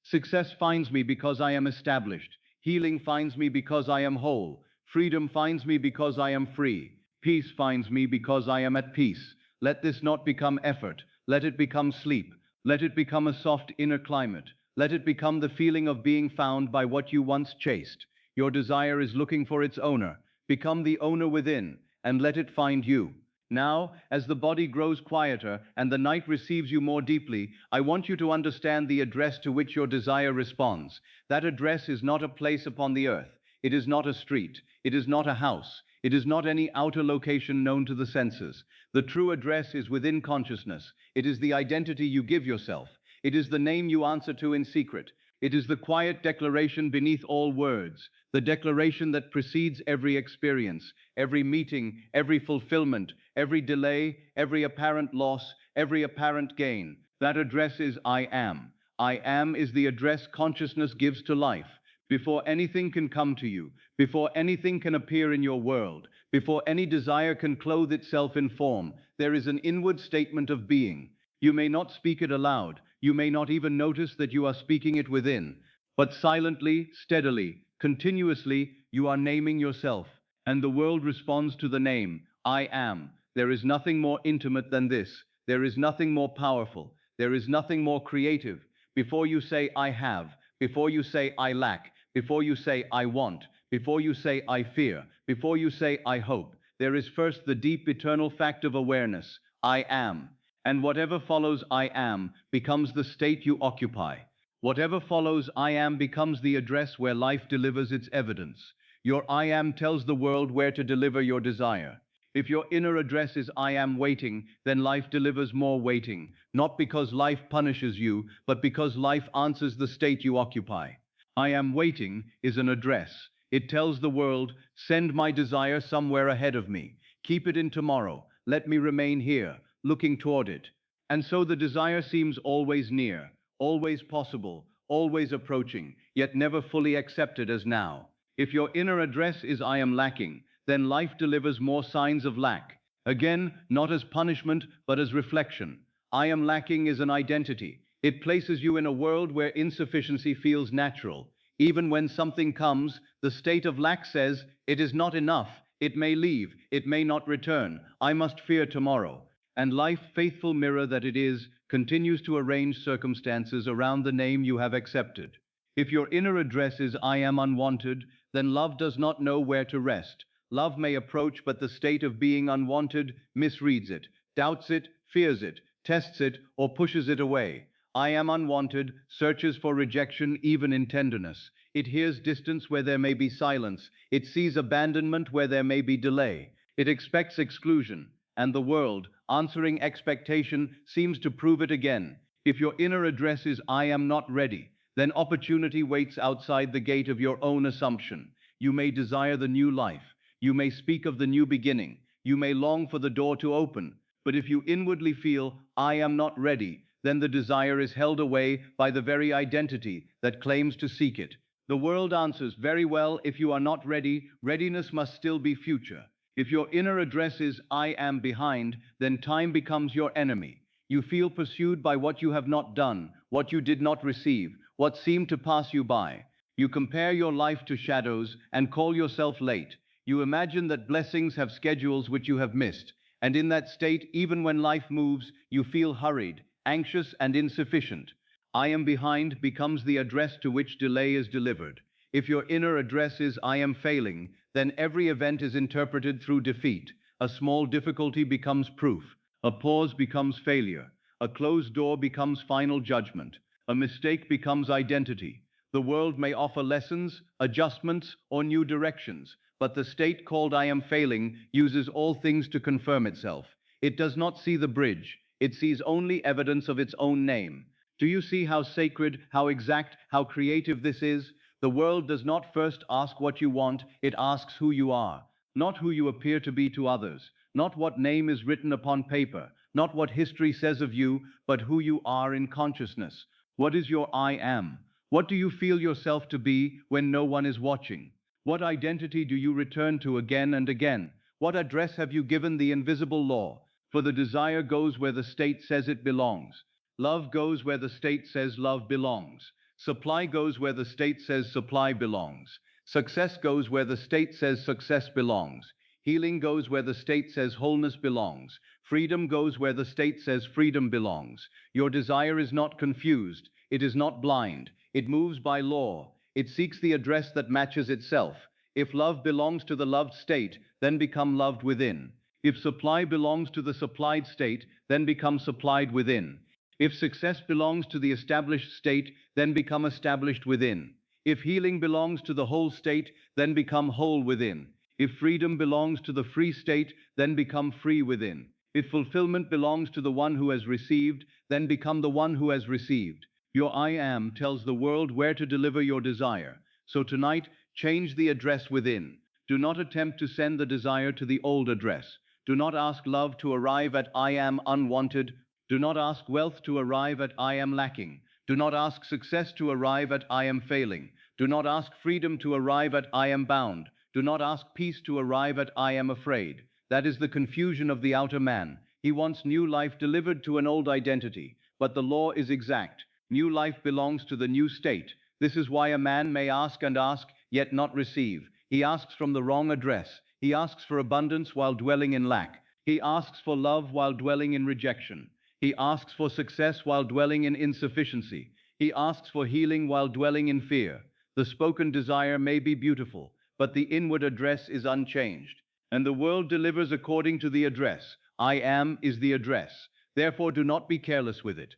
Success finds me because I am established. Healing finds me because I am whole. Freedom finds me because I am free. Peace finds me because I am at peace. Let this not become effort. Let it become sleep. Let it become a soft inner climate. Let it become the feeling of being found by what you once chased. Your desire is looking for its owner. Become the owner within, and let it find you. Now, as the body grows quieter and the night receives you more deeply, I want you to understand the address to which your desire responds. That address is not a place upon the earth. It is not a street. It is not a house. It is not any outer location known to the senses. The true address is within consciousness. It is the identity you give yourself. It is the name you answer to in secret. It is the quiet declaration beneath all words, the declaration that precedes every experience, every meeting, every fulfillment, every delay, every apparent loss, every apparent gain. That address is I am. I am is the address consciousness gives to life. Before anything can come to you, before anything can appear in your world, before any desire can clothe itself in form, there is an inward statement of being. You may not speak it aloud. You may not even notice that you are speaking it within. But silently, steadily, continuously, you are naming yourself. And the world responds to the name, I am. There is nothing more intimate than this. There is nothing more powerful. There is nothing more creative. Before you say, I have, before you say, I lack, before you say, I want, before you say, I fear, before you say, I hope, there is first the deep eternal fact of awareness, I am. And whatever follows I am becomes the state you occupy. Whatever follows I am becomes the address where life delivers its evidence. Your I am tells the world where to deliver your desire. If your inner address is I am waiting, then life delivers more waiting, not because life punishes you, but because life answers the state you occupy. I am waiting is an address. It tells the world, send my desire somewhere ahead of me. Keep it in tomorrow. Let me remain here, looking toward it. And so the desire seems always near, always possible, always approaching, yet never fully accepted as now. If your inner address is I am lacking, then life delivers more signs of lack. Again, not as punishment, but as reflection. I am lacking is an identity. It places you in a world where insufficiency feels natural. Even when something comes, the state of lack says, it is not enough, it may leave, it may not return, I must fear tomorrow. And life, faithful mirror that it is, continues to arrange circumstances around the name you have accepted. If your inner address is I am unwanted, then love does not know where to rest. Love may approach, but the state of being unwanted misreads it, doubts it, fears it, tests it, or pushes it away. I am unwanted searches for rejection even in tenderness. It hears distance where there may be silence. It sees abandonment where there may be delay. It expects exclusion. And the world, answering expectation, seems to prove it again. If your inner address is I am not ready, then opportunity waits outside the gate of your own assumption. You may desire the new life. You may speak of the new beginning. You may long for the door to open. But if you inwardly feel, I am not ready, then the desire is held away by the very identity that claims to seek it. The world answers, very well, if you are not ready, readiness must still be future. If your inner address is I am behind, then time becomes your enemy. You feel pursued by what you have not done, what you did not receive, what seemed to pass you by. You compare your life to shadows and call yourself late. You imagine that blessings have schedules which you have missed. And in that state, even when life moves, you feel hurried, anxious, and insufficient. I am behind becomes the address to which delay is delivered. If your inner address is I am failing, then every event is interpreted through defeat. A small difficulty becomes proof. A pause becomes failure. A closed door becomes final judgment. A mistake becomes identity. The world may offer lessons, adjustments, or new directions, but the state called I am failing uses all things to confirm itself. It does not see the bridge. It sees only evidence of its own name. Do you see how sacred, how exact, how creative this is? The world does not first ask what you want, it asks who you are, not who you appear to be to others, not what name is written upon paper, not what history says of you, but who you are in consciousness. What is your I am? What do you feel yourself to be when no one is watching? What identity do you return to again and again? What address have you given the invisible law? For the desire goes where the state says it belongs. Love goes where the state says love belongs. Supply goes where the state says supply belongs. Success goes where the state says success belongs. Healing goes where the state says wholeness belongs. Freedom goes where the state says freedom belongs. Your desire is not confused. It is not blind. It moves by law. It seeks the address that matches itself. If love belongs to the loved state, then become loved within. If supply belongs to the supplied state, then become supplied within. If success belongs to the established state, then become established within. If healing belongs to the whole state, then become whole within. If freedom belongs to the free state, then become free within. If fulfillment belongs to the one who has received, then become the one who has received. Your I am tells the world where to deliver your desire. So tonight, change the address within. Do not attempt to send the desire to the old address. Do not ask love to arrive at I am unwanted. Do not ask wealth to arrive at I am lacking. Do not ask success to arrive at I am failing. Do not ask freedom to arrive at I am bound. Do not ask peace to arrive at I am afraid. That is the confusion of the outer man. He wants new life delivered to an old identity. But the law is exact. New life belongs to the new state. This is why a man may ask and ask, yet not receive. He asks from the wrong address. He asks for abundance while dwelling in lack. He asks for love while dwelling in rejection. He asks for success while dwelling in insufficiency. He asks for healing while dwelling in fear. The spoken desire may be beautiful, but the inward address is unchanged. And the world delivers according to the address. I am is the address. Therefore, do not be careless with it.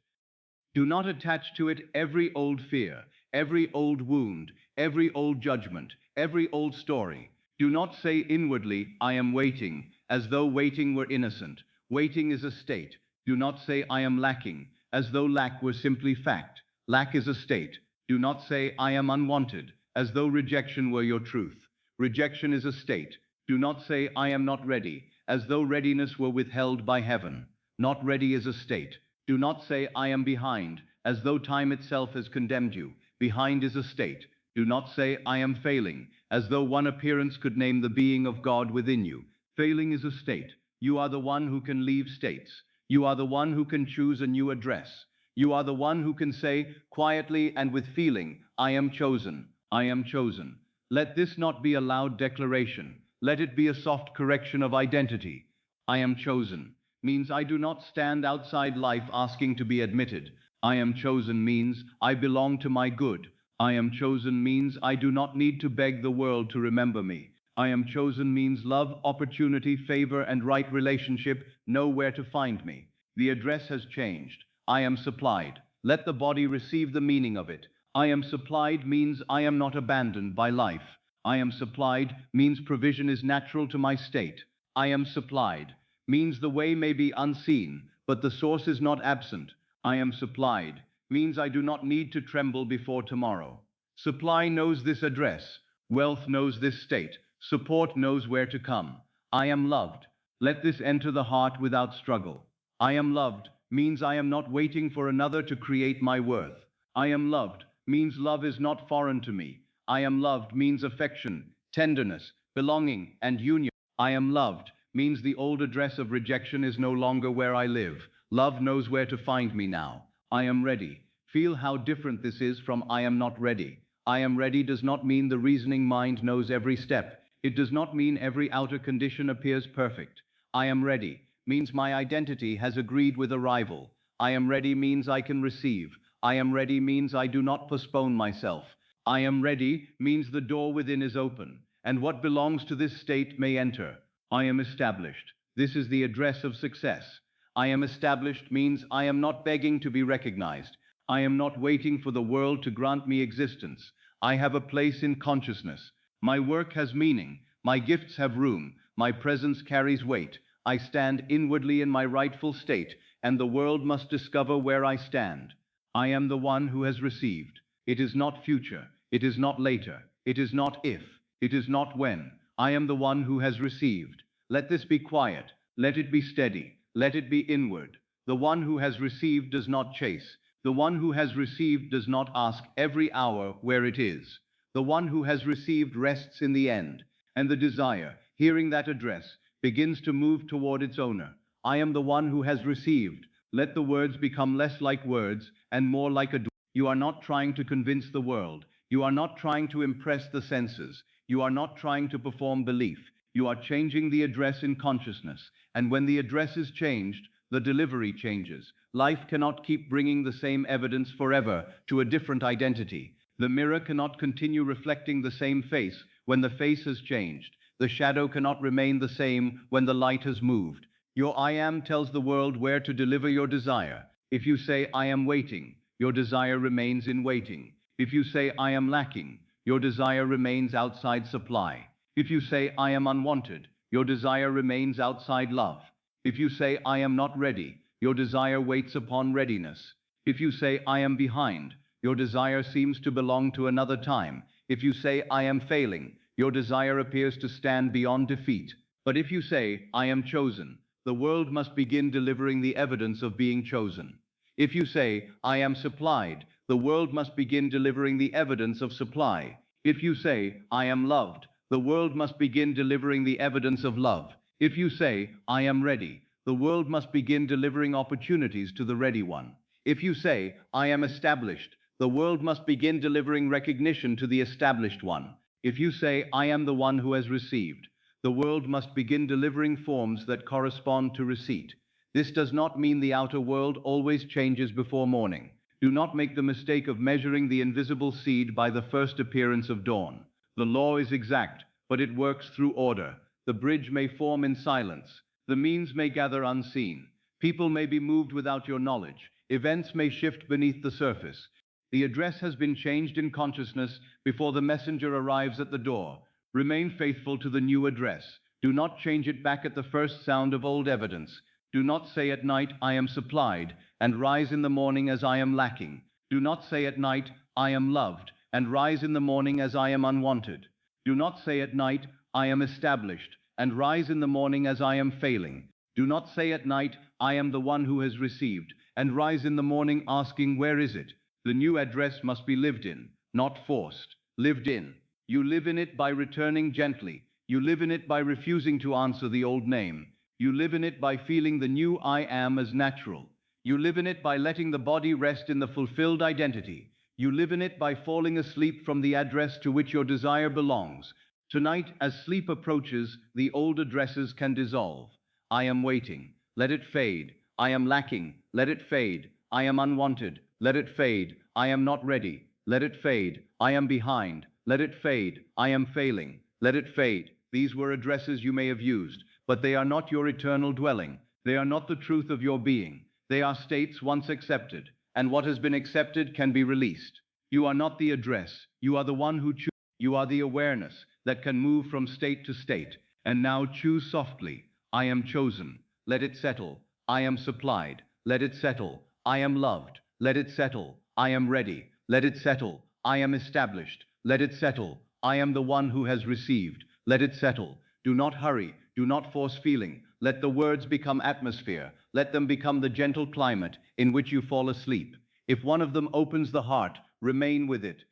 Do not attach to it every old fear, every old wound, every old judgment, every old story. Do not say inwardly, I am waiting, as though waiting were innocent. Waiting is a state. Do not say I am lacking, as though lack were simply fact. Lack is a state. Do not say I am unwanted, as though rejection were your truth. Rejection is a state. Do not say I am not ready, as though readiness were withheld by heaven. Not ready is a state. Do not say I am behind, as though time itself has condemned you. Behind is a state. Do not say, I am failing, as though one appearance could name the being of God within you. Failing is a state. You are the one who can leave states. You are the one who can choose a new address. You are the one who can say, quietly and with feeling, I am chosen. I am chosen. Let this not be a loud declaration. Let it be a soft correction of identity. I am chosen means I do not stand outside life asking to be admitted. I am chosen means I belong to my good. I am chosen means I do not need to beg the world to remember me. I am chosen means love, opportunity, favor, and right relationship know where to find me. The address has changed. I am supplied. Let the body receive the meaning of it. I am supplied means I am not abandoned by life. I am supplied means provision is natural to my state. I am supplied means the way may be unseen, but the source is not absent. I am supplied means I do not need to tremble before tomorrow. Supply knows this address. Wealth knows this state. Support knows where to come. I am loved. Let this enter the heart without struggle. I am loved means I am not waiting for another to create my worth. I am loved means love is not foreign to me. I am loved means affection, tenderness, belonging, and union. I am loved means the old address of rejection is no longer where I live. Love knows where to find me now. I am ready. Feel how different this is from I am not ready. I am ready does not mean the reasoning mind knows every step. It does not mean every outer condition appears perfect. I am ready means my identity has agreed with arrival. I am ready means I can receive. I am ready means I do not postpone myself. I am ready means the door within is open, and what belongs to this state may enter. I am established. This is the address of success. I am established means I am not begging to be recognized. I am not waiting for the world to grant me existence. I have a place in consciousness. My work has meaning. My gifts have room. My presence carries weight. I stand inwardly in my rightful state, and the world must discover where I stand. I am the one who has received. It is not future. It is not later. It is not if. It is not when. I am the one who has received. Let this be quiet. Let it be steady. Let it be inward. The one who has received does not chase. The one who has received does not ask every hour where it is. The one who has received rests in the end, and the desire, hearing that address, begins to move toward its owner. I am the one who has received. Let the words become less like words and more like a. You are not trying to convince the world. You are not trying to impress the senses. You are not trying to perform belief. You are changing the address in consciousness. And when the address is changed, the delivery changes. Life cannot keep bringing the same evidence forever to a different identity. The mirror cannot continue reflecting the same face when the face has changed. The shadow cannot remain the same when the light has moved. Your I am tells the world where to deliver your desire. If you say I am waiting, your desire remains in waiting. If you say I am lacking, your desire remains outside supply. If you say I am unwanted, your desire remains outside love. If you say I am not ready, your desire waits upon readiness. If you say I am behind, your desire seems to belong to another time. If you say I am failing, your desire appears to stand beyond defeat. But if you say I am chosen, the world must begin delivering the evidence of being chosen. If you say I am supplied, the world must begin delivering the evidence of supply. If you say I am loved, the world must begin delivering the evidence of love. If you say I am ready, the world must begin delivering opportunities to the ready one. If you say I am established, the world must begin delivering recognition to the established one. If you say I am the one who has received, the world must begin delivering forms that correspond to receipt. This does not mean the outer world always changes before morning. Do not make the mistake of measuring the invisible seed by the first appearance of dawn. The law is exact, but it works through order. The bridge may form in silence. The means may gather unseen. People may be moved without your knowledge. Events may shift beneath the surface. The address has been changed in consciousness before the messenger arrives at the door. Remain faithful to the new address. Do not change it back at the first sound of old evidence. Do not say at night, I am supplied, and rise in the morning as I am lacking. Do not say at night, I am loved, and rise in the morning as I am unwanted. Do not say at night, I am established, and rise in the morning as I am failing. Do not say at night, I am the one who has received, and rise in the morning asking, where is it? The new address must be lived in, not forced. Lived in. You live in it by returning gently. You live in it by refusing to answer the old name. You live in it by feeling the new I am as natural. You live in it by letting the body rest in the fulfilled identity. You live in it by falling asleep from the address to which your desire belongs. Tonight, as sleep approaches, the old addresses can dissolve. I am waiting. Let it fade. I am lacking. Let it fade. I am unwanted. Let it fade. I am not ready. Let it fade. I am behind. Let it fade. I am failing. Let it fade. These were addresses you may have used, but they are not your eternal dwelling. They are not the truth of your being. They are states once accepted, and what has been accepted can be released. You are not the address. You are the one who chooses. You are the awareness that can move from state to state. And now choose softly. I am chosen. Let it settle. I am supplied. Let it settle. I am loved. Let it settle. I am ready. Let it settle. I am established. Let it settle. I am the one who has received. Let it settle. Do not hurry. Do not force feeling. Let the words become atmosphere. Let them become the gentle climate in which you fall asleep. If one of them opens the heart, remain with it.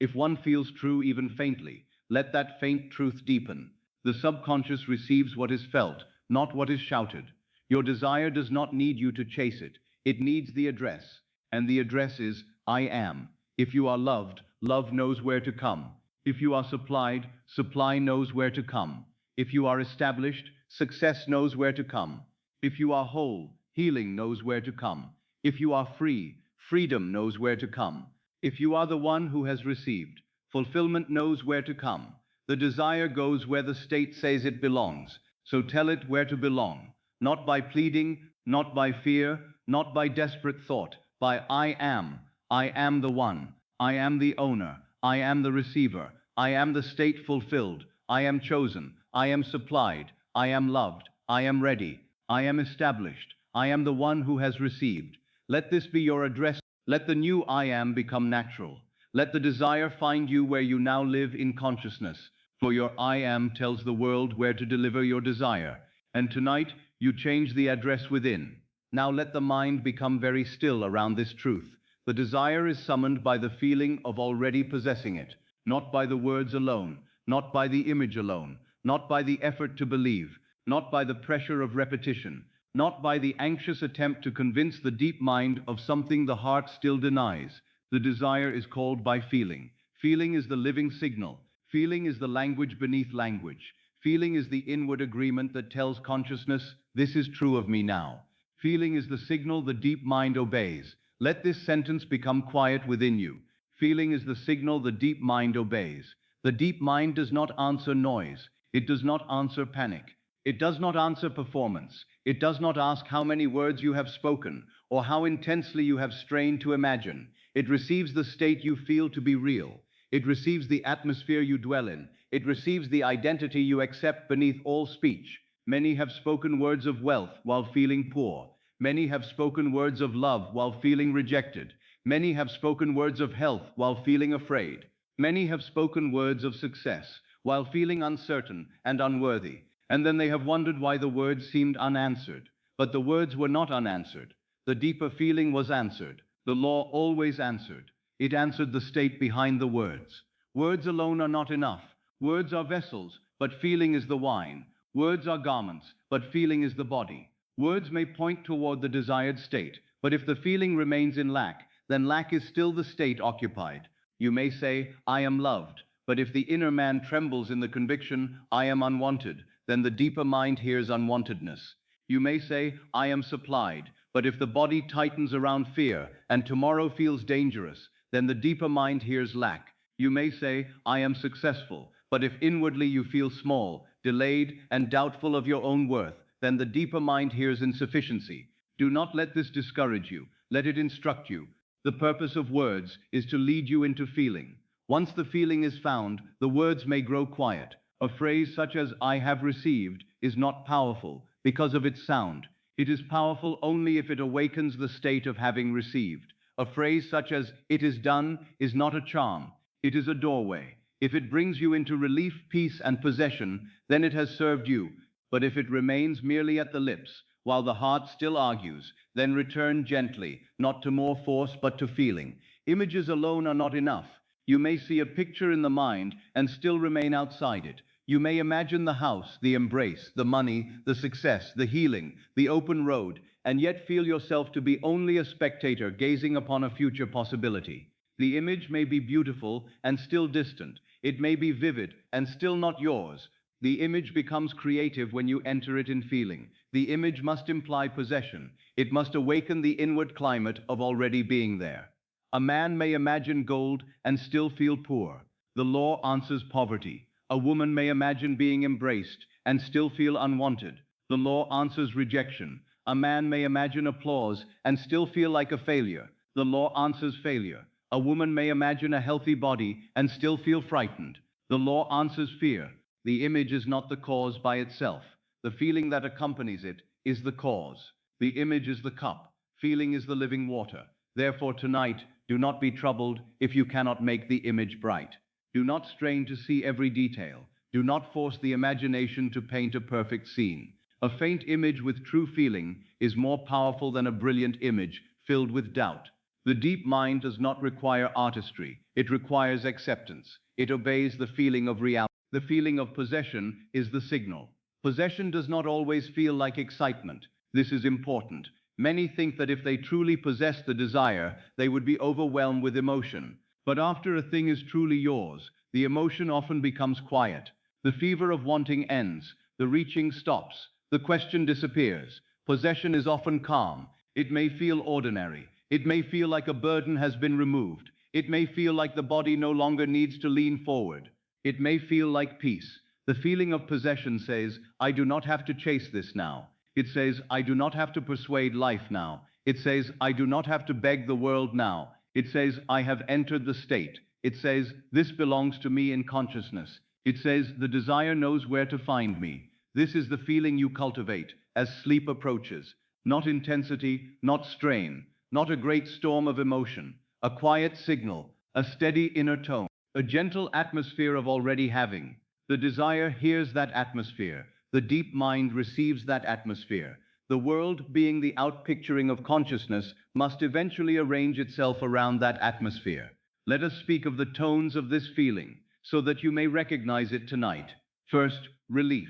If one feels true even faintly, let that faint truth deepen. The subconscious receives what is felt, not what is shouted. Your desire does not need you to chase it. It needs the address. And the address is, I am. If you are loved, love knows where to come. If you are supplied, supply knows where to come. If you are established, success knows where to come. If you are whole, healing knows where to come. If you are free, freedom knows where to come. If you are the one who has received, fulfillment knows where to come. The desire goes where the state says it belongs. So tell it where to belong. Not by pleading, not by fear, not by desperate thought, by I am. I am the one. I am the owner. I am the receiver. I am the state fulfilled. I am chosen. I am supplied. I am loved. I am ready. I am established. I am the one who has received. Let this be your address. Let the new I am become natural. Let the desire find you where you now live in consciousness. For your I am tells the world where to deliver your desire. And tonight, you change the address within. Now let the mind become very still around this truth. The desire is summoned by the feeling of already possessing it, not by the words alone, not by the image alone, not by the effort to believe, not by the pressure of repetition, not by the anxious attempt to convince the deep mind of something the heart still denies. The desire is called by feeling. Feeling is the living signal. Feeling is the language beneath language. Feeling is the inward agreement that tells consciousness, this is true of me now. Feeling is the signal the deep mind obeys. Let this sentence become quiet within you. Feeling is the signal the deep mind obeys. The deep mind does not answer noise. It does not answer panic. It does not answer performance. It does not ask how many words you have spoken or how intensely you have strained to imagine. It receives the state you feel to be real. It receives the atmosphere you dwell in. It receives the identity you accept beneath all speech. Many have spoken words of wealth while feeling poor. Many have spoken words of love while feeling rejected. Many have spoken words of health while feeling afraid. Many have spoken words of success while feeling uncertain and unworthy. And then they have wondered why the words seemed unanswered. But the words were not unanswered. The deeper feeling was answered. The law always answered. It answered the state behind the words. Words alone are not enough. Words are vessels, but feeling is the wine. Words are garments, but feeling is the body. Words may point toward the desired state, but if the feeling remains in lack, then lack is still the state occupied. You may say, I am loved, but if the inner man trembles in the conviction, I am unwanted, then the deeper mind hears unwantedness. You may say, I am supplied, but if the body tightens around fear and tomorrow feels dangerous, then the deeper mind hears lack. You may say, I am successful, but if inwardly you feel small, delayed, and doubtful of your own worth, then the deeper mind hears insufficiency. Do not let this discourage you. Let it instruct you. The purpose of words is to lead you into feeling. Once the feeling is found, the words may grow quiet. A phrase such as I have received is not powerful because of its sound. It is powerful only if it awakens the state of having received. A phrase such as it is done is not a charm. It is a doorway. If it brings you into relief, peace, and possession, then it has served you. But if it remains merely at the lips, while the heart still argues. Then return gently, not to more force but to feeling. Images alone are not enough. You may see a picture in the mind and still remain outside it. You may imagine the house, the embrace, the money, the success, the healing, the open road, and yet feel yourself to be only a spectator gazing upon a future possibility. The image may be beautiful and still distant. It may be vivid and still not yours. The image becomes creative when you enter it in feeling. The image must imply possession. It must awaken the inward climate of already being there. A man may imagine gold and still feel poor. The law answers poverty. A woman may imagine being embraced and still feel unwanted. The law answers rejection. A man may imagine applause and still feel like a failure. The law answers failure. A woman may imagine a healthy body and still feel frightened. The law answers fear. The image is not the cause by itself. The feeling that accompanies it is the cause. The image is the cup. Feeling is the living water. Therefore tonight, do not be troubled if you cannot make the image bright. Do not strain to see every detail. Do not force the imagination to paint a perfect scene. A faint image with true feeling is more powerful than a brilliant image filled with doubt. The deep mind does not require artistry. It requires acceptance. It obeys the feeling of reality. The feeling of possession is the signal. Possession does not always feel like excitement. This is important. Many think that if they truly possess the desire, they would be overwhelmed with emotion. But after a thing is truly yours, the emotion often becomes quiet. The fever of wanting ends. The reaching stops. The question disappears. Possession is often calm. It may feel ordinary. It may feel like a burden has been removed. It may feel like the body no longer needs to lean forward. It may feel like peace. The feeling of possession says, I do not have to chase this now. It says, I do not have to persuade life now. It says, I do not have to beg the world now. It says, I have entered the state. It says, this belongs to me in consciousness. It says, the desire knows where to find me. This is the feeling you cultivate as sleep approaches. Not intensity, not strain, not a great storm of emotion. A quiet signal, a steady inner tone, a gentle atmosphere of already having. The desire hears that atmosphere. The deep mind receives that atmosphere. The world, being the outpicturing of consciousness, must eventually arrange itself around that atmosphere. Let us speak of the tones of this feeling, so that you may recognize it tonight. First, relief.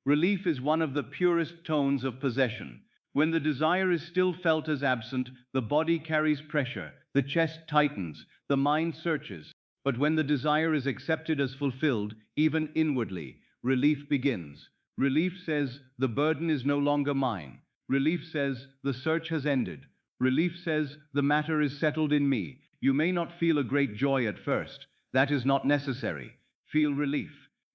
Relief is one of the purest tones of possession. When the desire is still felt as absent, the body carries pressure, the chest tightens, the mind searches. But when the desire is accepted as fulfilled, even inwardly, relief begins. Relief says, the burden is no longer mine. Relief says, the search has ended. Relief says, the matter is settled in me. You may not feel a great joy at first. That is not necessary. Feel relief.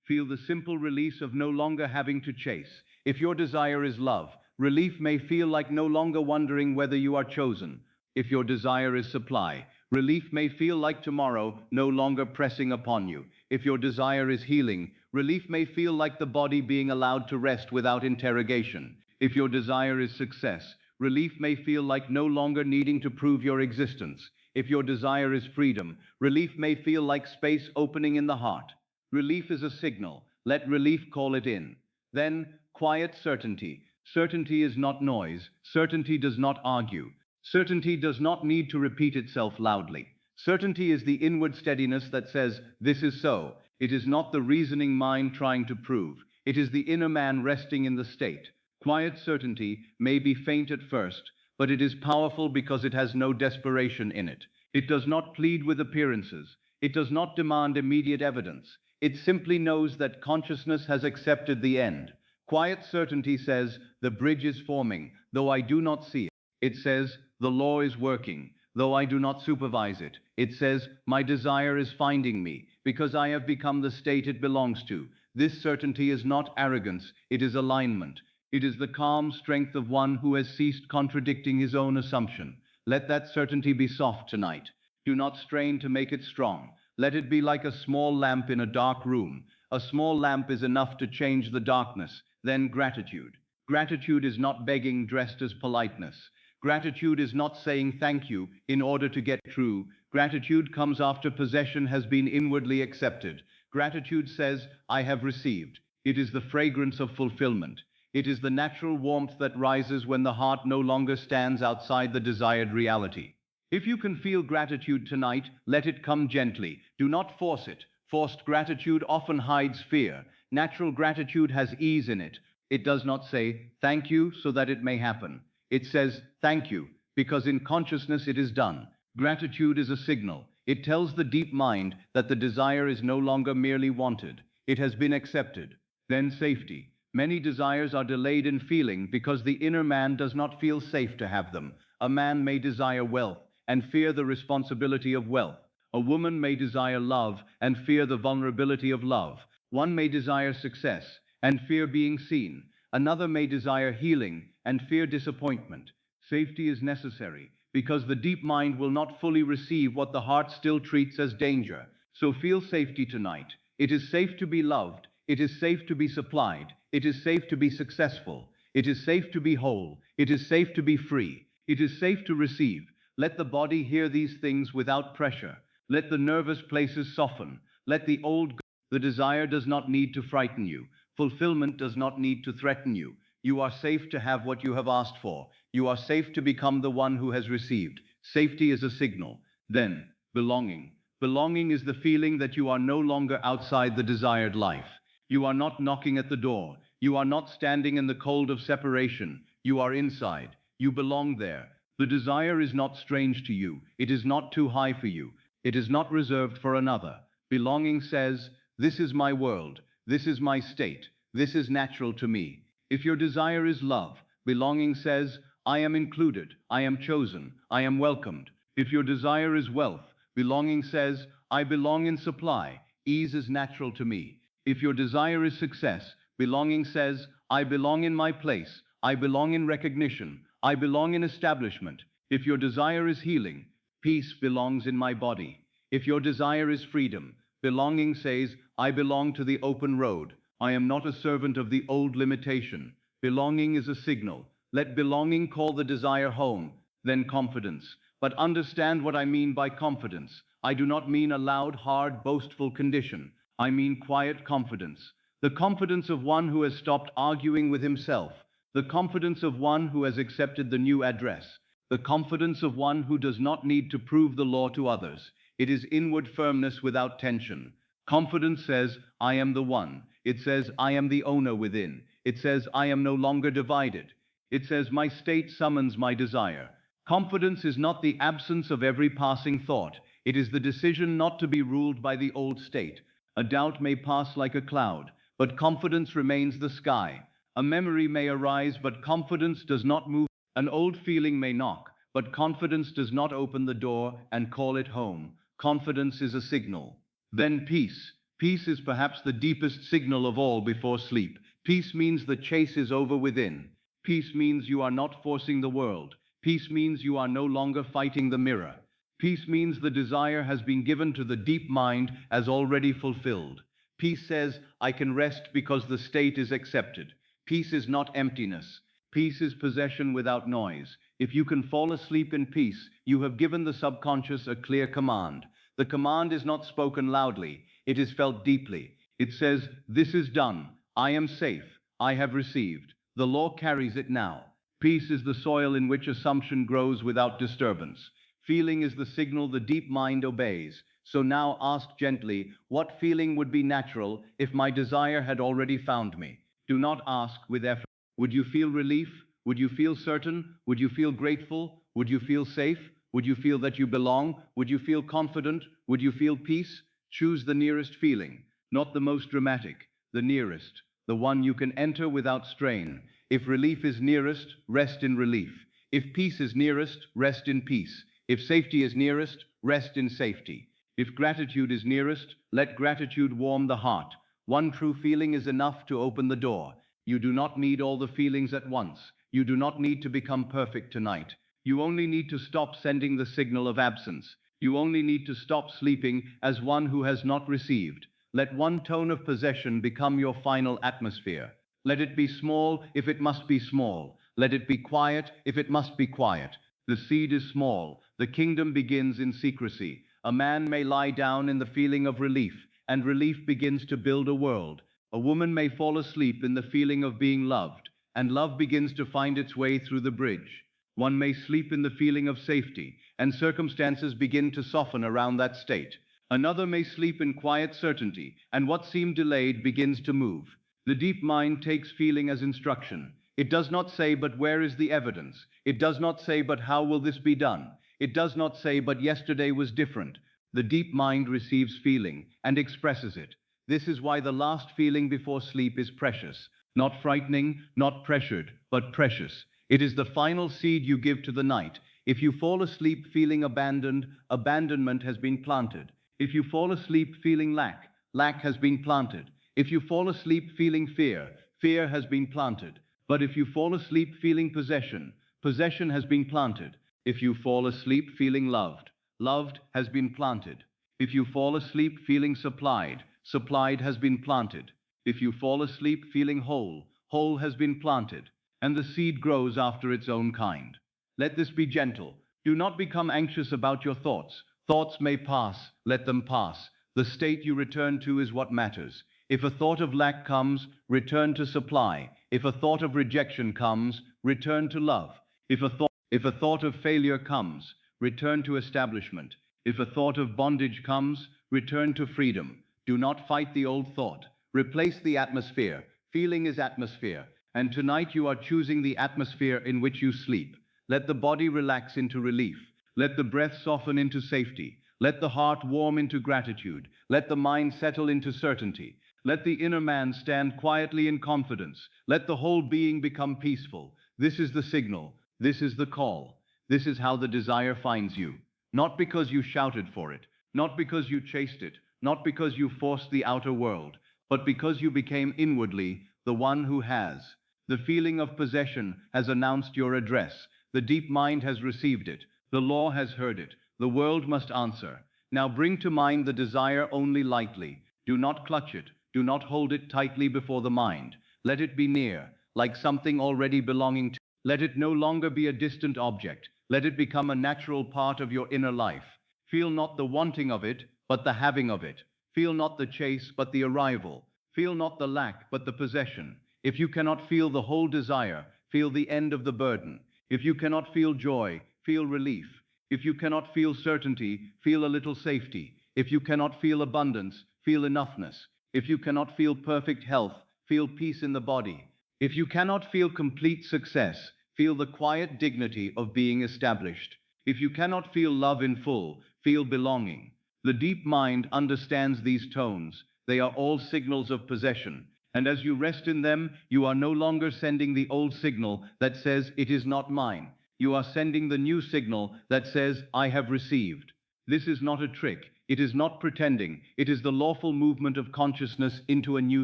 Feel the simple release of no longer having to chase. If your desire is love, relief may feel like no longer wondering whether you are chosen. If your desire is supply, relief may feel like tomorrow no longer pressing upon you. If your desire is healing, relief may feel like the body being allowed to rest without interrogation. If your desire is success, relief may feel like no longer needing to prove your existence. If your desire is freedom, relief may feel like space opening in the heart. Relief is a signal. Let relief call it in. Then, quiet certainty. Certainty is not noise. Certainty does not argue. Certainty does not need to repeat itself loudly. Certainty is the inward steadiness that says, this is so. It is not the reasoning mind trying to prove. It is the inner man resting in the state. Quiet certainty may be faint at first, but it is powerful because it has no desperation in it. It does not plead with appearances. It does not demand immediate evidence. It simply knows that consciousness has accepted the end. Quiet certainty says, the bridge is forming, though I do not see it. It says, the law is working, though I do not supervise it. It says, my desire is finding me, because I have become the state it belongs to. This certainty is not arrogance, it is alignment. It is the calm strength of one who has ceased contradicting his own assumption. Let that certainty be soft tonight. Do not strain to make it strong. Let it be like a small lamp in a dark room. A small lamp is enough to change the darkness. Then gratitude. Gratitude is not begging dressed as politeness. Gratitude is not saying thank you in order to get through. Gratitude comes after possession has been inwardly accepted. Gratitude says, I have received. It is the fragrance of fulfillment. It is the natural warmth that rises when the heart no longer stands outside the desired reality. If you can feel gratitude tonight, let it come gently. Do not force it. Forced gratitude often hides fear. Natural gratitude has ease in it. It does not say, thank you so that it may happen. It says, thank you, because in consciousness it is done. Gratitude is a signal. It tells the deep mind that the desire is no longer merely wanted. It has been accepted. Then safety. Many desires are delayed in feeling because the inner man does not feel safe to have them. A man may desire wealth and fear the responsibility of wealth. A woman may desire love and fear the vulnerability of love. One may desire success and fear being seen. Another may desire healing and fear disappointment. Safety is necessary because the deep mind will not fully receive what the heart still treats as danger. So feel safety tonight. It is safe to be loved. It is safe to be supplied. It is safe to be successful. It is safe to be whole. It is safe to be free. It is safe to receive. Let the body hear these things without pressure. Let the nervous places soften. Let the old go. The desire does not need to frighten you. Fulfillment does not need to threaten you. You are safe to have what you have asked for. You are safe to become the one who has received. Safety is a signal. Then, belonging. Belonging is the feeling that you are no longer outside the desired life. You are not knocking at the door. You are not standing in the cold of separation. You are inside. You belong there. The desire is not strange to you. It is not too high for you. It is not reserved for another. Belonging says, this is my world. This is my state. This is natural to me. If your desire is love, belonging says, I am included. I am chosen. I am welcomed. If your desire is wealth, belonging says, I belong in supply. Ease is natural to me. If your desire is success, belonging says, I belong in my place. I belong in recognition. I belong in establishment. If your desire is healing, peace belongs in my body. If your desire is freedom, belonging says, I belong to the open road. I am not a servant of the old limitation. Belonging is a signal. Let belonging call the desire home, then confidence. But understand what I mean by confidence. I do not mean a loud, hard, boastful condition. I mean quiet confidence. The confidence of one who has stopped arguing with himself. The confidence of one who has accepted the new address. The confidence of one who does not need to prove the law to others. It is inward firmness without tension. Confidence says, I am the one. It says, I am the owner within. It says, I am no longer divided. It says, my state summons my desire. Confidence is not the absence of every passing thought. It is the decision not to be ruled by the old state. A doubt may pass like a cloud, but confidence remains the sky. A memory may arise, but confidence does not move. An old feeling may knock, but confidence does not open the door and call it home. Confidence is a signal. Then peace. Peace is perhaps the deepest signal of all before sleep. Peace means the chase is over within. Peace means you are not forcing the world. Peace means you are no longer fighting the mirror. Peace means the desire has been given to the deep mind as already fulfilled. Peace says, I can rest because the state is accepted. Peace is not emptiness. Peace is possession without noise. If you can fall asleep in peace, you have given the subconscious a clear command. The command is not spoken loudly. It is felt deeply. It says, this is done. I am safe. I have received. The law carries it now. Peace is the soil in which assumption grows without disturbance. Feeling is the signal the deep mind obeys. So now ask gently, what feeling would be natural if my desire had already found me? Do not ask with effort. Would you feel relief? Would you feel certain? Would you feel grateful? Would you feel safe? Would you feel that you belong? Would you feel confident? Would you feel peace? Choose the nearest feeling, not the most dramatic, the nearest, the one you can enter without strain. If relief is nearest, rest in relief. If peace is nearest, rest in peace. If safety is nearest, rest in safety. If gratitude is nearest, let gratitude warm the heart. One true feeling is enough to open the door. You do not need all the feelings at once. You do not need to become perfect tonight. You only need to stop sending the signal of absence. You only need to stop sleeping as one who has not received. Let one tone of possession become your final atmosphere. Let it be small if it must be small. Let it be quiet if it must be quiet. The seed is small. The kingdom begins in secrecy. A man may lie down in the feeling of relief, and relief begins to build a world. A woman may fall asleep in the feeling of being loved, and love begins to find its way through the bridge. One may sleep in the feeling of safety, and circumstances begin to soften around that state. Another may sleep in quiet certainty, and what seemed delayed begins to move. The deep mind takes feeling as instruction. It does not say, but where is the evidence? It does not say, but how will this be done? It does not say, but yesterday was different. The deep mind receives feeling and expresses it. This is why the last feeling before sleep is precious. Not frightening, not pressured, but precious. It is the final seed you give to the night. If you fall asleep feeling abandoned, abandonment has been planted. If you fall asleep feeling lack, lack has been planted. If you fall asleep feeling fear, fear has been planted. But if you fall asleep feeling possession, possession has been planted. If you fall asleep feeling loved, loved has been planted. If you fall asleep feeling supplied, supplied has been planted. If you fall asleep feeling whole, whole has been planted. And the seed grows after its own kind. Let this be gentle. Do not become anxious about your thoughts. Thoughts may pass, let them pass. The state you return to is what matters. If a thought of lack comes, return to supply. If a thought of rejection comes, return to love. If a thought of failure comes, return to establishment. If a thought of bondage comes, return to freedom. Do not fight the old thought. Replace the atmosphere. Feeling is atmosphere. And tonight you are choosing the atmosphere in which you sleep. Let the body relax into relief. Let the breath soften into safety. Let the heart warm into gratitude. Let the mind settle into certainty. Let the inner man stand quietly in confidence. Let the whole being become peaceful. This is the signal. This is the call. This is how the desire finds you. Not because you shouted for it, not because you chased it, not because you forced the outer world, but because you became inwardly the one who has. The feeling of possession has announced your address. The deep mind has received it. The law has heard it. The world must answer. Now bring to mind the desire only lightly. Do not clutch it. Do not hold it tightly before the mind. Let it be near, like something already belonging to. Let it no longer be a distant object. Let it become a natural part of your inner life. Feel not the wanting of it, but the having of it. Feel not the chase, but the arrival. Feel not the lack, but the possession. If you cannot feel the whole desire, feel the end of the burden. If you cannot feel joy, feel relief. If you cannot feel certainty, feel a little safety. If you cannot feel abundance, feel enoughness. If you cannot feel perfect health, feel peace in the body. If you cannot feel complete success, feel the quiet dignity of being established. If you cannot feel love in full, feel belonging. The deep mind understands these tones. They are all signals of possession. And as you rest in them, you are no longer sending the old signal that says, it is not mine. You are sending the new signal that says, I have received. This is not a trick. It is not pretending. It is the lawful movement of consciousness into a new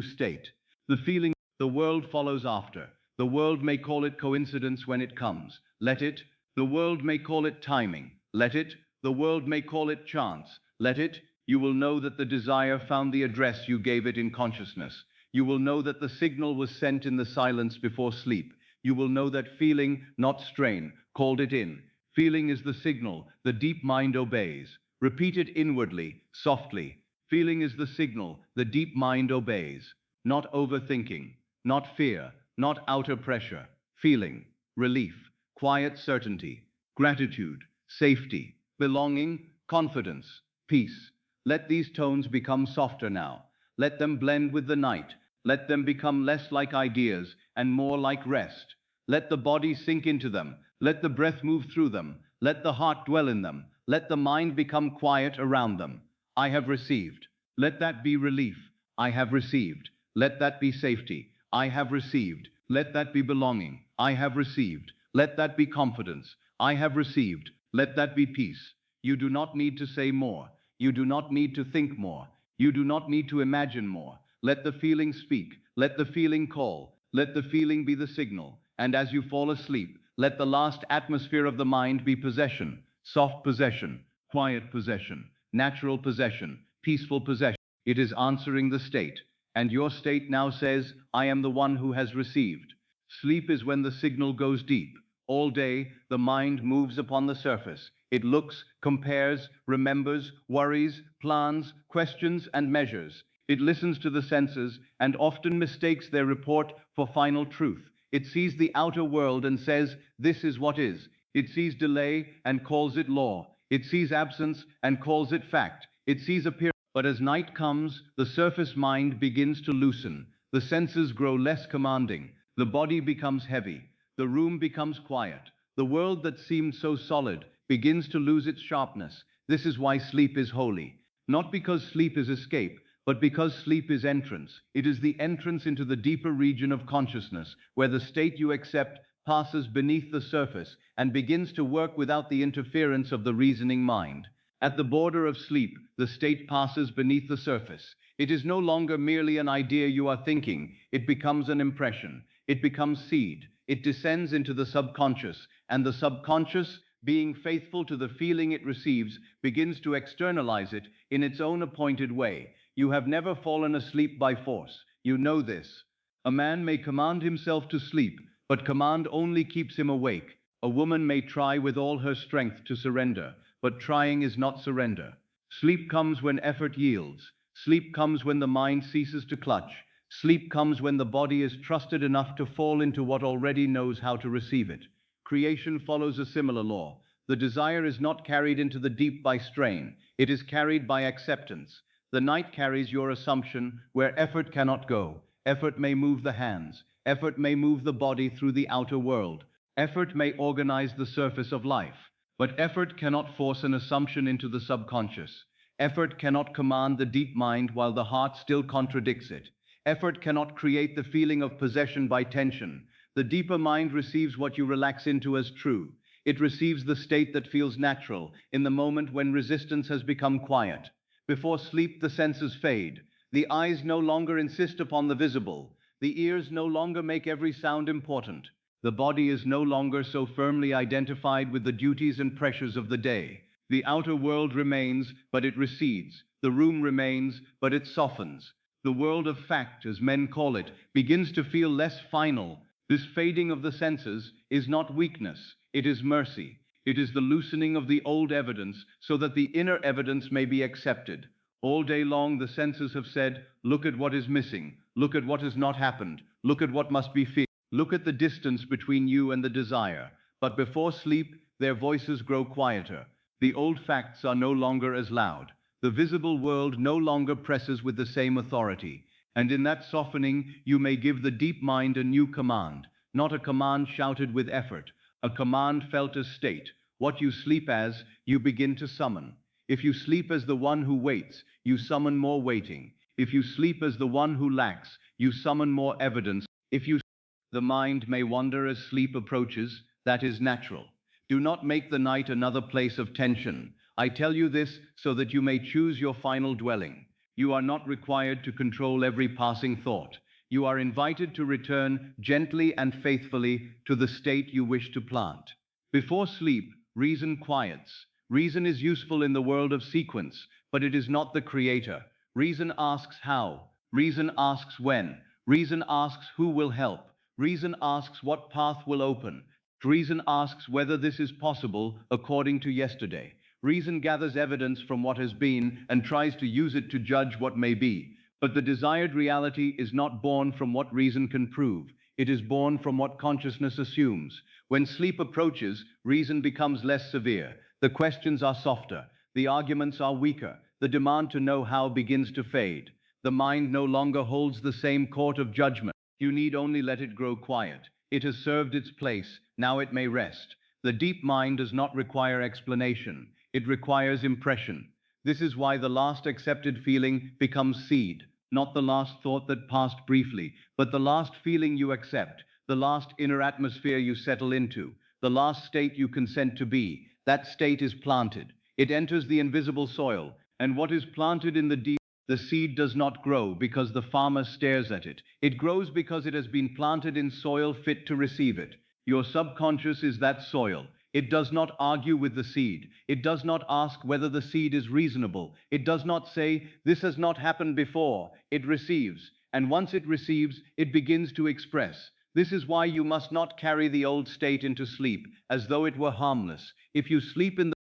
state. The feeling the world follows after. The world may call it coincidence when it comes. Let it. The world may call it timing. Let it. The world may call it chance. Let it. You will know that the desire found the address you gave it in consciousness. You will know that the signal was sent in the silence before sleep. You will know that feeling, not strain, called it in. Feeling is the signal. The deep mind obeys. Repeat it inwardly, softly. Feeling is the signal. The deep mind obeys. Not overthinking, not fear, not outer pressure. Feeling, relief, quiet certainty, gratitude, safety, belonging, confidence, peace. Let these tones become softer now. Let them blend with the night. Let them become less like ideas and more like rest. Let the body sink into them. Let the breath move through them. Let the heart dwell in them. Let the mind become quiet around them. I have received. Let that be relief. I have received. Let that be safety. I have received. Let that be belonging. I have received. Let that be confidence. I have received. Let that be peace. You do not need to say more. You do not need to think more. You do not need to imagine more. Let the feeling speak. Let the feeling call. Let the feeling be the signal. And as you fall asleep, let the last atmosphere of the mind be possession, soft possession, quiet possession, natural possession, peaceful possession. It is answering the state. And your state now says, I am the one who has received. Sleep is when the signal goes deep. All day, the mind moves upon the surface. It looks, compares, remembers, worries, plans, questions, and measures. It listens to the senses and often mistakes their report for final truth. It sees the outer world and says, this is what is. It sees delay and calls it law. It sees absence and calls it fact. It sees appearance. But as night comes, the surface mind begins to loosen. The senses grow less commanding. The body becomes heavy. The room becomes quiet. The world that seemed so solid begins to lose its sharpness. This is why sleep is holy. Not because sleep is escape, but because sleep is entrance. It is the entrance into the deeper region of consciousness, where the state you accept passes beneath the surface and begins to work without the interference of the reasoning mind. At the border of sleep, the state passes beneath the surface. It is no longer merely an idea you are thinking. It becomes an impression. It becomes seed. It descends into the subconscious, and the subconscious, being faithful to the feeling it receives, begins to externalize it in its own appointed way. You have never fallen asleep by force. You know this. A man may command himself to sleep, but command only keeps him awake. A woman may try with all her strength to surrender, but trying is not surrender. Sleep comes when effort yields. Sleep comes when the mind ceases to clutch. Sleep comes when the body is trusted enough to fall into what already knows how to receive it. Creation follows a similar law. The desire is not carried into the deep by strain. It is carried by acceptance. The night carries your assumption where effort cannot go. Effort may move the hands. Effort may move the body through the outer world. Effort may organize the surface of life. But effort cannot force an assumption into the subconscious. Effort cannot command the deep mind while the heart still contradicts it. Effort cannot create the feeling of possession by tension. The deeper mind receives what you relax into as true. It receives the state that feels natural in the moment when resistance has become quiet. Before sleep, the senses fade. The eyes no longer insist upon the visible. The ears no longer make every sound important. The body is no longer so firmly identified with the duties and pressures of the day. The outer world remains, but it recedes. The room remains, but it softens. The world of fact, as men call it, begins to feel less final. This fading of the senses is not weakness, it is mercy. It is the loosening of the old evidence so that the inner evidence may be accepted. All day long the senses have said, look at what is missing, look at what has not happened, look at what must be feared, look at the distance between you and the desire. But before sleep, their voices grow quieter. The old facts are no longer as loud. The visible world no longer presses with the same authority. And in that softening, you may give the deep mind a new command, not a command shouted with effort, a command felt as state. What you sleep as, you begin to summon. If you sleep as the one who waits, you summon more waiting. If you sleep as the one who lacks, you summon more evidence. The mind may wander as sleep approaches, that is natural. Do not make the night another place of tension. I tell you this so that you may choose your final dwelling. You are not required to control every passing thought. You are invited to return gently and faithfully to the state you wish to plant. Before sleep, reason quiets. Reason is useful in the world of sequence, but it is not the creator. Reason asks how. Reason asks when. Reason asks who will help. Reason asks what path will open. Reason asks whether this is possible according to yesterday. Reason gathers evidence from what has been and tries to use it to judge what may be. But the desired reality is not born from what reason can prove. It is born from what consciousness assumes. When sleep approaches, reason becomes less severe. The questions are softer. The arguments are weaker. The demand to know how begins to fade. The mind no longer holds the same court of judgment. You need only let it grow quiet. It has served its place. Now it may rest. The deep mind does not require explanation. It requires impression. This is why the last accepted feeling becomes seed, not the last thought that passed briefly, but the last feeling you accept, the last inner atmosphere you settle into, the last state you consent to be. That state is planted. It enters the invisible soil, and what is planted in the deep, the seed does not grow because the farmer stares at it. It grows because it has been planted in soil fit to receive it. Your subconscious is that soil. It does not argue with the seed. It does not ask whether the seed is reasonable. It does not say, this has not happened before. It receives. And once it receives, it begins to express. This is why you must not carry the old state into sleep, as though it were harmless. If you sleep in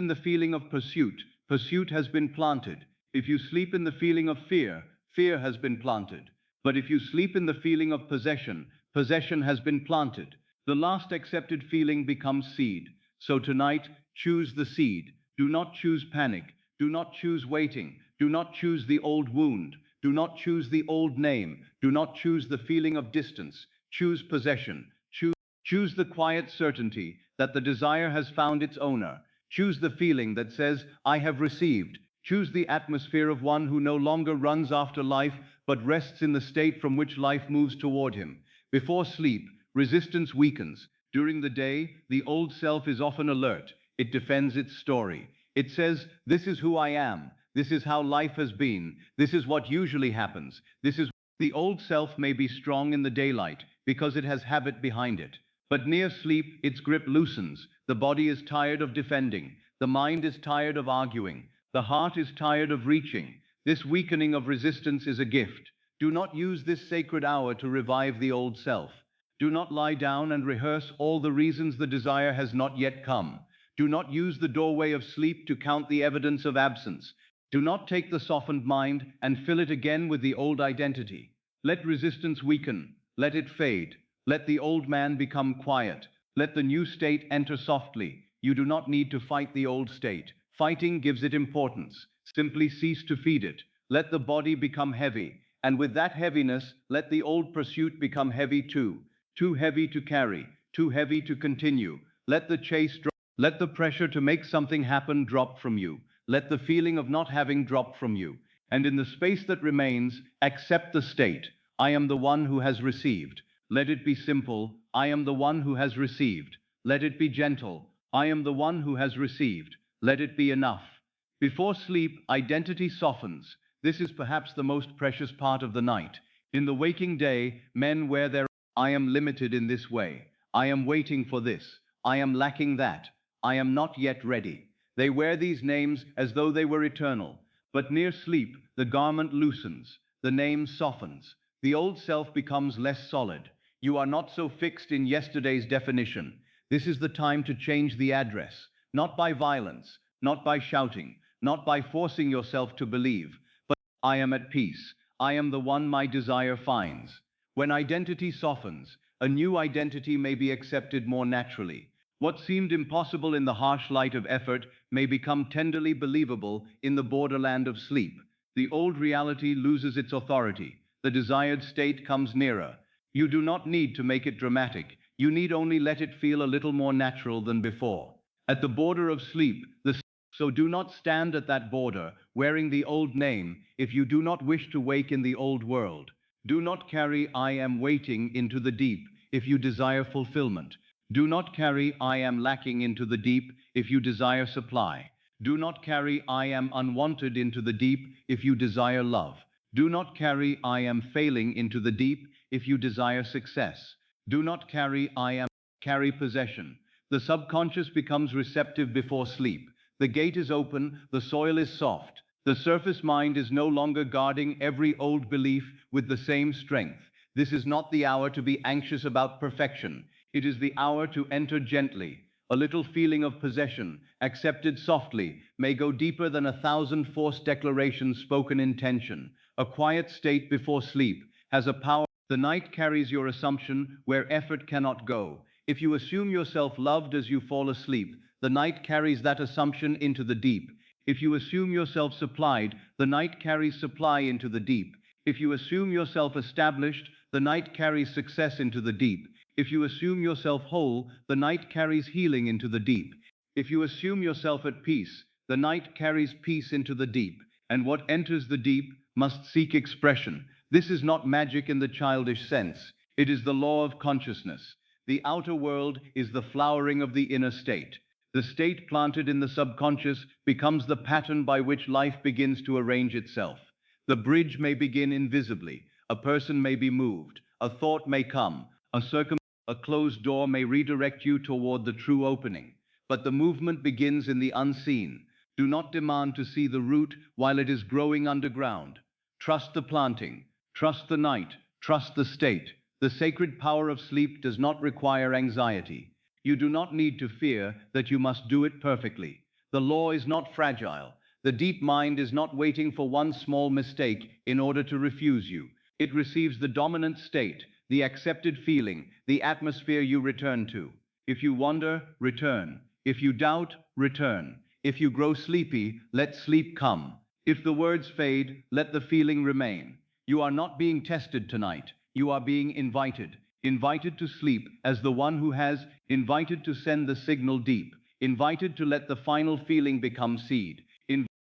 the feeling of pursuit, pursuit has been planted. If you sleep in the feeling of fear, fear has been planted. But if you sleep in the feeling of possession, Possession has been planted. The last accepted feeling becomes seed. So tonight, choose the seed. Do not choose panic. Do not choose waiting. Do not choose the old wound. Do not choose the old name. Do not choose the feeling of distance. Choose possession. Choose the quiet certainty that the desire has found its owner. Choose the feeling that says, I have received. Choose the atmosphere of one who no longer runs after life, but rests in the state from which life moves toward him. Before sleep, resistance weakens. During the day, the old self is often alert. It defends its story. It says, this is who I am. This is how life has been. This is what usually happens. The old self may be strong in the daylight because it has habit behind it. But near sleep, its grip loosens. The body is tired of defending. The mind is tired of arguing. The heart is tired of reaching. This weakening of resistance is a gift. Do not use this sacred hour to revive the old self. Do not lie down and rehearse all the reasons the desire has not yet come. Do not use the doorway of sleep to count the evidence of absence. Do not take the softened mind and fill it again with the old identity. Let resistance weaken. Let it fade. Let the old man become quiet. Let the new state enter softly. You do not need to fight the old state. Fighting gives it importance. Simply cease to feed it. Let the body become heavy. And with that heaviness, let the old pursuit become heavy too. Too heavy to carry. Too heavy to continue. Let the chase drop. Let the pressure to make something happen drop from you. Let the feeling of not having drop from you. And in the space that remains, accept the state. I am the one who has received. Let it be simple. I am the one who has received. Let it be gentle. I am the one who has received. Let it be enough. Before sleep, identity softens. This is perhaps the most precious part of the night. In the waking day, men wear their I am limited in this way. I am waiting for this. I am lacking that. I am not yet ready. They wear these names as though they were eternal. But near sleep, the garment loosens. The name softens. The old self becomes less solid. You are not so fixed in yesterday's definition. This is the time to change the address, not by violence, not by shouting, not by forcing yourself to believe, but I am at peace. I am the one my desire finds. When identity softens, a new identity may be accepted more naturally. What seemed impossible in the harsh light of effort may become tenderly believable in the borderland of sleep. The old reality loses its authority. The desired state comes nearer. You do not need to make it dramatic. You need only let it feel a little more natural than before. At the border of sleep, so do not stand at that border wearing the old name if you do not wish to wake in the old world. Do not carry I am waiting into the deep if you desire fulfillment. Do not carry I am lacking into the deep if you desire supply. Do not carry I am unwanted into the deep if you desire love. Do not carry I am failing into the deep if you desire success. Do not carry carry possession. The subconscious becomes receptive before sleep. The gate is open, the soil is soft. The surface mind is no longer guarding every old belief with the same strength. This is not the hour to be anxious about perfection. It is the hour to enter gently. A little feeling of possession, accepted softly, may go deeper than 1,000 forced declarations spoken in tension. A quiet state before sleep has a power. The night carries your assumption where effort cannot go. If you assume yourself loved as you fall asleep, the night carries that assumption into the deep. If you assume yourself supplied, the night carries supply into the deep. If you assume yourself established, the night carries success into the deep. If you assume yourself whole, the night carries healing into the deep. If you assume yourself at peace, the night carries peace into the deep. And what enters the deep must seek expression. This is not magic in the childish sense. It is the law of consciousness. The outer world is the flowering of the inner state. The state planted in the subconscious becomes the pattern by which life begins to arrange itself. The bridge may begin invisibly. A person may be moved. A thought may come. A closed door may redirect you toward the true opening. But the movement begins in the unseen. Do not demand to see the root while it is growing underground. Trust the planting. Trust the night. Trust the state. The sacred power of sleep does not require anxiety. You do not need to fear that you must do it perfectly. The law is not fragile. The deep mind is not waiting for one small mistake in order to refuse you. It receives the dominant state, the accepted feeling, the atmosphere you return to. If you wonder, return. If you doubt, return. If you grow sleepy, let sleep come. If the words fade, let the feeling remain. You are not being tested tonight. You are being invited. Invited to sleep as the one who has, invited to send the signal deep, invited to let the final feeling become seed.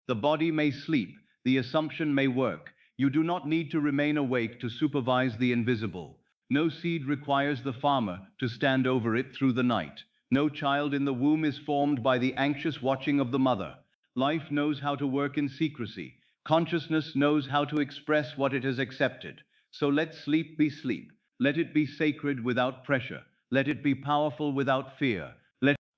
The body may sleep, the assumption may work. You do not need to remain awake to supervise the invisible. No seed requires the farmer to stand over it through the night. No child in the womb is formed by the anxious watching of the mother. Life knows how to work in secrecy. Consciousness knows how to express what it has accepted. So let sleep be sleep. Let it be sacred without pressure. Let it be powerful without fear.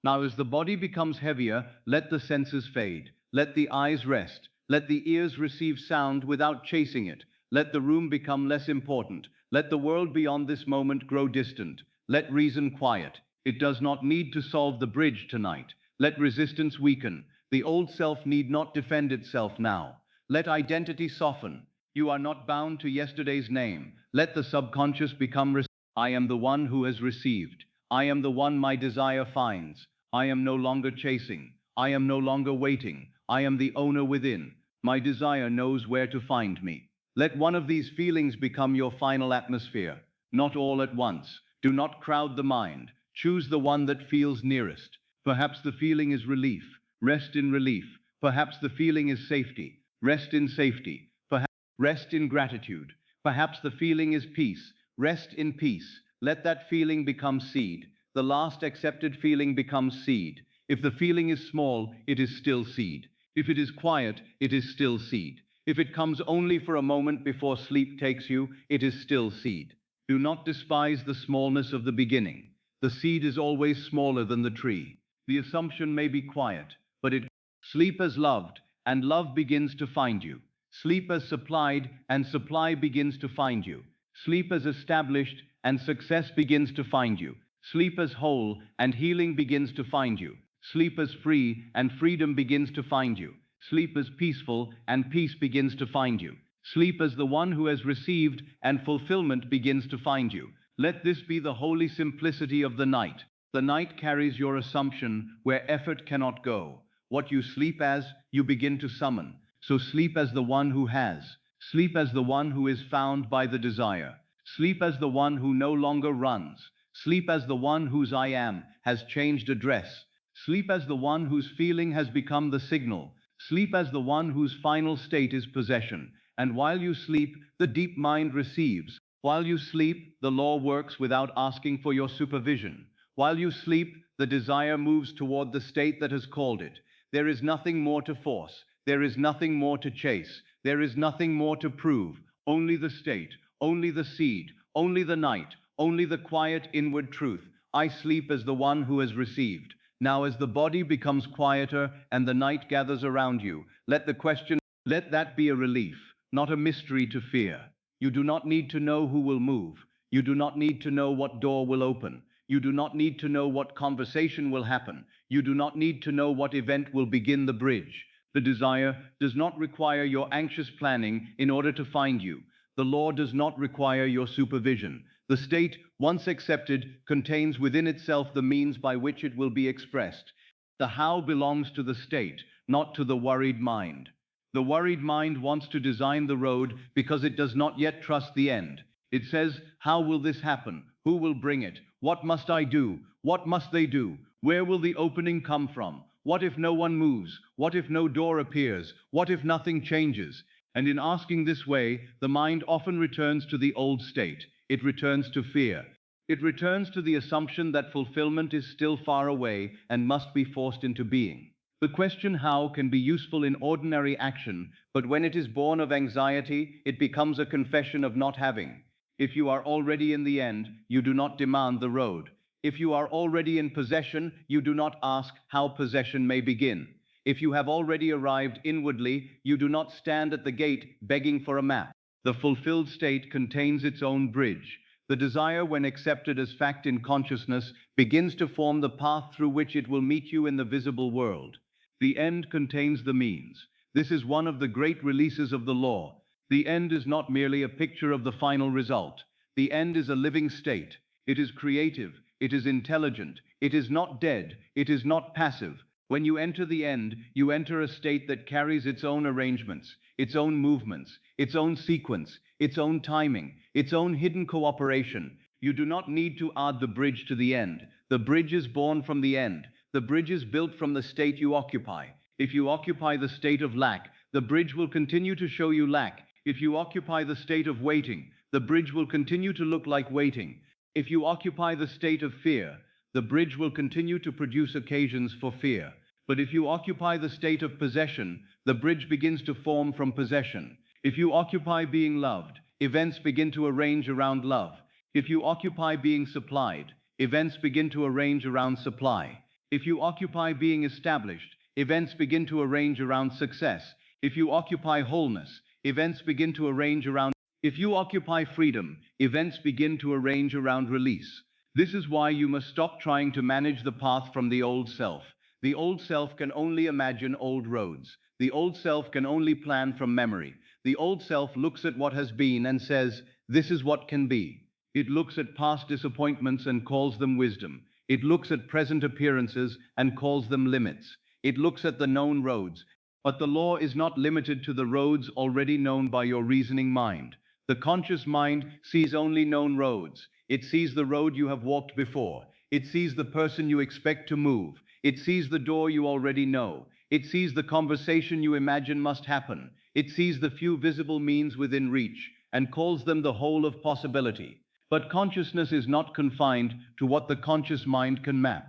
Now, as the body becomes heavier, let the senses fade. Let the eyes rest. Let the ears receive sound without chasing it. Let the room become less important. Let the world beyond this moment grow distant. Let reason quiet. It does not need to solve the bridge tonight. Let resistance weaken. The old self need not defend itself now. Let identity soften. You are not bound to yesterday's name. Let the subconscious become I am the one who has received. I am the one my desire finds. I am no longer chasing. I am no longer waiting. I am the owner within. My desire knows where to find me. Let one of these feelings become your final atmosphere. Not all at once. Do not crowd the mind. Choose the one that feels nearest. Perhaps the feeling is relief. Rest in relief. Perhaps the feeling is safety. Rest in safety. Perhaps rest in gratitude. Perhaps the feeling is peace. Rest in peace. Let that feeling become seed. The last accepted feeling becomes seed. If the feeling is small, it is still seed. If it is quiet, it is still seed. If it comes only for a moment before sleep takes you, it is still seed. Do not despise the smallness of the beginning. The seed is always smaller than the tree. The assumption may be quiet, but it sleep as loved, and love begins to find you. Sleep as supplied, and supply begins to find you. Sleep as established, and success begins to find you. Sleep as whole, and healing begins to find you. Sleep as free, and freedom begins to find you. Sleep as peaceful, and peace begins to find you. Sleep as the one who has received, and fulfillment begins to find you. Let this be the holy simplicity of the night. The night carries your assumption where effort cannot go. What you sleep as, you begin to summon. So sleep as the one who has. Sleep as the one who is found by the desire. Sleep as the one who no longer runs. Sleep as the one whose I am has changed address. Sleep as the one whose feeling has become the signal. Sleep as the one whose final state is possession. And while you sleep, the deep mind receives. While you sleep, the law works without asking for your supervision. While you sleep, the desire moves toward the state that has called it. There is nothing more to force. There is nothing more to chase. There is nothing more to prove. Only the state, only the seed, only the night, only the quiet inward truth. I sleep as the one who has received. Now as the body becomes quieter and the night gathers around you, let that be a relief, not a mystery to fear. You do not need to know who will move. You do not need to know what door will open. You do not need to know what conversation will happen. You do not need to know what event will begin the bridge. The desire does not require your anxious planning in order to find you. The law does not require your supervision. The state, once accepted, contains within itself the means by which it will be expressed. The how belongs to the state, not to the worried mind. The worried mind wants to design the road because it does not yet trust the end. It says, how will this happen? Who will bring it? What must I do? What must they do? Where will the opening come from? What if no one moves? What if no door appears? What if nothing changes? And in asking this way, the mind often returns to the old state. It returns to fear. It returns to the assumption that fulfillment is still far away and must be forced into being. The question how can be useful in ordinary action, but when it is born of anxiety, it becomes a confession of not having. If you are already in the end, you do not demand the road. If you are already in possession, you do not ask how possession may begin. If you have already arrived inwardly, you do not stand at the gate begging for a map. The fulfilled state contains its own bridge. The desire, when accepted as fact in consciousness, begins to form the path through which it will meet you in the visible world. The end contains the means. This is one of the great releases of the law. The end is not merely a picture of the final result. The end is a living state. It is creative. It is intelligent. It is not dead. It is not passive. When you enter the end, you enter a state that carries its own arrangements, its own movements, its own sequence, its own timing, its own hidden cooperation. You do not need to add the bridge to the end. The bridge is born from the end. The bridge is built from the state you occupy. If you occupy the state of lack, the bridge will continue to show you lack. If you occupy the state of waiting, the bridge will continue to look like waiting. If you occupy the state of fear, the bridge will continue to produce occasions for fear. But if you occupy the state of possession, the bridge begins to form from possession. If you occupy being loved, events begin to arrange around love. If you occupy being supplied, events begin to arrange around supply. If you occupy being established, events begin to arrange around success. If you occupy wholeness, events begin to arrange around. If you occupy freedom, events begin to arrange around release. This is why you must stop trying to manage the path from the old self. The old self can only imagine old roads. The old self can only plan from memory. The old self looks at what has been and says, this is what can be. It looks at past disappointments and calls them wisdom. It looks at present appearances and calls them limits. It looks at the known roads. But the law is not limited to the roads already known by your reasoning mind. The conscious mind sees only known roads. It sees the road you have walked before. It sees the person you expect to move. It sees the door you already know. It sees the conversation you imagine must happen. It sees the few visible means within reach and calls them the whole of possibility. But consciousness is not confined to what the conscious mind can map.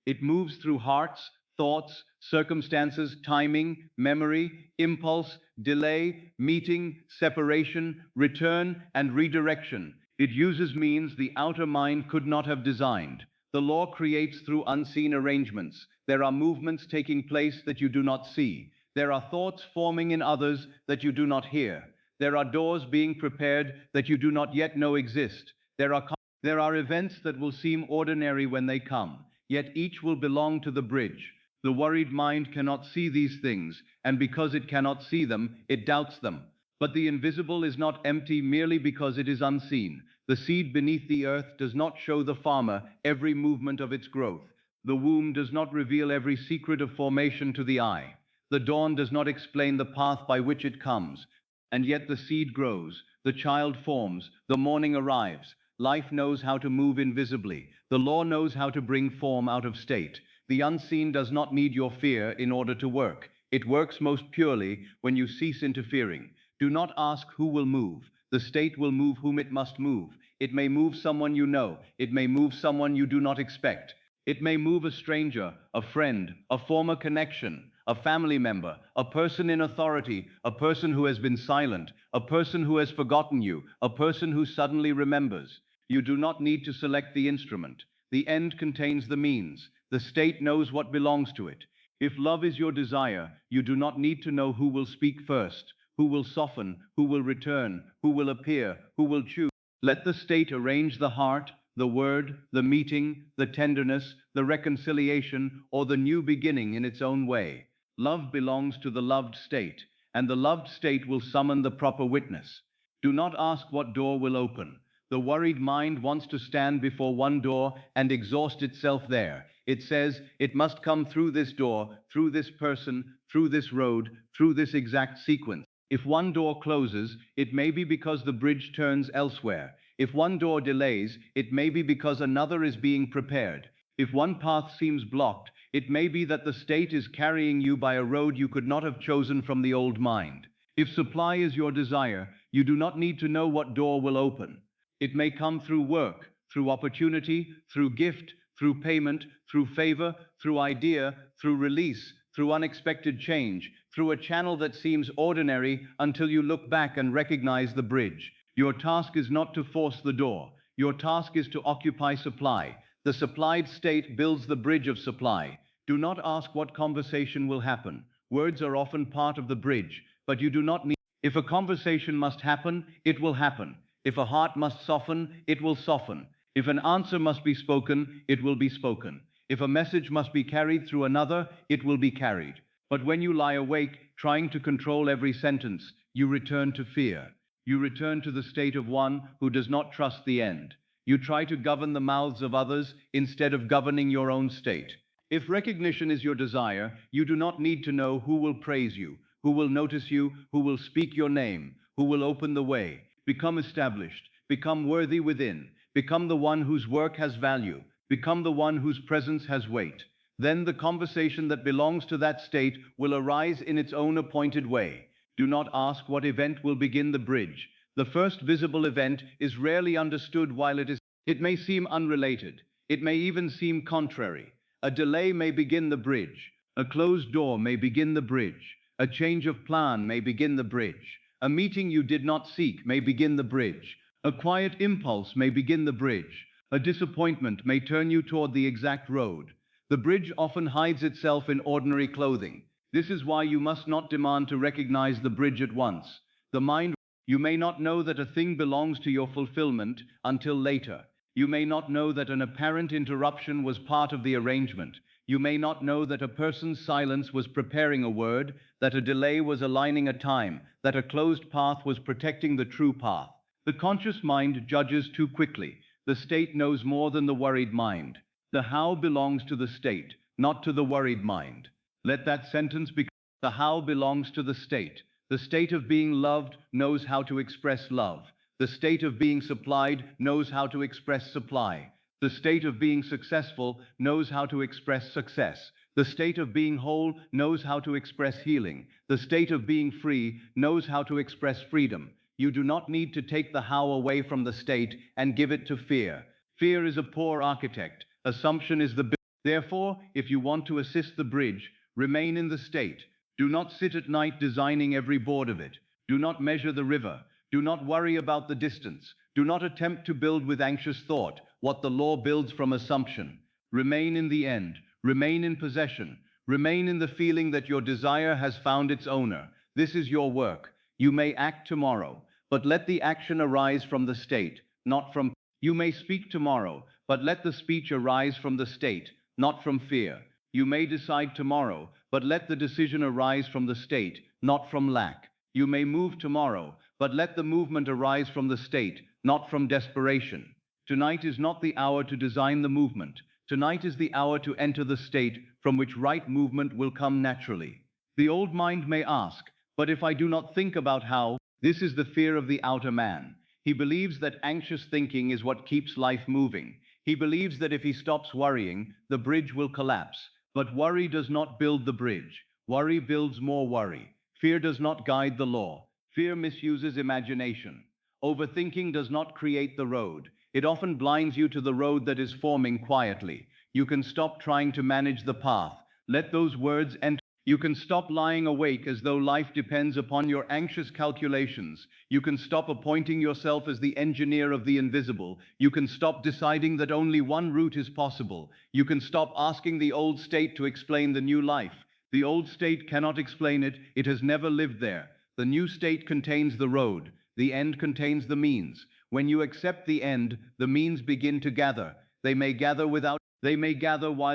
It moves through hearts, thoughts, circumstances, timing, memory, impulse, delay, meeting, separation, return, and redirection. It uses means the outer mind could not have designed. The law creates through unseen arrangements. There are movements taking place that you do not see. There are thoughts forming in others that you do not hear. There are doors being prepared that you do not yet know exist. There are events that will seem ordinary when they come, yet each will belong to the bridge. The worried mind cannot see these things, and because it cannot see them, it doubts them. But the invisible is not empty merely because it is unseen. The seed beneath the earth does not show the farmer every movement of its growth. The womb does not reveal every secret of formation to the eye. The dawn does not explain the path by which it comes. And yet the seed grows, the child forms, the morning arrives. Life knows how to move invisibly. The law knows how to bring form out of state. The unseen does not need your fear in order to work. It works most purely when you cease interfering. Do not ask who will move. The state will move whom it must move. It may move someone you know. It may move someone you do not expect. It may move a stranger, a friend, a former connection, a family member, a person in authority, a person who has been silent, a person who has forgotten you, a person who suddenly remembers. You do not need to select the instrument. The end contains the means. The state knows what belongs to it. If love is your desire, you do not need to know who will speak first, who will soften, who will return, who will appear, who will choose. Let the state arrange the heart, the word, the meeting, the tenderness, the reconciliation, or the new beginning in its own way. Love belongs to the loved state, and the loved state will summon the proper witness. Do not ask what door will open. The worried mind wants to stand before one door and exhaust itself there. It says, it must come through this door, through this person, through this road, through this exact sequence. If one door closes, it may be because the bridge turns elsewhere. If one door delays, it may be because another is being prepared. If one path seems blocked, it may be that the state is carrying you by a road you could not have chosen from the old mind. If supply is your desire, you do not need to know what door will open. It may come through work, through opportunity, through gift, through payment, through favor, through idea, through release, through unexpected change, through a channel that seems ordinary until you look back and recognize the bridge. Your task is not to force the door. Your task is to occupy supply. The supplied state builds the bridge of supply. Do not ask what conversation will happen. Words are often part of the bridge, but you do not need. If a conversation must happen, it will happen. If a heart must soften, it will soften. If an answer must be spoken, it will be spoken. If a message must be carried through another, it will be carried. But when you lie awake, trying to control every sentence, you return to fear. You return to the state of one who does not trust the end. You try to govern the mouths of others instead of governing your own state. If recognition is your desire, you do not need to know who will praise you, who will notice you, who will speak your name, who will open the way. Become established, become worthy within, become the one whose work has value, become the one whose presence has weight. Then the conversation that belongs to that state will arise in its own appointed way. Do not ask what event will begin the bridge. The first visible event is rarely understood while it may seem unrelated. It may even seem contrary. A delay may begin the bridge. A closed door may begin the bridge. A change of plan may begin the bridge. A meeting you did not seek may begin the bridge. A quiet impulse may begin the bridge. A disappointment may turn you toward the exact road. The bridge often hides itself in ordinary clothing. This is why you must not demand to recognize the bridge at once. The mind, you may not know that a thing belongs to your fulfillment until later. You may not know that an apparent interruption was part of the arrangement. You may not know that a person's silence was preparing a word, that a delay was aligning a time, that a closed path was protecting the true path. The conscious mind judges too quickly. The state knows more than the worried mind. The how belongs to the state, not to the worried mind. Let that sentence be. The how belongs to the state. The state of being loved knows how to express love. The state of being supplied knows how to express supply. The state of being successful knows how to express success. The state of being whole knows how to express healing. The state of being free knows how to express freedom. You do not need to take the how away from the state and give it to fear. Fear is a poor architect. Assumption is the. Therefore, if you want to assist the bridge, remain in the state. Do not sit at night designing every board of it. Do not measure the river. Do not worry about the distance. Do not attempt to build with anxious thought what the law builds from assumption. Remain in the end. Remain in possession. Remain in the feeling that your desire has found its owner. This is your work. You may act tomorrow, but let the action arise from the state, not from. You may speak tomorrow, but let the speech arise from the state, not from fear. You may decide tomorrow, but let the decision arise from the state, not from lack. You may move tomorrow, but let the movement arise from the state, not from desperation. Tonight is not the hour to design the movement. Tonight is the hour to enter the state from which right movement will come naturally. The old mind may ask, but if I do not think about how, this is the fear of the outer man. He believes that anxious thinking is what keeps life moving. He believes that if he stops worrying, the bridge will collapse. But worry does not build the bridge. Worry builds more worry. Fear does not guide the law. Fear misuses imagination. Overthinking does not create the road. It often blinds you to the road that is forming quietly. You can stop trying to manage the path. Let those words enter. You can stop lying awake as though life depends upon your anxious calculations. You can stop appointing yourself as the engineer of the invisible. You can stop deciding that only one route is possible. You can stop asking the old state to explain the new life. The old state cannot explain it. It has never lived there. The new state contains the road. The end contains the means. When you accept the end, the means begin to gather. They may gather while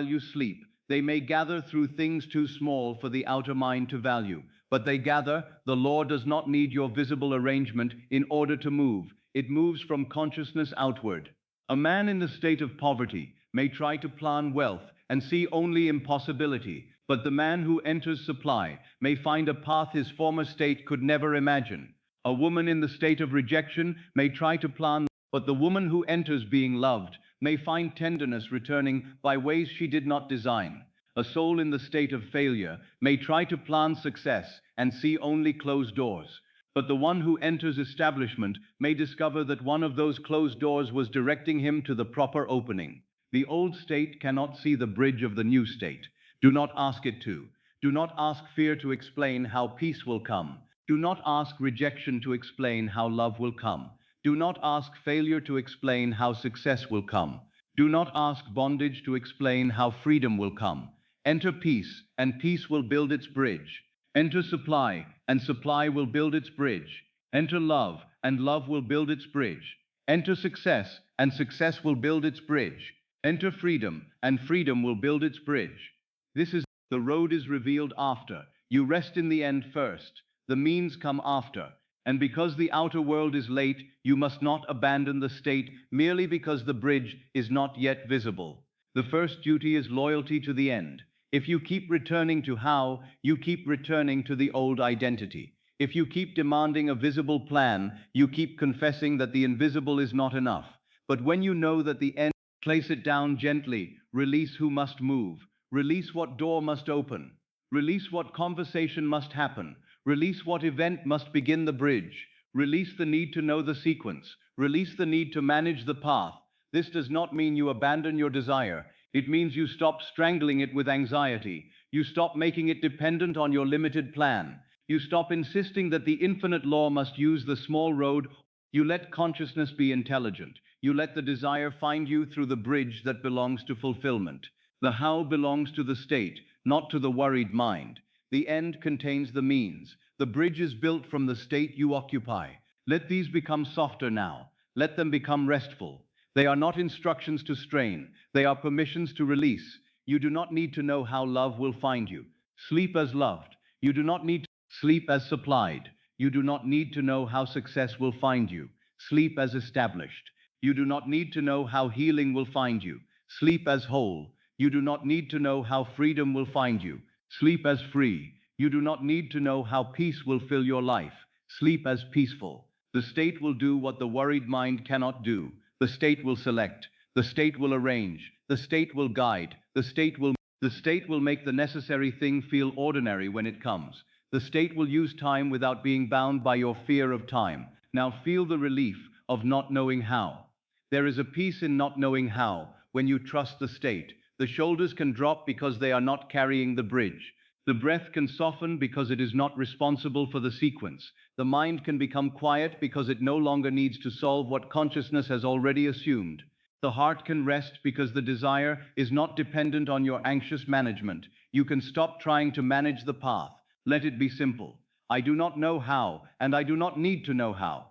you sleep. They may gather through things too small for the outer mind to value, but they gather. The law does not need your visible arrangement in order to move. It moves from consciousness outward. A man in the state of poverty may try to plan wealth and see only impossibility, but the man who enters supply may find a path his former state could never imagine. A woman in the state of rejection may try to plan, but the woman who enters being loved may find tenderness returning by ways she did not design. A soul in the state of failure may try to plan success and see only closed doors. But the one who enters establishment may discover that one of those closed doors was directing him to the proper opening. The old state cannot see the bridge of the new state. Do not ask it to. Do not ask fear to explain how peace will come. Do not ask rejection to explain how love will come. Do not ask failure to explain how success will come. Do not ask bondage to explain how freedom will come. Enter peace, and peace will build its bridge. Enter supply, and supply will build its bridge. Enter love, and love will build its bridge. Enter success, and success will build its bridge. Enter freedom, and freedom will build its bridge. The road is revealed after. You rest in the end first. The means come after. And because the outer world is late, you must not abandon the state merely because the bridge is not yet visible. The first duty is loyalty to the end. If you keep returning to how, you keep returning to the old identity. If you keep demanding a visible plan, you keep confessing that the invisible is not enough. But when you know that the end, place it down gently, release who must move, release what door must open, release what conversation must happen, release what event must begin the bridge, release the need to know the sequence, release the need to manage the path. This does not mean you abandon your desire. It means you stop strangling it with anxiety. You stop making it dependent on your limited plan. You stop insisting that the infinite law must use the small road. You let consciousness be intelligent. You let the desire find you through the bridge that belongs to fulfillment. The how belongs to the state, not to the worried mind. The end contains the means. The bridge is built from the state you occupy. Let these become softer now. Let them become restful. They are not instructions to strain. They are permissions to release. You do not need to know how love will find you. Sleep as loved. You do not need to sleep as supplied. You do not need to know how success will find you. Sleep as established. You do not need to know how healing will find you. Sleep as whole. You do not need to know how freedom will find you. Sleep as free. You do not need to know how peace will fill your life. Sleep as peaceful. The state will do what the worried mind cannot do. The state will select. The state will arrange. The state will guide. The state will make the necessary thing feel ordinary when it comes. The state will use time without being bound by your fear of time. Now feel the relief of not knowing how. There is a peace in not knowing how. When you trust the state, the shoulders can drop because they are not carrying the bridge. The breath can soften because it is not responsible for the sequence. The mind can become quiet because it no longer needs to solve what consciousness has already assumed. The heart can rest because the desire is not dependent on your anxious management. You can stop trying to manage the path. Let it be simple. I do not know how, and I do not need to know how.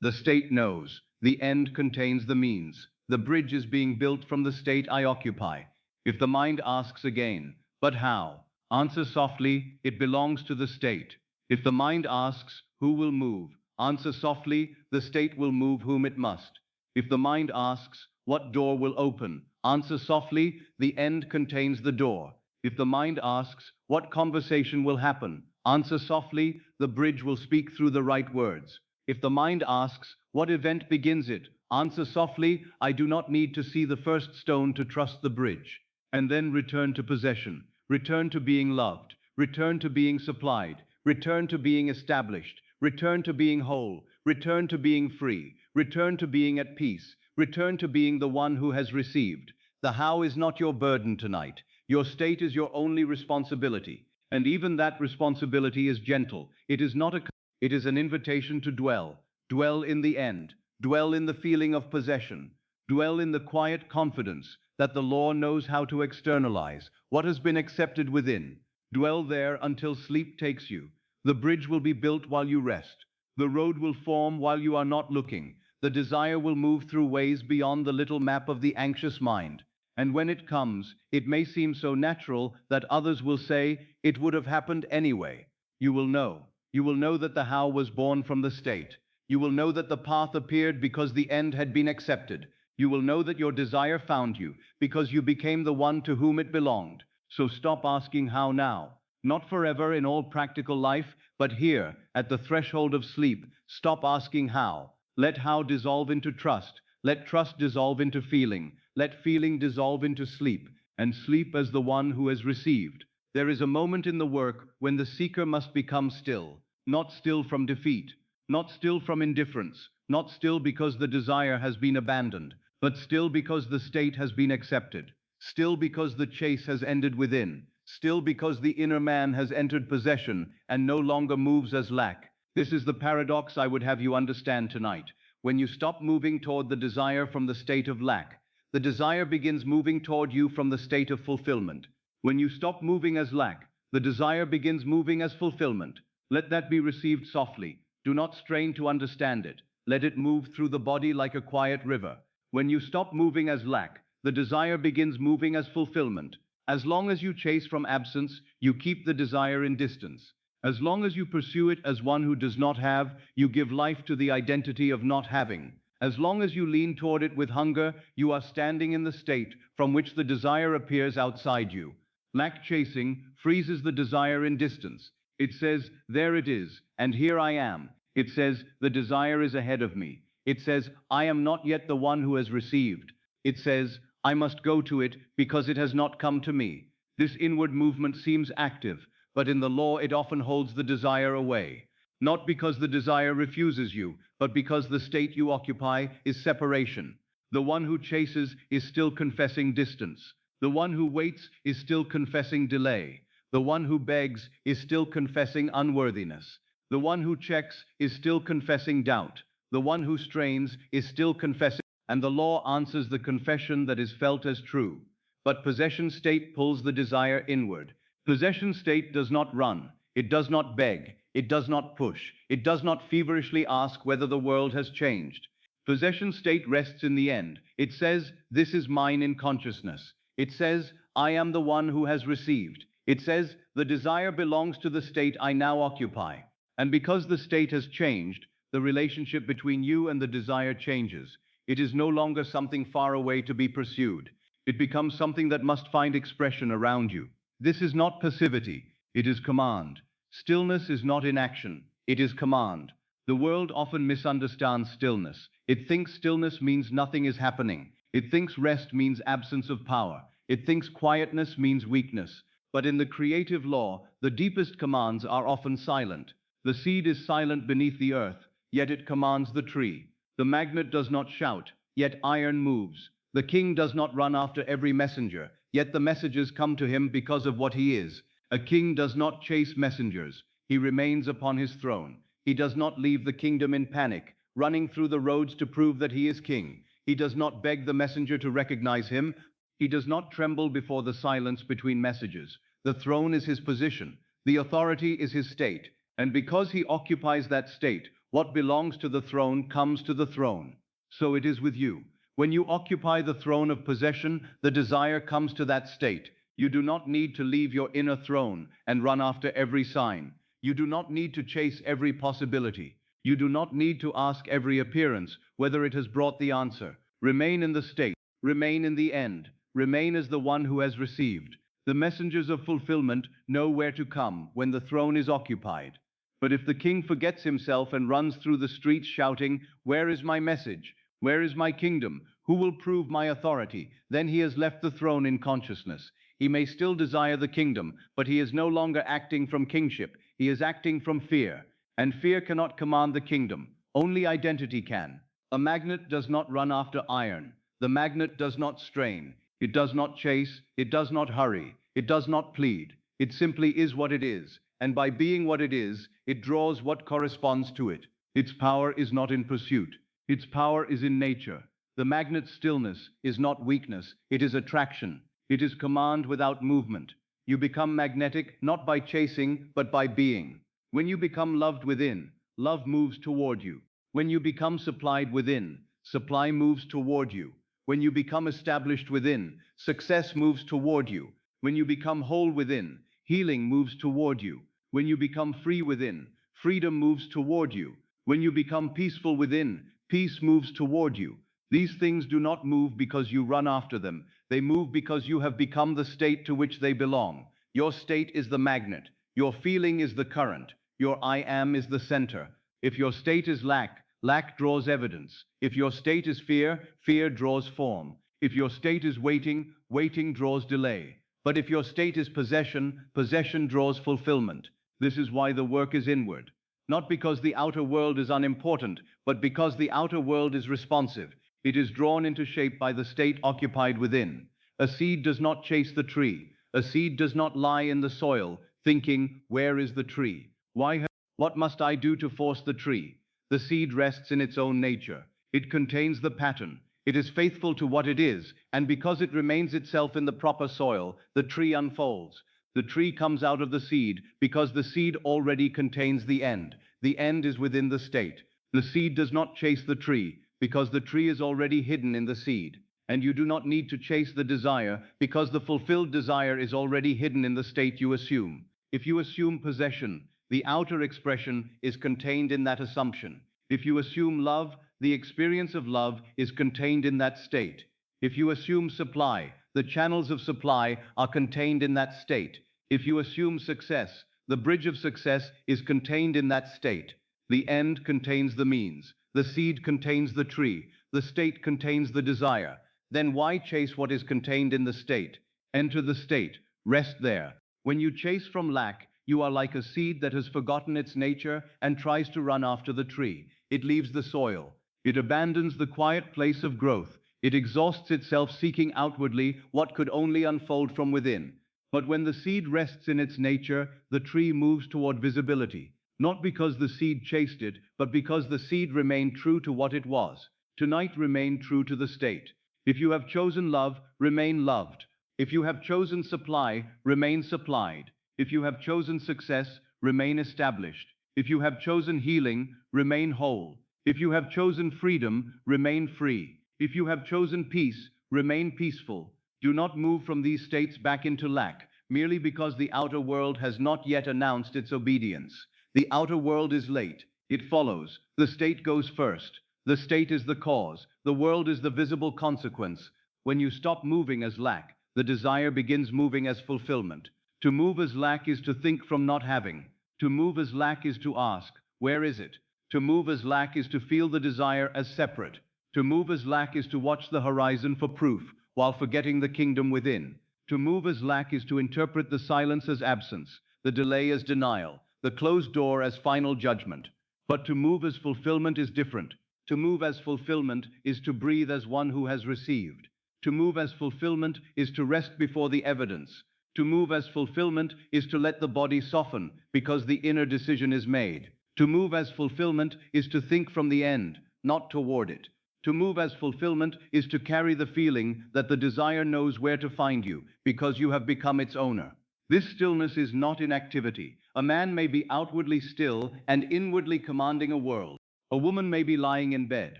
The state knows. The end contains the means. The bridge is being built from the state I occupy. If the mind asks again, but how? Answer softly, it belongs to the state. If the mind asks, who will move? Answer softly, the state will move whom it must. If the mind asks, what door will open? Answer softly, the end contains the door. If the mind asks, what conversation will happen? Answer softly, the bridge will speak through the right words. If the mind asks, what event begins it? Answer softly, I do not need to see the first stone to trust the bridge. And then return to possession. Return to being loved. Return to being supplied. Return to being established. Return to being whole. Return to being free. Return to being at peace. Return to being the one who has received. The how is not your burden tonight. Your state is your only responsibility. And even that responsibility is gentle. It is an invitation to dwell. Dwell in the end. Dwell in the feeling of possession. Dwell in the quiet confidence that the law knows how to externalize what has been accepted within. Dwell there until sleep takes you. The bridge will be built while you rest. The road will form while you are not looking. The desire will move through ways beyond the little map of the anxious mind. And when it comes, it may seem so natural that others will say, it would have happened anyway. You will know. You will know that the how was born from the state. You will know that the path appeared because the end had been accepted. You will know that your desire found you because you became the one to whom it belonged. So stop asking how now. Not forever in all practical life, but here, at the threshold of sleep, stop asking how. Let how dissolve into trust. Let trust dissolve into feeling. Let feeling dissolve into sleep, and sleep as the one who has received. There is a moment in the work when the seeker must become still, not still from defeat, not still from indifference, not still because the desire has been abandoned, but still because the state has been accepted, still because the chase has ended within, still because the inner man has entered possession and no longer moves as lack. This is the paradox I would have you understand tonight. When you stop moving toward the desire from the state of lack, the desire begins moving toward you from the state of fulfillment. When you stop moving as lack, the desire begins moving as fulfillment. Let that be received softly. Do not strain to understand it. Let it move through the body like a quiet river. When you stop moving as lack, the desire begins moving as fulfillment. As long as you chase from absence, you keep the desire in distance. As long as you pursue it as one who does not have, you give life to the identity of not having. As long as you lean toward it with hunger, you are standing in the state from which the desire appears outside you. Lack chasing freezes the desire in distance. It says, there it is, and here I am. It says, the desire is ahead of me. It says, I am not yet the one who has received. It says, I must go to it because it has not come to me. This inward movement seems active, but in the law it often holds the desire away. Not because the desire refuses you, but because the state you occupy is separation. The one who chases is still confessing distance. The one who waits is still confessing delay. The one who begs is still confessing unworthiness. The one who checks is still confessing doubt. The one who strains is still confessing, and the law answers the confession that is felt as true. But possession state pulls the desire inward. Possession state does not run, it does not beg, it does not push, it does not feverishly ask whether the world has changed. Possession state rests in the end. It says, this is mine in consciousness. It says, I am the one who has received. It says, the desire belongs to the state I now occupy. And because the state has changed, the relationship between you and the desire changes. It is no longer something far away to be pursued. It becomes something that must find expression around you. This is not passivity, it is command. Stillness is not inaction, it is command. The world often misunderstands stillness. It thinks stillness means nothing is happening. It thinks rest means absence of power. It thinks quietness means weakness. But in the creative law, the deepest commands are often silent. The seed is silent beneath the earth, yet it commands the tree. The magnet does not shout, yet iron moves. The king does not run after every messenger, yet the messages come to him because of what he is. A king does not chase messengers. He remains upon his throne. He does not leave the kingdom in panic, running through the roads to prove that he is king. He does not beg the messenger to recognize him. He does not tremble before the silence between messages. The throne is his position. The authority is his state. And because he occupies that state, what belongs to the throne comes to the throne. So it is with you. When you occupy the throne of possession, the desire comes to that state. You do not need to leave your inner throne and run after every sign. You do not need to chase every possibility. You do not need to ask every appearance whether it has brought the answer. Remain in the state. Remain in the end. Remain as the one who has received. The messengers of fulfillment know where to come when the throne is occupied. But if the king forgets himself and runs through the streets shouting, "Where is my message? Where is my kingdom? Who will prove my authority?" then he has left the throne in consciousness. He may still desire the kingdom, but he is no longer acting from kingship. He is acting from fear. And fear cannot command the kingdom. Only identity can. A magnet does not run after iron. The magnet does not strain. It does not chase. It does not hurry. It does not plead. It simply is what it is. And by being what it is, it draws what corresponds to it. Its power is not in pursuit. Its power is in nature. The magnet's stillness is not weakness, it is attraction. It is command without movement. You become magnetic not by chasing, but by being. When you become loved within, love moves toward you. When you become supplied within, supply moves toward you. When you become established within, success moves toward you. When you become whole within, healing moves toward you. When you become free within, freedom moves toward you. When you become peaceful within, peace moves toward you. These things do not move because you run after them. They move because you have become the state to which they belong. Your state is the magnet. Your feeling is the current. Your I am is the center. If your state is lack, lack draws evidence. If your state is fear, fear draws form. If your state is waiting, waiting draws delay. But if your state is possession, possession draws fulfillment. This is why the work is inward. Not because the outer world is unimportant, but because the outer world is responsive. It is drawn into shape by the state occupied within. A seed does not chase the tree. A seed does not lie in the soil, thinking, "Where is the tree? What must I do to force the tree?" The seed rests in its own nature. It contains the pattern. It is faithful to what it is, and because it remains itself in the proper soil, the tree unfolds. The tree comes out of the seed because the seed already contains the end. The end is within the state. The seed does not chase the tree because the tree is already hidden in the seed. And you do not need to chase the desire because the fulfilled desire is already hidden in the state you assume. If you assume possession, The outer expression is contained in that assumption. If you assume love, the experience of love is contained in that state. If you assume supply, the channels of supply are contained in that state. If you assume success, the bridge of success is contained in that state. The end contains the means. The seed contains the tree. The state contains the desire. Then why chase what is contained in the state? Enter the state. Rest there. When you chase from lack, you are like a seed that has forgotten its nature and tries to run after the tree. It leaves the soil. It abandons the quiet place of growth. It exhausts itself seeking outwardly what could only unfold from within. But when the seed rests in its nature, the tree moves toward visibility. Not because the seed chased it, but because the seed remained true to what it was. Tonight remain true to the state. If you have chosen love, remain loved. If you have chosen supply, remain supplied. If you have chosen success, remain established. If you have chosen healing, remain whole. If you have chosen freedom, remain free. If you have chosen peace, remain peaceful. Do not move from these states back into lack, merely because the outer world has not yet announced its obedience. The outer world is late. It follows. The state goes first. The state is the cause. The world is the visible consequence. When you stop moving as lack, the desire begins moving as fulfillment. To move as lack is to think from not having. To move as lack is to ask, where is it? To move as lack is to feel the desire as separate. To move as lack is to watch the horizon for proof, while forgetting the kingdom within. To move as lack is to interpret the silence as absence, the delay as denial, the closed door as final judgment. But to move as fulfillment is different. To move as fulfillment is to breathe as one who has received. To move as fulfillment is to rest before the evidence. To move as fulfillment is to let the body soften because the inner decision is made. To move as fulfillment is to think from the end, not toward it. To move as fulfillment is to carry the feeling that the desire knows where to find you because you have become its owner. This stillness is not inactivity. A man may be outwardly still and inwardly commanding a world. A woman may be lying in bed,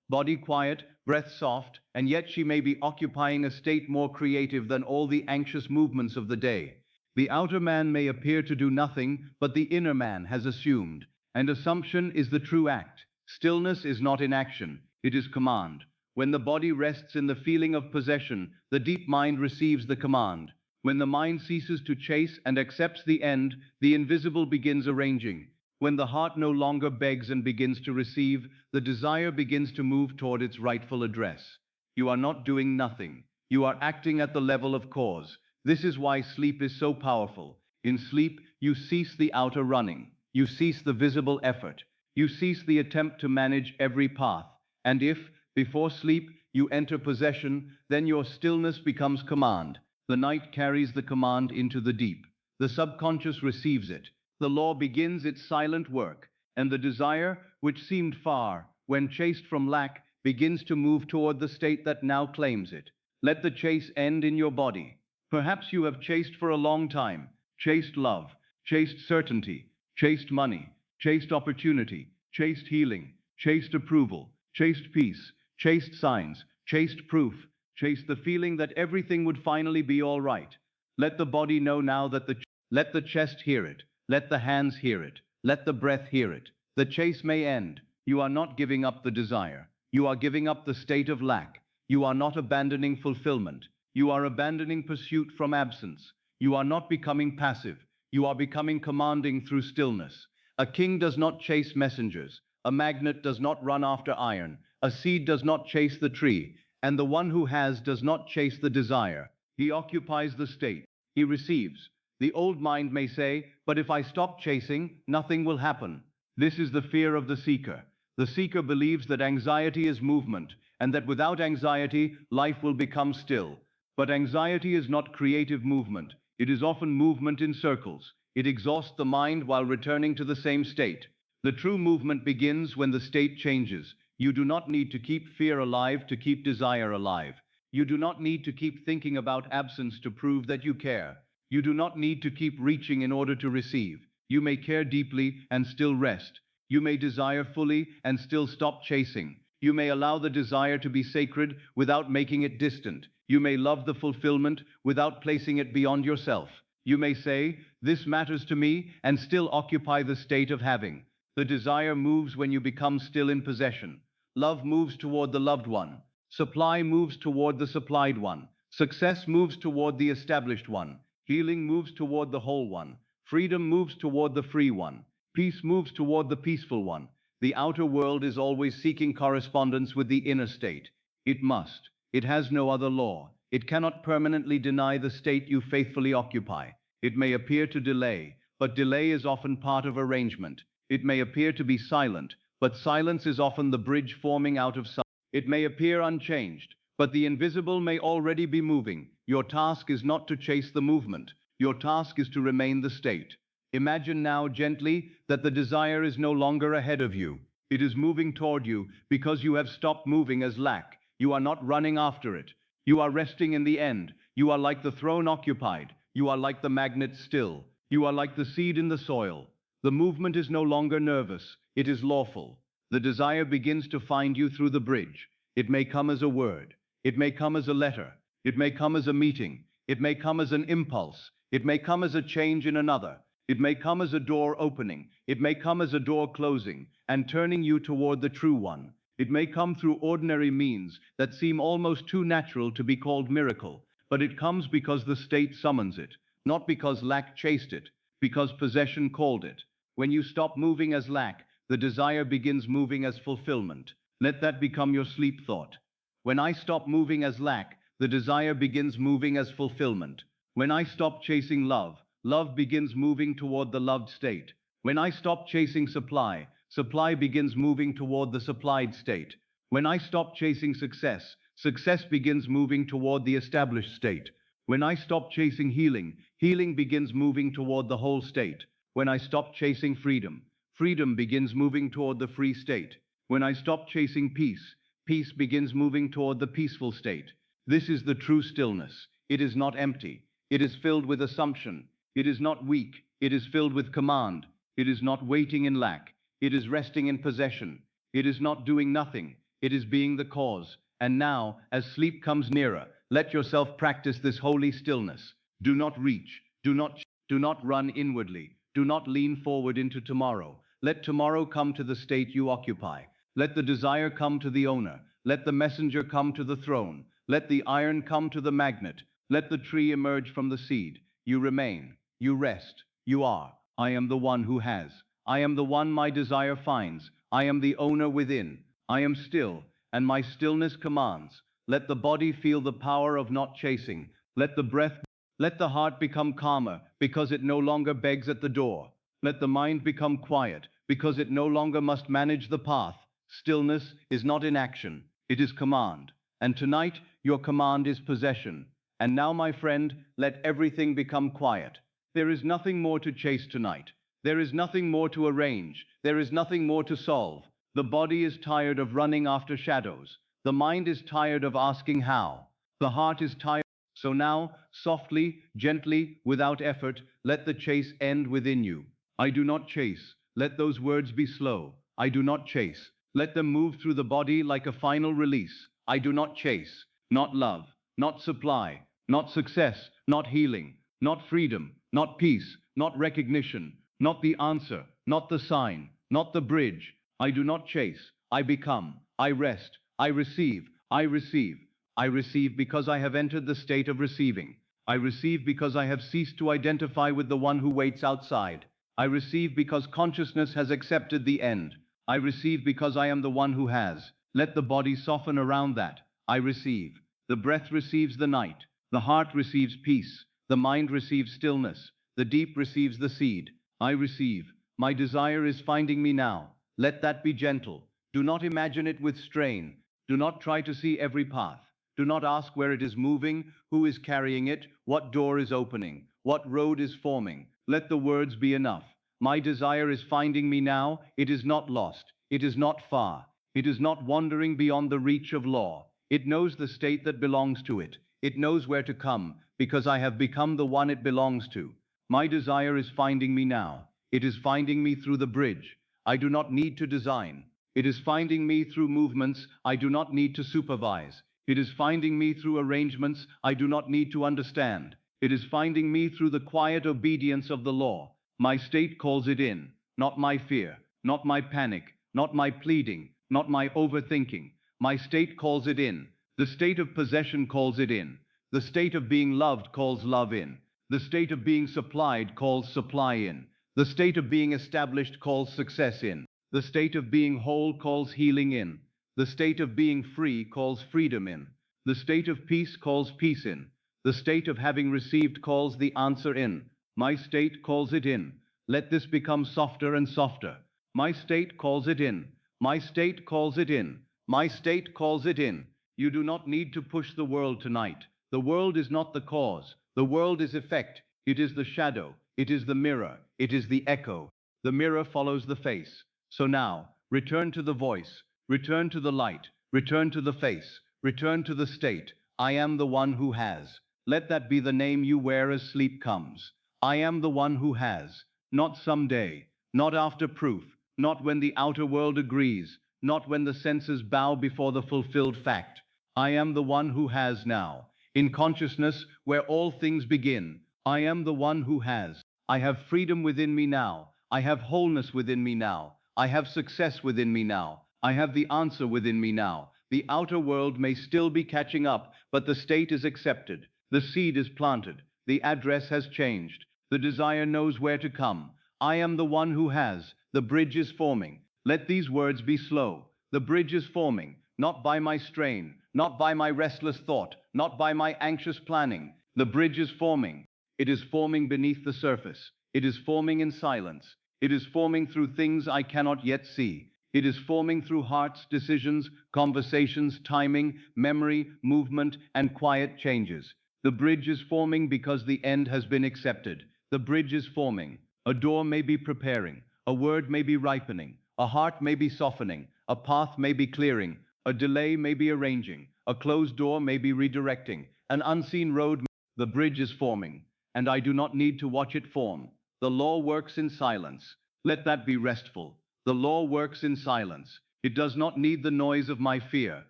body quiet, breath soft, and yet she may be occupying a state more creative than all the anxious movements of the day. The outer man may appear to do nothing, but the inner man has assumed. And assumption is the true act. Stillness is not inaction, it is command. When the body rests in the feeling of possession, the deep mind receives the command. When the mind ceases to chase and accepts the end, the invisible begins arranging. When the heart no longer begs and begins to receive, the desire begins to move toward its rightful address. You are not doing nothing. You are acting at the level of cause. This is why sleep is so powerful. In sleep, you cease the outer running. You cease the visible effort. You cease the attempt to manage every path. And if, before sleep, you enter possession, then your stillness becomes command. The night carries the command into the deep. The subconscious receives it. The law begins its silent work, and the desire, which seemed far, when chased from lack, begins to move toward the state that now claims it. Let the chase end in your body. Perhaps you have chased for a long time, chased love, chased certainty, chased money, chased opportunity, chased healing, chased approval, chased peace, chased signs, chased proof, chased the feeling that everything would finally be all right. Let the body know now that let the chest hear it, let the hands hear it, let the breath hear it. The chase may end. You are not giving up the desire. You are giving up the state of lack. You are not abandoning fulfillment. You are abandoning pursuit from absence. You are not becoming passive. You are becoming commanding through stillness. A king does not chase messengers. A magnet does not run after iron. A seed does not chase the tree. And the one who has does not chase the desire. He occupies the state. He receives. The old mind may say, but if I stop chasing, nothing will happen. This is the fear of the seeker. The seeker believes that anxiety is movement, and that without anxiety, life will become still. But anxiety is not creative movement. It is often movement in circles. It exhausts the mind while returning to the same state. The true movement begins when the state changes. You do not need to keep fear alive to keep desire alive. You do not need to keep thinking about absence to prove that you care. You do not need to keep reaching in order to receive. You may care deeply and still rest. You may desire fully and still stop chasing. You may allow the desire to be sacred without making it distant. You may love the fulfillment without placing it beyond yourself. You may say, this matters to me, and still occupy the state of having. The desire moves when you become still in possession. Love moves toward the loved one. Supply moves toward the supplied one. Success moves toward the established one. Healing moves toward the whole one. Freedom moves toward the free one. Peace moves toward the peaceful one. The outer world is always seeking correspondence with the inner state. It must. It has no other law. It cannot permanently deny the state you faithfully occupy. It may appear to delay, but delay is often part of arrangement. It may appear to be silent, but silence is often the bridge forming out of silence. It may appear unchanged, but the invisible may already be moving. Your task is not to chase the movement. Your task is to remain the state. Imagine now gently that the desire is no longer ahead of you. It is moving toward you because you have stopped moving as lack. You are not running after it. You are resting in the end. You are like the throne occupied. You are like the magnet still. You are like the seed in the soil. The movement is no longer nervous. It is lawful. The desire begins to find you through the bridge. It may come as a word. It may come as a letter. It may come as a meeting. It may come as an impulse. It may come as a change in another. It may come as a door opening. It may come as a door closing and turning you toward the true one. It may come through ordinary means that seem almost too natural to be called miracle, but it comes because the state summons it, not because lack chased it, because possession called it. When you stop moving as lack, the desire begins moving as fulfillment. Let that become your sleep thought. When I stop moving as lack, the desire begins moving as fulfillment. When I stop chasing love, love begins moving toward the loved state. When I stop chasing supply, supply begins moving toward the supplied state. When I stop chasing success, success begins moving toward the established state. When I stop chasing healing, healing begins moving toward the whole state. When I stop chasing freedom, freedom begins moving toward the free state. When I stop chasing peace, peace begins moving toward the peaceful state. This is the true stillness. It is not empty. It is filled with assumption. It is not weak. It is filled with command. It is not waiting in lack. It is resting in possession. It is not doing nothing. It is being the cause. And now, as sleep comes nearer, let yourself practice this holy stillness. Do not reach. Do not run inwardly. Do not lean forward into tomorrow. Let tomorrow come to the state you occupy. Let the desire come to the owner. Let the messenger come to the throne. Let the iron come to the magnet. Let the tree emerge from the seed. You remain. You rest. You are. I am the one who has. I am the one my desire finds. I am the owner within. I am still, and my stillness commands. Let the body feel the power of not chasing. Let the heart become calmer, because it no longer begs at the door. Let the mind become quiet, because it no longer must manage the path. Stillness is not inaction, it is command. And tonight, your command is possession. And now, my friend, let everything become quiet. There is nothing more to chase tonight. There is nothing more to arrange. There is nothing more to solve. The body is tired of running after shadows. The mind is tired of asking how. The heart is tired. So now, softly, gently, without effort, let the chase end within you. I do not chase. Let those words be slow. I do not chase. Let them move through the body like a final release. I do not chase. Not love. Not supply. Not success. Not healing. Not freedom. Not peace. Not recognition. Not the answer. Not the sign. Not the bridge. I do not chase. I become. I rest. I receive. I receive. I receive because I have entered the state of receiving. I receive because I have ceased to identify with the one who waits outside. I receive because consciousness has accepted the end. I receive because I am the one who has. Let the body soften around that. I receive. The breath receives the night. The heart receives peace. The mind receives stillness. The deep receives the seed. I receive. My desire is finding me now. Let that be gentle. Do not imagine it with strain. Do not try to see every path. Do not ask where it is moving, who is carrying it, what door is opening, what road is forming. Let the words be enough. My desire is finding me now. It is not lost. It is not far. It is not wandering beyond the reach of law. It knows the state that belongs to it. It knows where to come, because I have become the one it belongs to. My desire is finding me now. It is finding me through the bridge. I do not need to design. It is finding me through movements I do not need to supervise. It is finding me through arrangements I do not need to understand. It is finding me through the quiet obedience of the law. My state calls it in, not my fear, not my panic, not my pleading, not my overthinking. My state calls it in. The state of possession calls it in. The state of being loved calls love in. The state of being supplied calls supply in. The state of being established calls success in. The state of being whole calls healing in. The state of being free calls freedom in. The state of peace calls peace in. The state of having received calls the answer in. My state calls it in. Let this become softer and softer. My state calls it in. My state calls it in. My state calls it in. You do not need to push the world tonight. The world is not the cause. The world is effect. It is the shadow. It is the mirror. It is the echo. The mirror follows the face. So now, return to the voice. Return to the light. Return to the face. Return to the state. I am the one who has. Let that be the name you wear as sleep comes. I am the one who has. Not someday. Not after proof. Not when the outer world agrees. Not when the senses bow before the fulfilled fact. I am the one who has now. In consciousness, where all things begin, I am the one who has. I have freedom within me now. I have wholeness within me now. I have success within me now. I have the answer within me now. The outer world may still be catching up, but the state is accepted. The seed is planted. The address has changed. The desire knows where to come. I am the one who has. The bridge is forming. Let these words be slow. The bridge is forming, not by my strain, not by my restless thought, not by my anxious planning. The bridge is forming. It is forming beneath the surface. It is forming in silence. It is forming through things I cannot yet see. It is forming through hearts, decisions, conversations, timing, memory, movement, and quiet changes. The bridge is forming because the end has been accepted. The bridge is forming. A door may be preparing. A word may be ripening. A heart may be softening. A path may be clearing. A delay may be arranging. A closed door may be redirecting. An unseen road. The bridge is forming, and I do not need to watch it form. The law works in silence. Let that be restful. The law works in silence. It does not need the noise of my fear.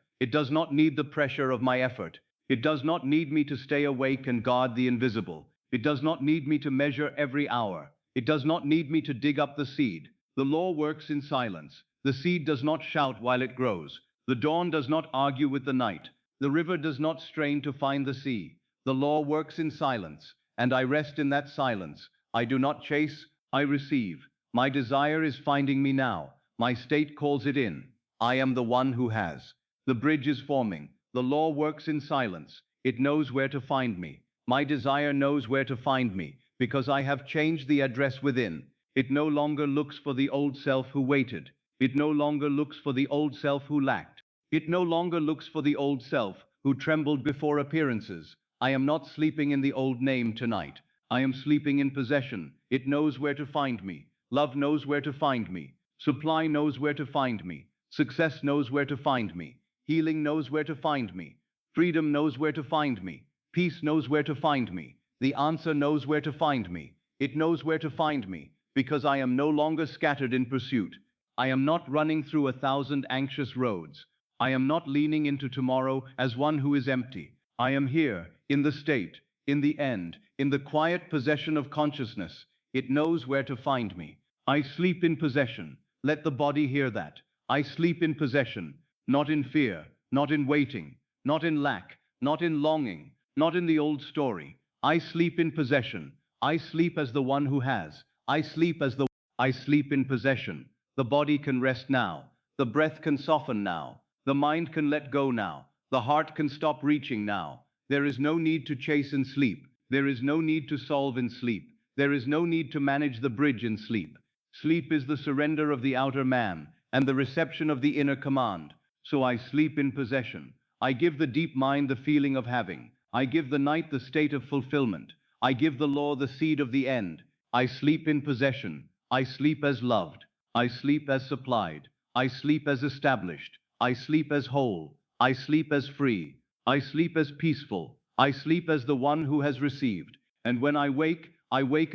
It does not need the pressure of my effort. It does not need me to stay awake and guard the invisible. It does not need me to measure every hour. It does not need me to dig up the seed. The law works in silence. The seed does not shout while it grows. The dawn does not argue with the night. The river does not strain to find the sea. The law works in silence, and I rest in that silence. I do not chase, I receive. My desire is finding me now. My state calls it in. I am the one who has. The bridge is forming. The law works in silence. It knows where to find me. My desire knows where to find me, because I have changed the address within. It no longer looks for the old self who waited. It no longer looks for the old self who lacked. It no longer looks for the old self who trembled before appearances. I am not sleeping in the old name tonight. I am sleeping in possession. It knows where to find me. Love knows where to find me. Supply knows where to find me. Success knows where to find me. Healing knows where to find me. Freedom knows where to find me. Peace knows where to find me. The answer knows where to find me. It knows where to find me, because I am no longer scattered in pursuit. I am not running through 1,000 anxious roads. I am not leaning into tomorrow as one who is empty. I am here, in the state, in the end, in the quiet possession of consciousness. It knows where to find me. I sleep in possession. Let the body hear that. I sleep in possession, not in fear, not in waiting, not in lack, not in longing, not in the old story. I sleep in possession. I sleep as the one who has. I sleep in possession. The body can rest now. The breath can soften now. The mind can let go now. The heart can stop reaching now. There is no need to chase in sleep. There is no need to solve in sleep. There is no need to manage the bridge in sleep. Sleep is the surrender of the outer man and the reception of the inner command. So I sleep in possession. I give the deep mind the feeling of having. I give the night the state of fulfillment. I give the law the seed of the end. I sleep in possession. I sleep as loved. I sleep as supplied. I sleep as established. I sleep as whole. I sleep as free. I sleep as peaceful. I sleep as the one who has received. And when I wake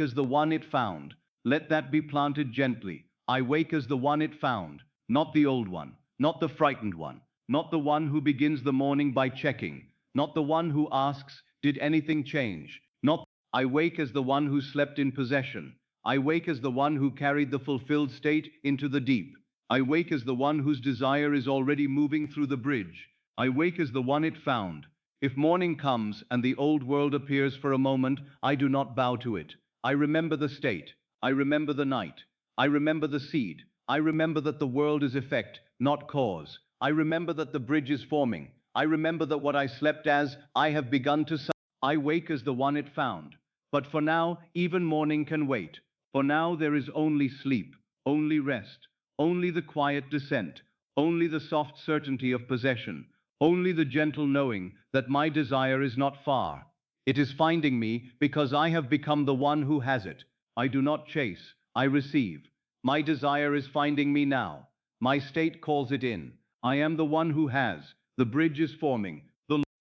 as the one it found. Let that be planted gently. I wake as the one it found, not the old one, not the frightened one, not the one who begins the morning by checking, not the one who asks, did anything change? Not I wake as the one who slept in possession. I wake as the one who carried the fulfilled state into the deep. I wake as the one whose desire is already moving through the bridge. I wake as the one it found. If morning comes and the old world appears for a moment, I do not bow to it. I remember the state. I remember the night. I remember the seed. I remember that the world is effect, not cause. I remember that the bridge is forming. I remember that what I slept as, I have begun to. I wake as the one it found. But for now, even morning can wait. For now there is only sleep, only rest, only the quiet descent, only the soft certainty of possession, only the gentle knowing that my desire is not far. It is finding me because I have become the one who has it. I do not chase, I receive. My desire is finding me now. My state calls it in. I am the one who has. The bridge is forming.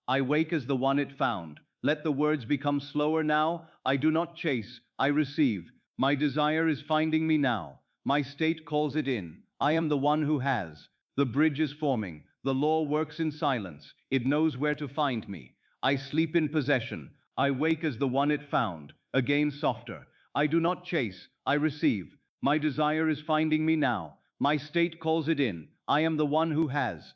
I wake as the one it found. Let the words become slower now. I do not chase, I receive. My desire is finding me now. My state calls it in. I am the one who has. The bridge is forming. The law works in silence. It knows where to find me. I sleep in possession. I wake as the one it found. Again softer. I do not chase, I receive. My desire is finding me now. My state calls it in. I am the one who has.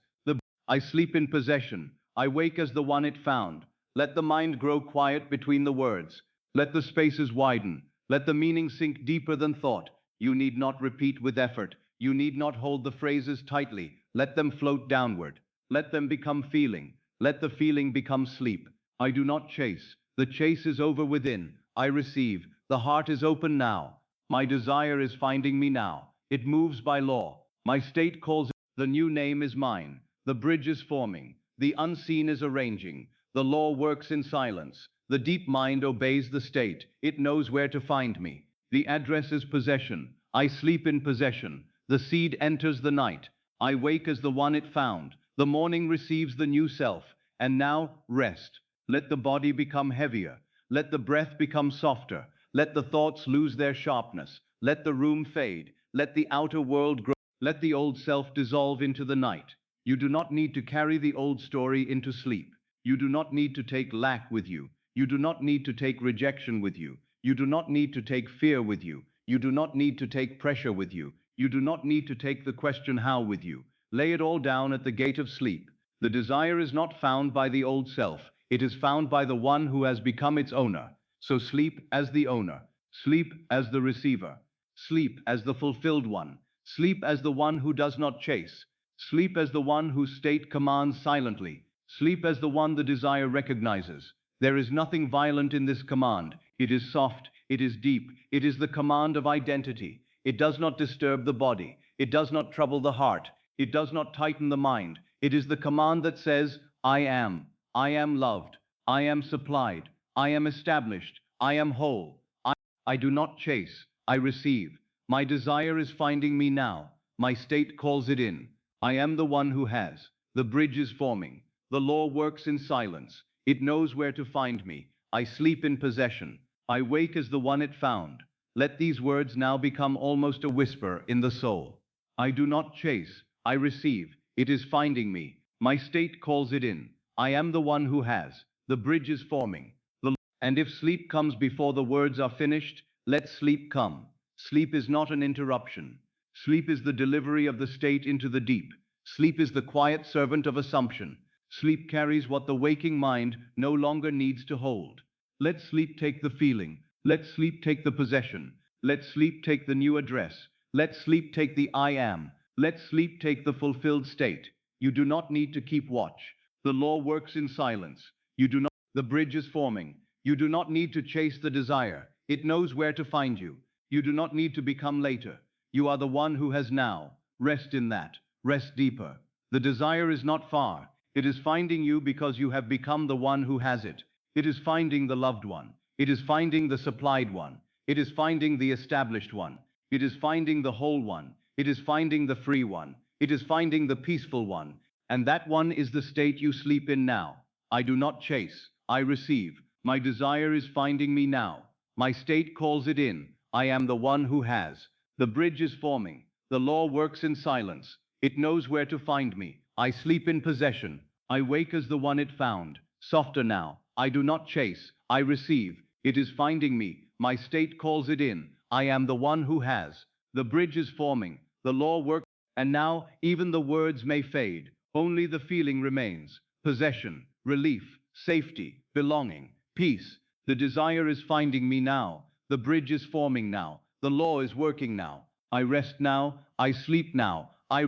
I sleep in possession. I wake as the one it found. Let the mind grow quiet between the words. Let the spaces widen. Let the meaning sink deeper than thought. You need not repeat with effort. You need not hold the phrases tightly. Let them float downward. Let them become feeling. Let the feeling become sleep. I do not chase. The chase is over within. I receive. The heart is open now. My desire is finding me now. It moves by law. My state calls it. The new name is mine. The bridge is forming. The unseen is arranging. The law works in silence. The deep mind obeys the state. It knows where to find me. The address is possession. I sleep in possession. The seed enters the night. I wake as the one it found. The morning receives the new self. And now, rest. Let the body become heavier. Let the breath become softer. Let the thoughts lose their sharpness. Let the room fade. Let the outer world grow. Let the old self dissolve into the night. You do not need to carry the old story into sleep. You do not need to take lack with you. You do not need to take rejection with you. You do not need to take fear with you. You do not need to take pressure with you. You do not need to take the question how with you. Lay it all down at the gate of sleep. The desire is not found by the old self. It is found by the one who has become its owner. So sleep as the owner. Sleep as the receiver. Sleep as the fulfilled one. Sleep as the one who does not chase. Sleep as the one whose state commands silently. Sleep as the one the desire recognizes. There is nothing violent in this command. It is soft, it is deep, it is the command of identity. It does not disturb the body. It does not trouble the heart. It does not tighten the mind. It is the command that says, I am loved, I am supplied, I am established, I am whole. I do not chase, I receive. My desire is finding me now. My state calls it in. I am the one who has. The bridge is forming. The law works in silence. It knows where to find me. I sleep in possession. I wake as the one it found. Let these words now become almost a whisper in the soul. I do not chase. I receive. It is finding me. My state calls it in. I am the one who has. The bridge is forming. And if sleep comes before the words are finished, let sleep come. Sleep is not an interruption. Sleep is the delivery of the state into the deep. Sleep is the quiet servant of assumption. Sleep carries what the waking mind no longer needs to hold. Let sleep take the feeling. Let sleep take the possession. Let sleep take the new address. Let sleep take the I am. Let sleep take the fulfilled state. You do not need to keep watch. The law works in silence. You do not. The bridge is forming. You do not need to chase the desire. It knows where to find you. You do not need to become later. You are the one who has now. Rest in that. Rest deeper. The desire is not far. It is finding you because you have become the one who has it. It is finding the loved one. It is finding the supplied one. It is finding the established one. It is finding the whole one. It is finding the free one. It is finding the peaceful one. And that one is the state you sleep in now. I do not chase. I receive. My desire is finding me now. My state calls it in. I am the one who has. The bridge is forming. The law works in silence. It knows where to find me. I sleep in possession. I wake as the one it found. Softer now. I do not chase. I receive. It is finding me. My state calls it in. I am the one who has. The bridge is forming. The law works. And now, even the words may fade. Only the feeling remains. Possession, relief, safety, belonging, peace. The desire is finding me now. The bridge is forming now. The law is working now. I rest now. I sleep now. I